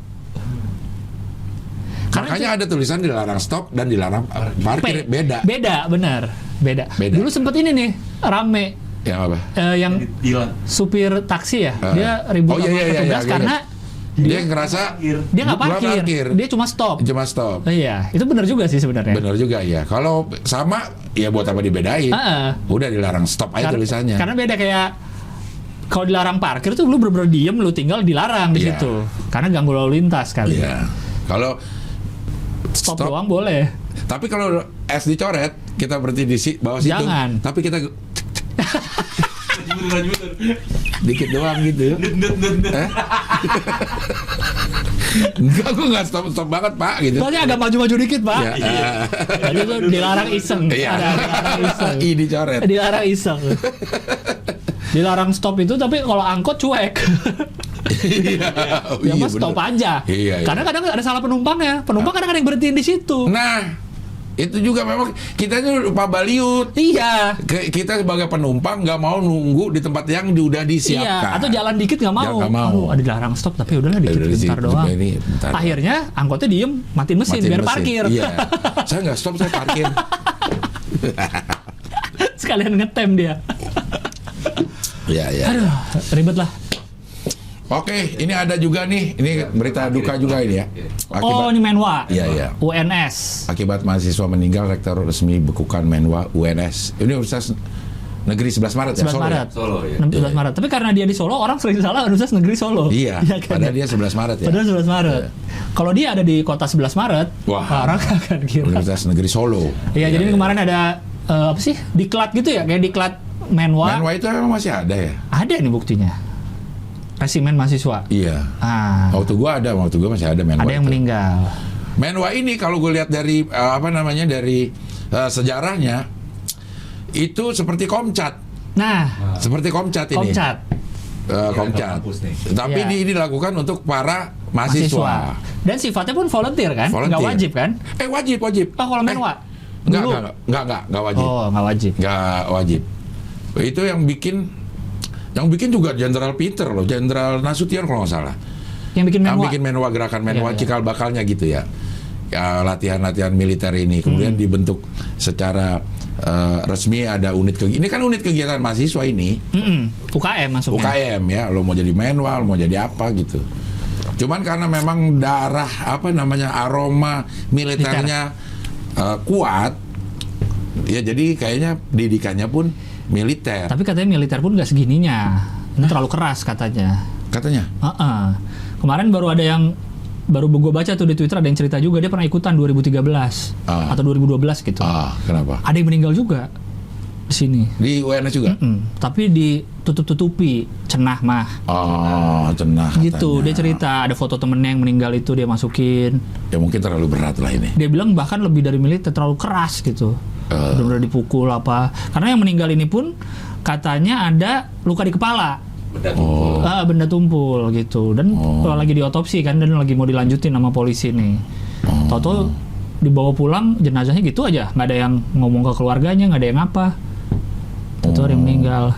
C: karena
A: Makanya ada tulisan dilarang stop dan dilarang parkir. Beda.
C: Benar. Beda. Dulu sempet ini nih rame.
A: Yang apa?
C: Yang supir taksi ya, dia ribut sama petugas karena dia
A: ngerasa
C: dia nggak parkir, dia cuma stop. Iya, itu benar juga sih sebenarnya.
A: Benar juga ya. Kalau sama, ya buat apa dibedain? Udah dilarang stop aja tulisannya.
C: Karena beda kayak kalau dilarang parkir tuh lu bener-bener diem, lu tinggal dilarang di situ. Karena ganggu lalu lintas kali.
A: Iya. Kalau
C: stop doang boleh.
A: Tapi kalau S dicoret, kita berhenti di bawah situ.
C: Jangan.
A: Tapi kita dikit doang gitu. Enggak, gue nggak stop banget Pak gitu.
C: Soalnya agak maju-maju dikit Pak. Jadi itu dilarang iseng. Ada dilarang iseng.
A: Dicoret.
C: Dilarang iseng. Dilarang stop itu, tapi kalau angkot cuek. Ya mas stop aja. Karena kadang ada salah penumpangnya. Penumpang kadang ada yang berhentiin di situ.
A: Nah, itu juga memang kita itu lupa baliut.
C: Iya.
A: Kita sebagai penumpang nggak mau nunggu di tempat yang udah disiapkan.
C: Iya. Atau jalan dikit nggak mau. Aduh, ada dilarang stop tapi udahlah dikit bentar doang. Akhirnya angkotnya diem, matiin mesin biar parkir.
A: Iya. Saya nggak stop, saya parkir.
C: Sekalian ngetem dia.
A: Iya.
C: Aduh, ribet lah.
A: Oke, ini ada juga nih, ini berita duka juga ini ya.
C: Ini Menwa.
A: Iya.
C: UNS.
A: Akibat mahasiswa meninggal, rektor resmi bekukan Menwa UNS. Ini Universitas Negeri 11 Maret ya,
C: 11 Maret.
B: Solo ya.
C: 11 Maret. Tapi karena dia di Solo, orang sering salah Universitas Negeri Solo.
A: Iya,
C: kan?
A: padahal dia 11 Maret ya.
C: Padahal 11 Maret. Kalau dia ada di kota 11 Maret, orang akan kira.
A: Universitas Negeri Solo.
C: Iya, jadi kemarin ada apa sih? Diklat gitu ya, kayak diklat Menwa.
A: Menwa itu memang masih ada ya?
C: Ada nih buktinya. Resimen mahasiswa.
A: Iya. Waktu gua masih ada Menwa.
C: Ada yang meninggal.
A: Menwa ini kalau gue lihat dari dari sejarahnya itu seperti Komcat.
C: Nah,
A: seperti Komcat ini. Komcat. Tapi ini dilakukan untuk para mahasiswa.
C: Dan sifatnya pun volunteer kan? Nggak wajib kan?
A: Wajib.
C: Oh, kalau Menwa?
A: Enggak wajib.
C: Oh, nggak wajib.
A: Nggak wajib. Itu yang bikin juga Jenderal Peter loh, Jenderal Nasution kalau nggak salah.
C: Yang bikin Menwa?
A: Yang bikin Menwa, gerakan Menwa, cikal bakalnya gitu ya. Latihan-latihan militer ini. Kemudian dibentuk secara resmi ada unit kegiatan. Ini kan unit kegiatan mahasiswa ini.
C: UKM masuknya.
A: UKM ya, lo mau jadi Menwa, lo mau jadi apa gitu. Cuman karena memang aroma militernya kuat, ya jadi kayaknya didikannya pun militer.
C: Tapi katanya militer pun nggak segininya. Ini terlalu keras katanya. Kemarin baru gue baca tuh di Twitter, ada yang cerita juga dia pernah ikutan 2013 atau 2012 gitu.
A: Kenapa?
C: Ada yang meninggal juga di sini.
A: Di UNS juga?
C: Tapi ditutup-tutupi, cenah mah.
A: Cenah.
C: Gitu, dia cerita ada foto temennya yang meninggal itu dia masukin.
A: Ya mungkin terlalu berat lah ini.
C: Dia bilang bahkan lebih dari militer, terlalu keras gitu. Benar-benar dipukul apa. Karena yang meninggal ini pun katanya ada luka di kepala. Benda tumpul gitu. Dan lagi diotopsi kan, dan lagi mau dilanjutin sama polisi nih. Toto dibawa pulang jenazahnya gitu aja, nggak ada yang ngomong ke keluarganya, nggak ada yang apa. Toto ada yang meninggal.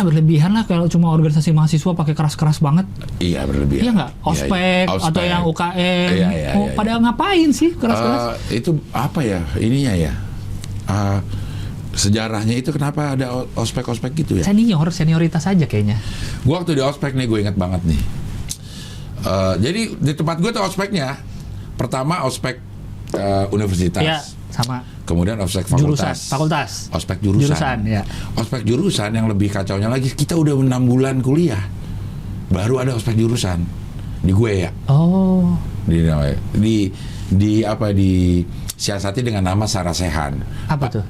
C: Berlebihan lah kalau cuma organisasi mahasiswa pakai keras-keras banget. Iya, berlebihan. Iya nggak? Ospek atau yang UKM. Pada ngapain sih keras-keras?
A: Itu apa ya ininya ya? Sejarahnya itu kenapa ada ospek-ospek gitu ya?
C: Senioritas aja kayaknya.
A: Gua waktu di ospek nih, gue ingat banget nih. Jadi di tempat gue tuh ospeknya, pertama ospek universitas.
C: Iya, sama.
A: Kemudian ospek fakultas. Ospek jurusan.
C: Ya. Ospek
A: jurusan yang lebih kacaunya lagi, kita udah 6 bulan kuliah, baru ada ospek jurusan di gue ya. Disiasati dengan nama Sarasehan.
C: Apa tuh?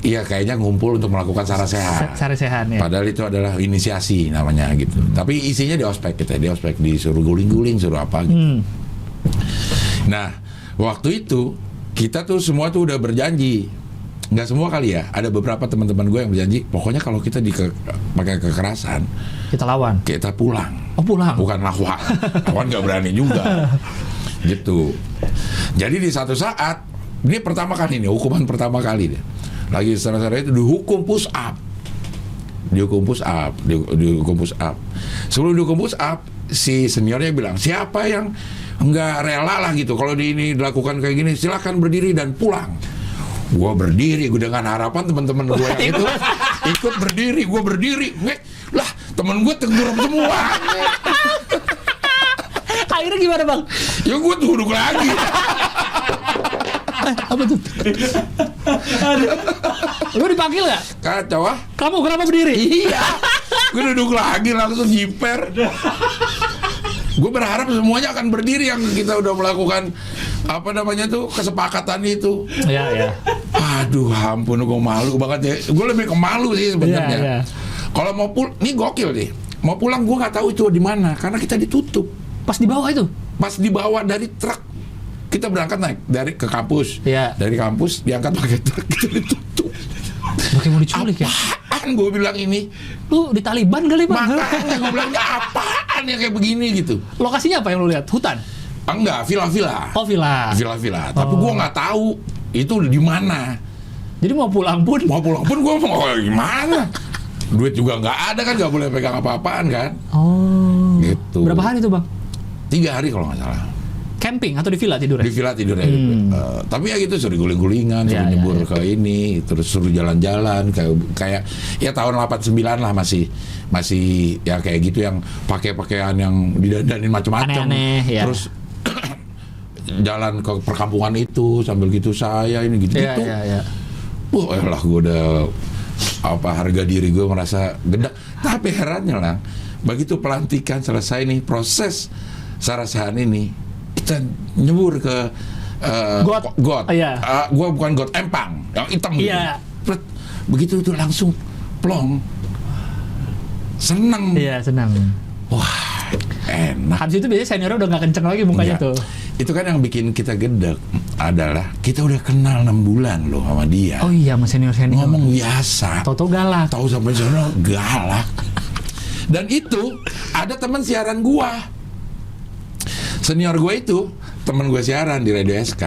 A: Iya, kayaknya ngumpul untuk melakukan Sarasehan.
C: Sarasehan ya.
A: Padahal itu adalah inisiasi namanya gitu. Tapi isinya di ospek kita, di ospek disuruh guling-guling, suruh apa gitu. Nah, waktu itu kita tuh semua tuh udah berjanji. Nggak semua kali ya, ada beberapa teman-teman gue yang berjanji, pokoknya kalau kita pakai kekerasan,
C: kita lawan.
A: Kita pulang.
C: Pulang.
A: Bukan lawan. Lawan nggak berani juga. Gitu. Jadi di satu saat, ini pertama kali nih, hukuman pertama kali deh. Lagi saudara-saudara itu dihukum push up. Dihukum push up. Sebelum dihukum push up, si seniornya bilang, siapa yang nggak rela lah gitu. Kalau di ini dilakukan kayak gini, silakan berdiri dan pulang. Gue berdiri, gue dengan harapan teman-teman gue yang itu ikut berdiri, gue berdiri. Lah, temen gue tenggelam semua.
C: Akhirnya gimana bang?
A: Ya gue duduk lagi.
C: Apa tuh? Lu dipanggil nggak?
A: Kacau ah.
C: Kamu kenapa berdiri?
A: Iya. Gue duduk lagi langsung jiper. Gue berharap semuanya akan berdiri yang kita udah melakukan apa namanya tuh kesepakatan itu.
C: Iya.
A: Aduh, ampun, gue malu banget ya. Gue lebih ke malu sih sebenarnya.
C: Iya.
A: Kalau mau nih gokil nih. Mau pulang gue nggak tahu itu di mana karena kita ditutup.
C: Pas di bawah itu?
A: Pas dibawa dari truk. Kita berangkat naik dari ke kampus.
C: Iya.
A: Dari kampus diangkat pakai truk, kita ditutup.
C: Pakai mau diculik ya?
A: Apaan gue bilang ini?
C: Lu di Taliban kali bang?
A: Makanya gue bilangnya apaan yang kayak begini gitu.
C: Lokasinya apa yang lu lihat? Hutan?
A: Enggak, villa-villa.
C: Oh villa.
A: Villa-villa. Tapi gue nggak tahu itu di mana.
C: Jadi mau pulang pun?
A: Mau pulang pun gue mau gimana? Duit juga nggak ada kan, nggak boleh pegang apa-apaan kan?
C: Oh.
A: Gitu.
C: Berapa hari tuh bang?
A: 3 hari kalau nggak salah.
C: Camping atau di villa tidurnya?
A: Di villa tidurnya. Tapi ya gitu, suruh guling-gulingan, suruh
C: Ya,
A: nyebur
C: ya.
A: ke ini, terus suruh jalan-jalan kayak ya tahun 89 lah masih ya kayak gitu yang pakai pakaian yang didandanin macam-macam.
C: Aneh-aneh, ya.
A: Terus jalan ke perkampungan itu sambil gitu saya ini gitu-gitu.
C: Iya.
A: Wah, elah gue udah harga diri gue merasa gede. Tapi herannya lah, begitu pelantikan selesai nih proses sarasahan ini, kita nyebur ke got.
C: Iya.
A: Gue bukan got, empang yang hitam gitu.
C: Iya.
A: Begitu itu langsung plong, seneng.
C: Iya senang.
A: Wah, enak.
C: Habis itu biasanya seniornya udah nggak kenceng lagi mukanya
A: Enggak.
C: tuh.
A: Itu kan yang bikin kita gedek adalah kita udah kenal 6 bulan loh sama dia.
C: Oh iya sama senior.
A: Ngomong biasa.
C: Toto galak.
A: Tahu sampai sana galak. Dan itu ada teman siaran gua. Senior gua itu teman gua siaran di Radio SK.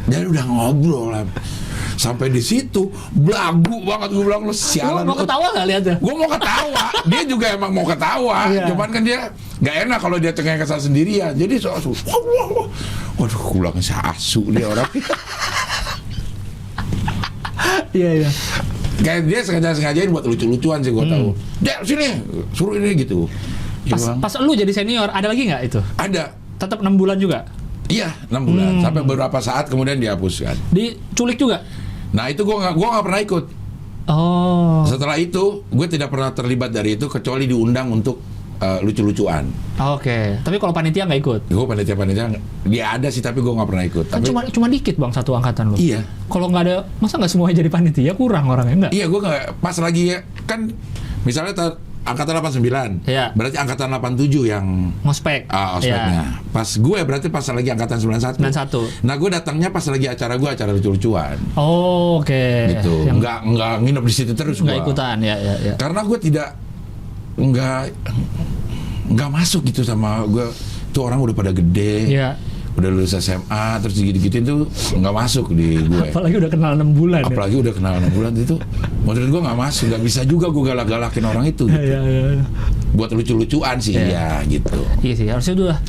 A: Jadi udah ngobrol lah. Sampai di situ belagu banget, gue bilang lu sialan.
C: Lu mau ketawa nggak lihatnya?
A: Gue mau ketawa, dia juga emang mau ketawa.
C: Iya.
A: Cuman kan dia nggak enak kalau dia tengah kesal sendirian. Jadi waduh, gue bilang si asu dia orang.
C: Iya.
A: Kayak dia sengajain buat lucu-lucuan sih gue tahu. Dia sini, suruh ini gitu. Dia bilang,
C: Pas lu jadi senior, ada lagi nggak itu?
A: ada.
C: Tetap 6 bulan juga?
A: Iya, 6 bulan. Sampai beberapa saat kemudian dihapuskan.
C: Diculik juga?
A: Nah itu gue nggak pernah ikut.
C: Oh.
A: Setelah itu gue tidak pernah terlibat dari itu kecuali diundang untuk lucu-lucuan.
C: Oke. Tapi kalau panitia nggak ikut?
A: Gue panitia dia ada sih tapi gue nggak pernah ikut.
C: Kan
A: Tapi
C: cuma dikit bang satu angkatan lu.
A: iya,
C: Kalau nggak ada, masa nggak semuanya jadi panitia? Kurang orangnya nggak?
A: iya gue nggak pas lagi kan misalnya angkatan 89,
C: Iya.
A: berarti angkatan 87 yang
C: Ngospek.
A: ospeknya. Pas gue berarti pas lagi angkatan 91.
C: 91.
A: Nah gue datangnya pas lagi acara lucu-lucuan.
C: Oh, oke.
A: Gitu.
C: Yang
A: Nggak nginep di situ terus
C: nggak
A: gua.
C: ikutan, ya.
A: Karena gue nggak masuk gitu sama gue. Tuh orang udah pada gede.
C: Iya.
A: Udah lulus SMA terus gitu-gituin tuh nggak masuk di gue.
C: Apalagi udah kenal 6 bulan.
A: Apalagi udah kenal 6 bulan itu menurut gue nggak masuk, nggak bisa juga gue galak-galakin orang itu gitu.
C: Iya.
A: Buat lucu-lucuan sih ya gitu.
C: Iya sih, harusnya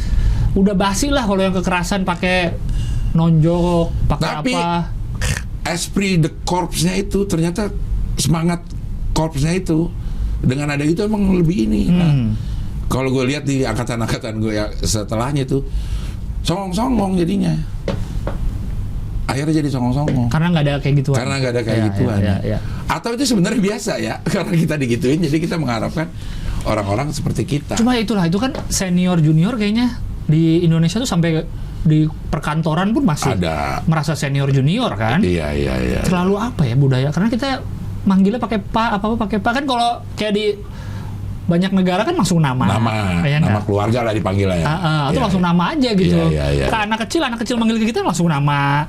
C: udah basi lah kalau yang kekerasan pakai nonjok, pakai
A: Tapi
C: apa.
A: esprit de corps-nya itu ternyata semangat korpsnya itu dengan ada itu emang lebih ini. Nah, kalau gue lihat di angkatan-angkatan gue ya setelahnya tuh songong-songong jadinya. Akhirnya jadi songong-songong.
C: Karena nggak ada kayak gituan.
A: Karena nggak ada kayak gituan.
C: Iya.
A: Atau itu sebenarnya biasa ya, karena kita digituin, jadi kita mengharapkan orang-orang seperti kita.
C: Cuma itu kan senior junior kayaknya di Indonesia tuh sampai di perkantoran pun masih
A: Ada.
C: merasa senior junior kan.
A: Iya.
C: Terlalu apa ya budaya? Karena kita manggilnya pakai pak, apa-apa pakai pak kan. Kalau kayak di banyak negara kan langsung nama ya
A: nama
C: enggak?
A: keluarga lah dipanggil lah ya.
C: Itu
A: Iya,
C: langsung
A: iya.
C: nama aja gitu.
A: Iya.
C: Ke anak kecil manggil ke kita langsung nama.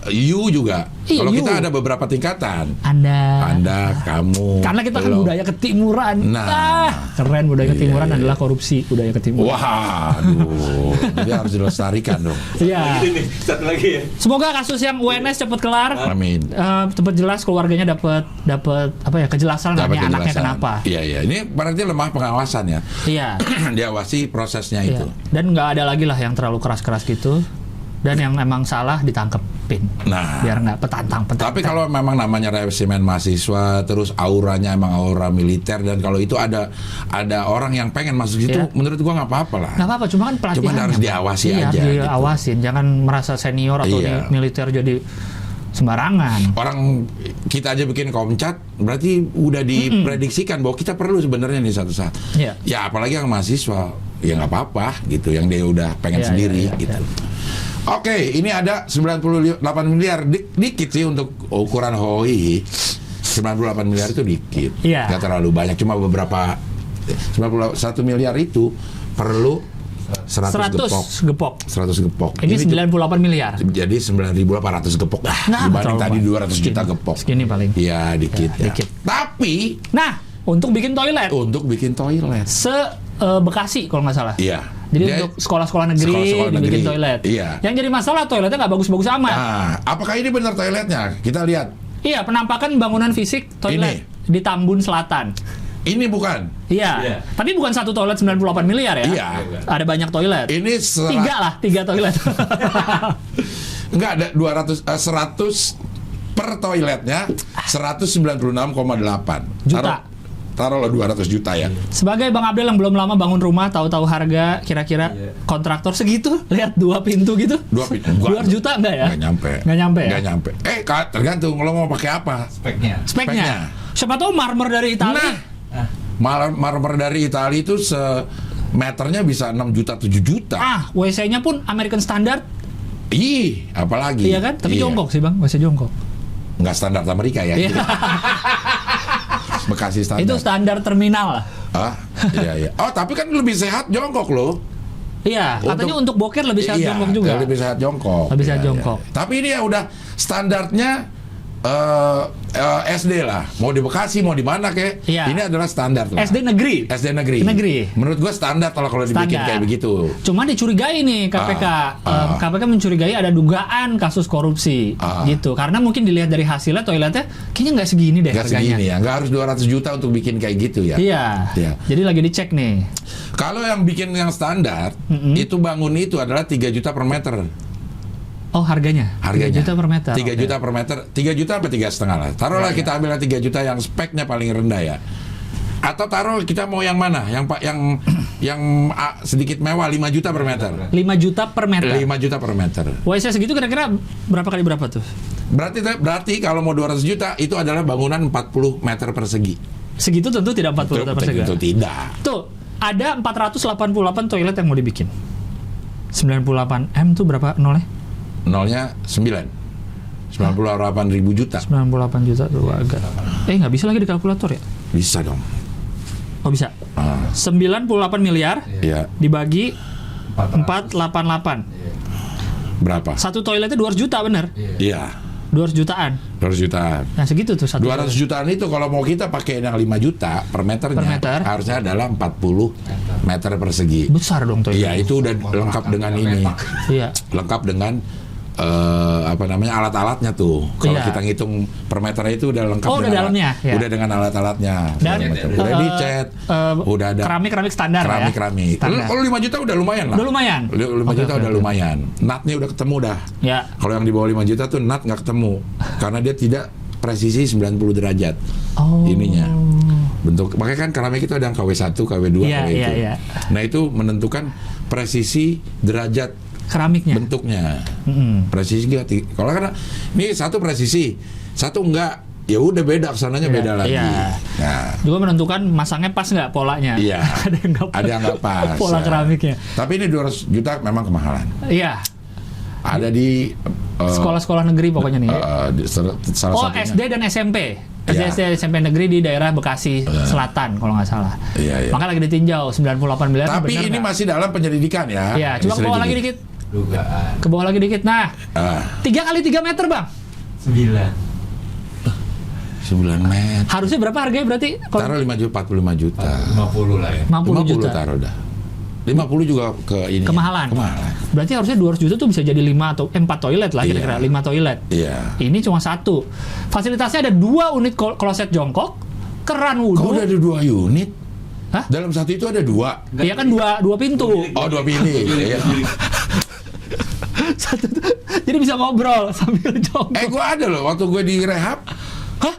A: You juga.
C: Iya,
A: Kalau
C: you.
A: kita ada beberapa tingkatan.
C: Anda,
A: kamu.
C: karena kita kan
A: lo.
C: budaya ketimuran.
A: Nah.
C: Keren budaya ketimuran
A: Iya.
C: adalah korupsi budaya ketimuran.
A: Wah, aduh. Jadi harus dilestarikan dong.
C: Iya.
B: Ini nih, satu lagi ya.
C: Semoga kasus yang UNS cepat kelar.
A: Amin.
C: Cepat jelas keluarganya dapat apa ya kejelasan
A: Dapat
C: namanya anaknya
A: kejelasan.
C: kenapa.
A: Iya. Ini berarti lemah pengawasan ya.
C: Iya.
A: Diawasi prosesnya
C: Iya.
A: itu.
C: Dan nggak ada lagi lah yang terlalu keras-keras gitu. Dan yang emang salah ditangkepin.
A: Nah.
C: Biar nggak petantang.
A: Tapi kalau memang namanya resimen mahasiswa, terus auranya emang aura militer, dan kalau itu ada orang yang pengen masuk situ,
C: Iya.
A: menurut gua nggak apa-apa lah.
C: nggak apa-apa, cuma kan pelatihan.
A: Cuman harus diawasi
C: iya,
A: aja,
C: harus
A: gitu.
C: diawasin. Jangan merasa senior atau
A: Iya.
C: militer jadi sembarangan.
A: Orang kita aja bikin komcat, berarti udah diprediksikan bahwa kita perlu sebenarnya nih satu saat.
C: Iya.
A: Ya apalagi yang mahasiswa, ya nggak apa-apa gitu, yang dia udah pengen
C: Iya,
A: sendiri
C: iya, iya,
A: gitu.
C: iya.
A: Oke, ini ada 98 miliar, dikit sih untuk ukuran HOI. 98 miliar itu dikit,
C: Iya.
A: nggak terlalu banyak, cuma beberapa. 91 miliar itu perlu 100 gepok. 100 gepok.
C: Ini 98 miliar.
A: Jadi 9.800 gepok lah,
C: Nah,
A: dibanding
C: terlalu
A: tadi
C: banyak.
A: 200 juta gepok.
C: Segini paling.
A: Iya, dikit
C: Ya,
A: ya.
C: dikit.
A: Tapi
C: Nah, untuk bikin toilet
A: untuk bikin toilet.
C: Bekasi kalau nggak salah.
A: Iya.
C: Jadi
A: Dia-
C: untuk sekolah-sekolah negeri
A: Sekolah-sekolah
C: dibikin
A: negeri.
C: toilet.
A: Iya.
C: Yang jadi masalah toiletnya nggak bagus-bagus amat.
A: Nah, apakah ini benar toiletnya? Kita lihat.
C: Iya, penampakan bangunan fisik toilet di Tambun Selatan.
A: Ini bukan.
C: Iya.
B: Iya.
C: Tapi bukan satu toilet 98 miliar ya.
A: Iya.
C: Ada banyak toilet.
A: Ini
C: Tiga toilet.
A: Enggak ada 100 per toiletnya 196,8
C: Juta.
A: Taruhlah 200 juta ya.
C: Sebagai Bang Abdel yang belum lama bangun rumah, tahu-tahu harga kira-kira
B: Iya.
C: kontraktor segitu, lihat 2 pintu gitu.
A: 2
C: juta enggak ya?
A: Nggak nyampe.
C: Nggak nyampe ya?
A: Nggak nyampe. Tergantung lo mau pakai apa.
B: Speknya.
C: Speknya. Siapa tahu marmer dari Italia.
A: Nah, marmer dari Italia itu semeternya bisa 6 juta 7 juta.
C: WC-nya pun American Standard.
A: Ih, apalagi.
C: Iya kan? Tapi
A: Iya.
C: jongkok sih Bang, WC jongkok.
A: Nggak standar Amerika ya.
C: Iya.
A: Bekasi standar.
C: Itu standar terminal lah.
A: Iya. Oh, tapi kan lebih sehat jongkok loh.
C: Iya, katanya untuk boker lebih sehat
A: Iya,
C: jongkok juga.
A: lebih sehat jongkok.
C: Lebih sehat
A: Iya,
C: jongkok.
A: iya. Tapi ini ya udah standarnya SD lah. Mau di Bekasi, mau di mana kek.
C: Iya.
A: Ini adalah standar lah.
C: SD negeri.
A: SD negeri.
C: Negeri.
A: Menurut gua standar kalau dibikin
C: Standar.
A: kayak begitu.
C: Cuma dicurigai nih KPK. KPK mencurigai ada dugaan kasus korupsi gitu. Karena mungkin dilihat dari hasilnya toiletnya kayaknya nggak segini deh
A: Nggak
C: harganya.
A: segini ya. Nggak harus 200 juta untuk bikin kayak gitu ya.
C: Iya.
A: Iya.
C: Jadi lagi dicek nih.
A: Kalau yang bikin yang standar, itu bangun itu adalah 3 juta per meter.
C: Oh, harganya? 3 juta per meter.
A: 3
C: Oke.
A: juta per meter. 3 juta apa 3,5 lah. Taruhlah
C: Iya,
A: kita ambil 3 juta yang speknya paling rendah ya. Atau taruh kita mau yang mana? Yang sedikit mewah 5 juta per meter.
C: 5 juta per meter.
A: 5 juta per meter.
C: WC segitu kira-kira berapa kali berapa tuh?
A: Berarti kalau mau 200 juta itu adalah bangunan 40 meter persegi.
C: Segitu tentu tidak 40 meter persegi.
A: Tentu tidak.
C: Tuh, ada 488 toilet yang mau dibikin. 98 M tuh berapa nolnya?
A: Nolnya 9. 98 ribu juta.
C: 98 juta tuh agak. Nggak bisa lagi di kalkulator ya?
A: Bisa dong.
C: Oh bisa. 98 miliar
A: Ya.
C: dibagi 488.
A: Berapa?
C: Satu toiletnya 200 juta bener?
A: Iya.
C: 200 jutaan.
A: 200 jutaan.
C: Nah segitu tuh satu
A: 200 jutaan itu kalau mau kita pakai yang 5 juta per meternya,
C: Per meter.
A: harusnya adalah 40 meter persegi.
C: besar dong toilet.
A: Iya, itu udah lengkap dengan ini.
C: Iya.
A: Lengkap dengan alat-alatnya tuh. Kalau
C: Iya.
A: kita ngitung per meternya itu udah lengkap.
C: Oh, udah
A: dengan
C: dalamnya, ya.
A: Udah dengan alat-alatnya.
C: Dan
A: segala macam. Udah dicat, udah ada
C: keramik standar ya.
A: keramik.
C: Standar.
A: Kalau 5 juta udah lumayan lah.
C: Udah lumayan.
A: 5
C: Oke,
A: juta
C: oke,
A: udah
C: oke.
A: lumayan. Natnya udah ketemu dah.
C: Ya.
A: Kalau yang di bawah 5 juta tuh nat nggak ketemu karena dia tidak presisi 90 derajat
C: Oh.
A: ininya. Bentuk makanya kan keramik itu ada yang KW1, KW2,
C: Iya,
A: KW
C: iya,
A: itu.
C: iya.
A: Nah, itu menentukan presisi derajat
C: Keramiknya.
A: bentuknya.
C: Mm-mm.
A: Presisi enggak. Kalau karena ini satu presisi, satu enggak, ya udah beda kesananya
C: Iya,
A: beda lagi.
C: iya.
A: Nah,
C: Juga menentukan masangnya pas nggak polanya.
A: iya.
C: Ada yang nggak pas.
A: Ada yang nggak pas.
C: Pola
A: ya.
C: keramiknya.
A: Tapi ini 200 juta memang kemahalan.
C: Iya.
A: Ada di
C: Sekolah-sekolah negeri pokoknya nih.
A: salah
C: Oh,
A: satunya.
C: SD dan SMP.
A: Iya.
C: SD SMP negeri di daerah Bekasi Selatan kalau nggak salah.
A: Iya, iya.
C: Makanya lagi ditinjau 98 miliar.
A: Tapi
C: bener
A: ini
C: nggak?
A: masih dalam penyelidikan ya.
C: Iya, coba ke bawah lagi
A: Diselidiki.
C: dikit.
B: Dugaan.
C: Ke bawah lagi dikit. Nah,
A: Ah,
C: 3 kali 3 meter bang.
B: 9.
A: 9 meter.
C: Harusnya berapa harganya berarti?
A: Taruh 5 juta, 45 juta.
B: 50 lah ya.
C: 50 juta.
A: taruh dah. 50 juga ke ini.
C: Kemahalan.
A: Kemahalan.
C: Berarti harusnya 200 juta tuh bisa jadi 5 atau 4 toilet lah kira-kira.
A: Iya.
C: 5 toilet.
A: Iya.
C: Ini cuma 1. Fasilitasnya ada 2 unit kloset jongkok, keran
A: Kok
C: wudhu.
A: udah ada 2 unit?
C: Hah?
A: Dalam satu itu ada 2.
C: Iya kan dua pintu.
A: Oh, 2 pilih. Iya.
C: Satu tuh, jadi bisa ngobrol sambil jongkok.
A: Gua ada loh waktu gue di rehab.
C: Hah?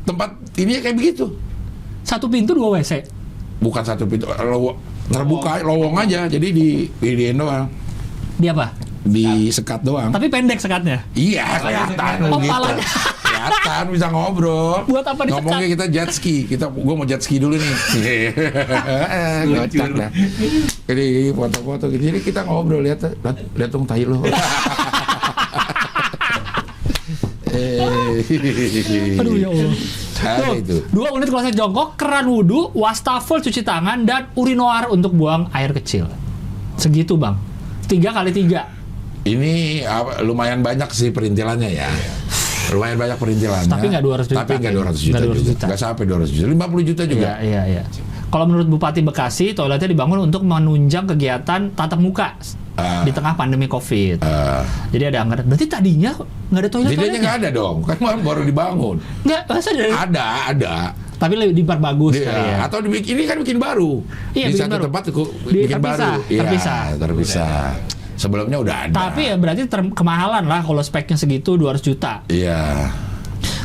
A: Tempat ini kayak begitu.
C: 1 pintu 2 WC.
A: Bukan satu pintu, terbuka lowong aja. Jadi di doang.
C: Di apa?
A: Di sekat doang.
C: Tapi pendek sekatnya.
A: Iya, kelihatan
C: Oh,
A: gitu.
C: palanya.
A: Kelihatan bisa ngobrol.
C: Buat apa disekat?
A: Ngomongnya kita jet ski. Gua mau jet ski dulu nih. Kocak dah. Jadi foto-foto gitu. Jadi kita ngobrol, lihat dong tai lo.
C: Aduh ya Allah.
A: Ada itu.
C: 2 unit kloset jongkok, keran wudhu, wastafel cuci tangan, dan urinoir untuk buang air kecil. Segitu bang. 3 kali 3.
A: Ini lumayan banyak sih perintilannya ya. Lumayan banyak perintilannya.
C: Tapi nggak 200 juta.
A: Tapi nggak 200 juta.
C: Nggak 200
A: juga.
C: juta.
A: Nggak sampai 200 juta. 50 juta juga.
C: Iya. Kalau menurut Bupati Bekasi, toiletnya dibangun untuk menunjang kegiatan tatap muka di tengah pandemi COVID. Jadi ada anggaran. Berarti tadinya nggak ada
A: Jadinya
C: toiletnya?
A: nggak ada dong. Kan baru dibangun.
C: Nggak, masa dari...
A: Ada.
C: Tapi lebih diperbagus
A: Iya,
C: kali ya.
A: Atau ini kan bikin baru.
C: Iya,
A: di
C: bikin
A: satu
C: baru.
A: tempat bikin
C: terpisah,
A: baru. Iya,
C: terpisah.
A: terpisah. Sebelumnya udah ada.
C: Tapi ya berarti kemahalan lah kalau speknya segitu 200 juta.
A: Iya.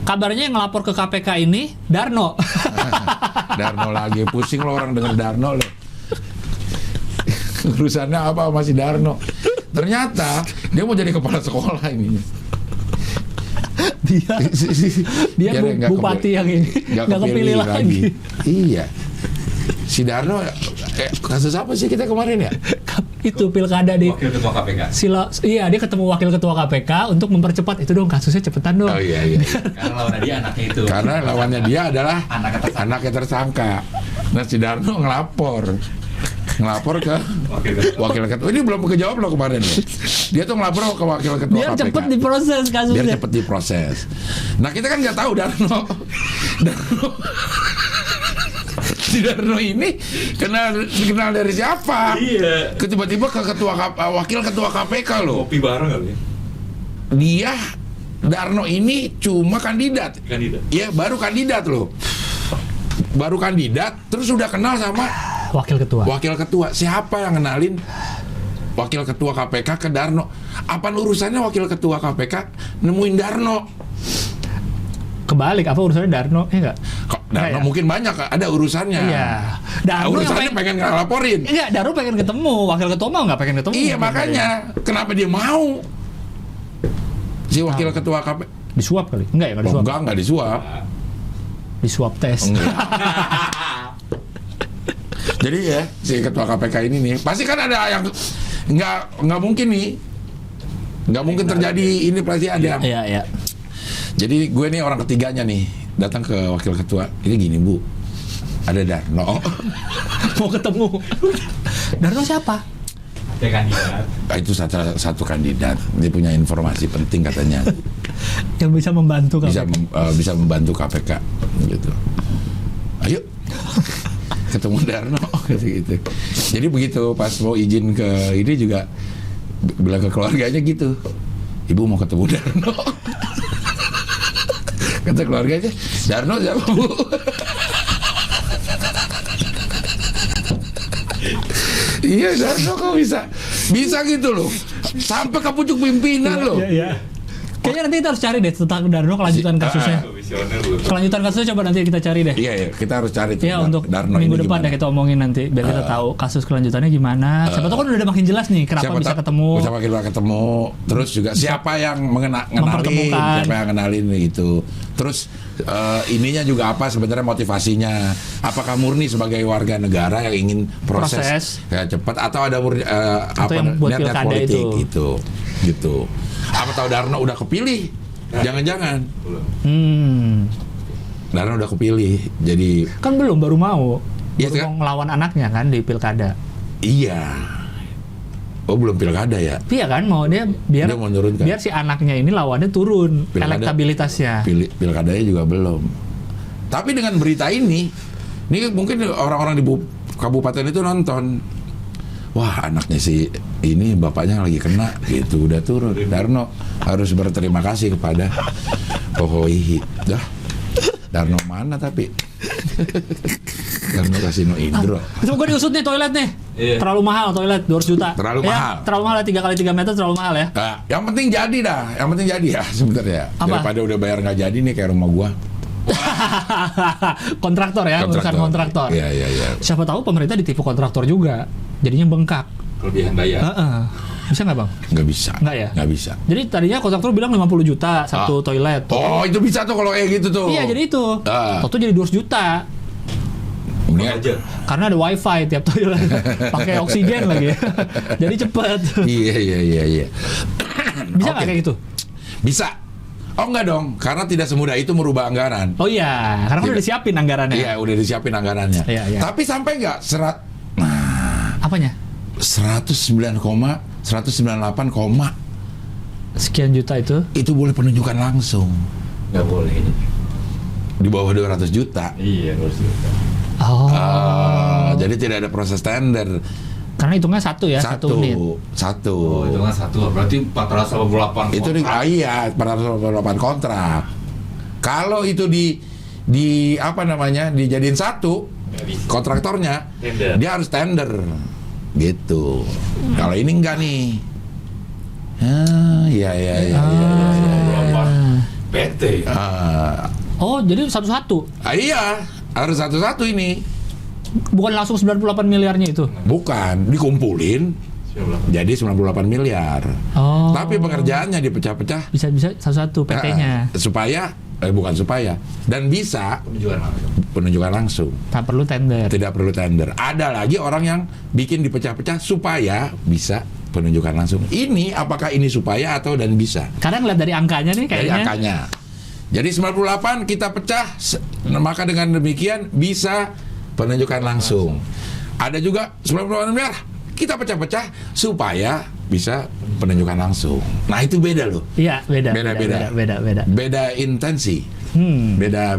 C: Kabarnya yang ngelapor ke KPK ini Darno.
A: Darno lagi pusing lo orang denger Darno lo. Urusannya apa masih Darno? Ternyata dia mau jadi kepala sekolah ini.
C: dia bupati yang ini nggak kepilih lagi.
A: Iya. Si Darno, kasus apa sih kita kemarin ya?
C: Itu pilkada di
B: Wakil Ketua KPK.
C: Iya, dia ketemu wakil ketua KPK untuk mempercepat itu dong, kasusnya cepetan dong.
A: Oh iya.
B: Karena lawan dia anaknya itu.
A: Karena lawannya dia adalah
B: Anaknya
A: tersangka. Nah si Darno ngelapor ke wakil ketua. Ini belum kejawab loh kemarin ya. Dia tuh ngelapor ke wakil ketua
C: Biar
A: KPK.
C: cepet diproses kasusnya.
A: Biar cepet diproses. Nah kita kan nggak tahu Darno. Si Darno ini kenal dari siapa?
B: Iya.
A: Tiba-tiba ke wakil ketua KPK loh.
B: Kopi bareng kali ya?
A: Dia Darno ini cuma kandidat.
B: Kandidat.
A: Iya, baru kandidat loh. Baru kandidat, terus udah kenal sama
C: Wakil ketua.
A: wakil ketua. Siapa yang kenalin wakil ketua KPK ke Darno? Apa urusannya wakil ketua KPK nemuin Darno?
C: Kebalik, apa urusannya Darno? Iya nggak?
A: Kok Darno
C: Iya.
A: mungkin banyak, ada urusannya.
C: Iya. Darno yang
A: Urusannya pengen ngelaporin.
C: Enggak, Darno pengen ketemu. Wakil ketua mau nggak pengen ketemu?
A: Iya, makanya kenapa dia mau? Si wakil ketua KPK.
C: Disuap kali? Enggak ya, nggak disuap.
A: Enggak disuap.
C: Disuap tes.
A: Enggak. Jadi ya si ketua KPK ini nih pasti kan ada yang nggak mungkin nih, nggak mungkin terjadi ini pasti ada.
C: Iya.
A: Jadi gue nih orang ketiganya nih datang ke wakil ketua, ini gini Bu, ada Darno.
C: Mau ketemu. Darno siapa?
B: Ada kandidat.
A: Itu satu kandidat, dia punya informasi penting katanya,
C: Yang bisa membantu kamu.
A: bisa membantu KPK gitu. Ayo ketemu Darno gitu. Jadi begitu pas mau izin ke ini juga bilang ke keluarganya gitu, Ibu mau ketemu Darno. Kata keluarganya, Darno siapa Bu? Iya, Darno kok bisa gitu loh, sampai ke pucuk pimpinan loh.
C: Iya. Kayaknya nanti kita harus cari deh tentang Darno kelanjutan kasusnya.
B: Visioner lu.
C: Kelanjutan kasusnya coba nanti kita cari deh.
A: Iya, kita harus cari tuh
C: Ya untuk
A: Darno
C: minggu
A: ini
C: depan
A: gimana.
C: ya kita omongin nanti biar kita tahu kasus kelanjutannya gimana. Siapa tahu kan udah makin jelas nih kenapa
A: Siapa
C: bisa
A: tahu-
C: ketemu.
A: Siapa kita ketemu, terus juga siapa yang ngenalin,
C: Mempertemukan.
A: siapa yang kenalin gitu. Terus ininya juga apa sebenarnya motivasinya? Apakah murni sebagai warga negara yang ingin proses. Ya, cepat atau ada murni apa
C: yang buat
A: niat-niat
C: pilkada
A: politik
C: itu.
A: gitu. Apa tahu Darno udah kepilih? Jangan-jangan Darno udah kepilih. Jadi
C: Kan belum baru mau.
A: Iya,
C: Baru
A: kan?
C: mau ngelawan anaknya kan di pilkada.
A: iya. Oh, belum pilkada ya?
C: Iya kan, mau dia biar
A: Dia mau menurunkan.
C: biar si anaknya ini lawannya turun elektabilitasnya.
A: Pilkadanya juga belum. Tapi dengan berita ini mungkin orang-orang di kabupaten itu nonton. Wah, anaknya si ini bapaknya lagi kena gitu, udah turun. Darno harus berterima kasih kepada Pohoihi. Dah, Darno mana tapi? Darno Kasino Indro.
C: Itu gue diusut nih toilet nih.
B: Iya.
C: Terlalu mahal toilet 200 juta.
A: Terlalu
C: Ya,
A: mahal.
C: Terlalu mahal 3 kali 3 meter terlalu mahal ya.
A: Nah, yang penting jadi dah, yang penting jadi ya sebenarnya.
C: Apa?
A: Daripada udah bayar nggak jadi nih kayak rumah gua.
C: Kontraktor ya, urusan kontraktor.
A: Iya.
C: Siapa tahu pemerintah ditipu kontraktor juga. Jadinya bengkak.
B: Kelebihan bayar.
C: Heeh. Bisa nggak bang?
A: Nggak bisa.
C: Nggak ya?
A: Nggak bisa.
C: Jadi tadinya kontraktor bilang 50 juta satu toilet.
A: Oh, itu bisa tuh kalau kayak gitu tuh.
C: Iya jadi itu. Toto jadi 200 juta.
A: Mendingan-
B: aja.
C: Karena ada wifi tiap toilet. Pakai oksigen lagi. Jadi cepet.
A: Iya.
C: Bisa
A: Oke.
C: nggak kayak gitu?
A: Bisa. Oh enggak dong, karena tidak semudah itu merubah anggaran.
C: Oh iya, karena kan udah
A: Tidak.
C: disiapin anggarannya.
A: Iya, udah disiapin anggarannya.
C: Iya.
A: Tapi sampai nggak
C: Apanya?
A: 198,
C: Sekian juta itu?
A: boleh penunjukan langsung
B: Nggak boleh.
A: di bawah 200 juta.
B: Iya, harus juga.
C: Oh.
A: Jadi tidak ada proses tender.
C: Karena hitungnya satu ya, satu unit.
A: Satu.
B: Oh, itu kan satu. Berarti 488.
A: Itu iya 488 kontrak. Kalau itu di apa namanya dijadiin satu
B: Nggak bisa.
A: kontraktornya,
B: Tender.
A: dia harus tender gitu. Kalau ini enggak nih. Iya.
B: 488. PT.
C: Oh, jadi satu-satu.
A: Iya, harus satu-satu ini.
C: Bukan langsung 98 miliarnya itu.
A: Bukan dikumpulin jadi 98 miliar.
C: Oh.
A: Tapi pekerjaannya dipecah-pecah
C: Bisa satu-satu PT-nya.
A: supaya dan bisa penunjukan langsung.
C: Tak perlu tender.
A: Tidak perlu tender. Ada lagi orang yang bikin dipecah-pecah supaya bisa penunjukan langsung. Ini apakah ini supaya atau dan bisa?
C: Karena ngeliat dari angkanya nih
A: Dari
C: kayaknya.
A: angkanya. Jadi 98 kita pecah, maka dengan demikian bisa penunjukan langsung. Ada juga 98 miliar kita pecah-pecah supaya bisa penunjukan langsung. Nah itu beda loh.
C: Iya, beda.
A: Beda intensi. Beda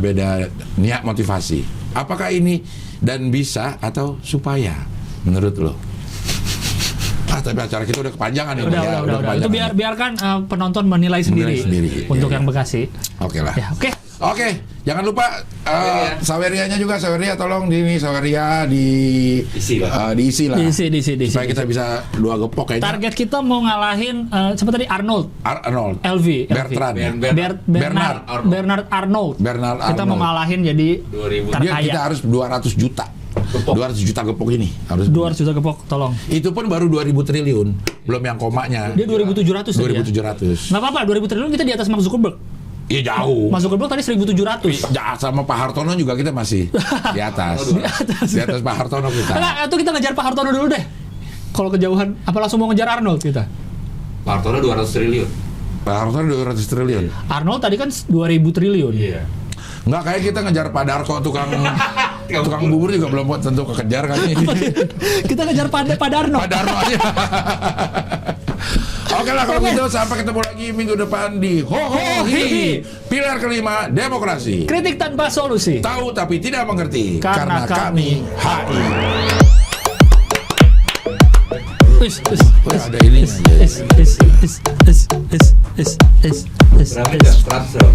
A: niat motivasi. Apakah ini dan bisa atau supaya menurut lo? Tapi acara kita udah kepanjangan nih.
C: Udah.
A: kepanjangan.
C: Itu biarkan penonton menilai sendiri, untuk
A: Iya.
C: yang Bekasi.
A: Oke lah.
C: Ya, oke.
A: Oke, jangan lupa Sawerianya juga, Saweria tolong Saweria
B: Isi lah.
A: diisi lah.
C: Diisi.
A: Supaya kita bisa 2 gepok kayaknya.
C: Target kita mau ngalahin siapa tadi Arnold,
A: Arnold.
C: LV.
A: Bertrand.
C: Bernard Arnold.
A: Bernard
C: Kita mau
A: Arnold.
C: ngalahin jadi
B: 2000.
C: terkaya.
A: Kita harus 200 juta.
B: Gepok.
A: 200 juta gepok ini harus.
C: 200 juta gepok, tolong.
A: Itu pun baru 2000 triliun, belum yang komanya.
C: Dia 2.700 tadi ya?
A: 2.700.
C: Nggak apa-apa, 2000 triliun kita di atas Mark Zuckerberg.
A: Iya jauh.
C: Mark Zuckerberg tadi 1.700.
A: Ya, sama Pak Hartono juga kita masih di atas. Di atas Pak Hartono kita.
C: Nah, itu kita ngejar Pak Hartono dulu deh. Kalau kejauhan, apa langsung mau ngejar Arnold kita?
B: Pak Hartono 200 triliun.
A: Pak Hartono 200 triliun.
C: Arnold tadi kan 2000 triliun.
B: Iya.
A: Nggak kayak kita ngejar Pak Darko tukang bubur juga belum tentu kekejar kan ini.
C: Kita ngejar Pak Darno.
A: Pak Darno aja. Oke lah kalau gitu sampai ketemu lagi minggu depan di Ho Ho Hi. Pilar kelima demokrasi.
C: Kritik tanpa solusi.
A: Tahu tapi tidak mengerti
C: Karena kami
A: HI. Ada ini.
B: Berapa jam? 100 jam.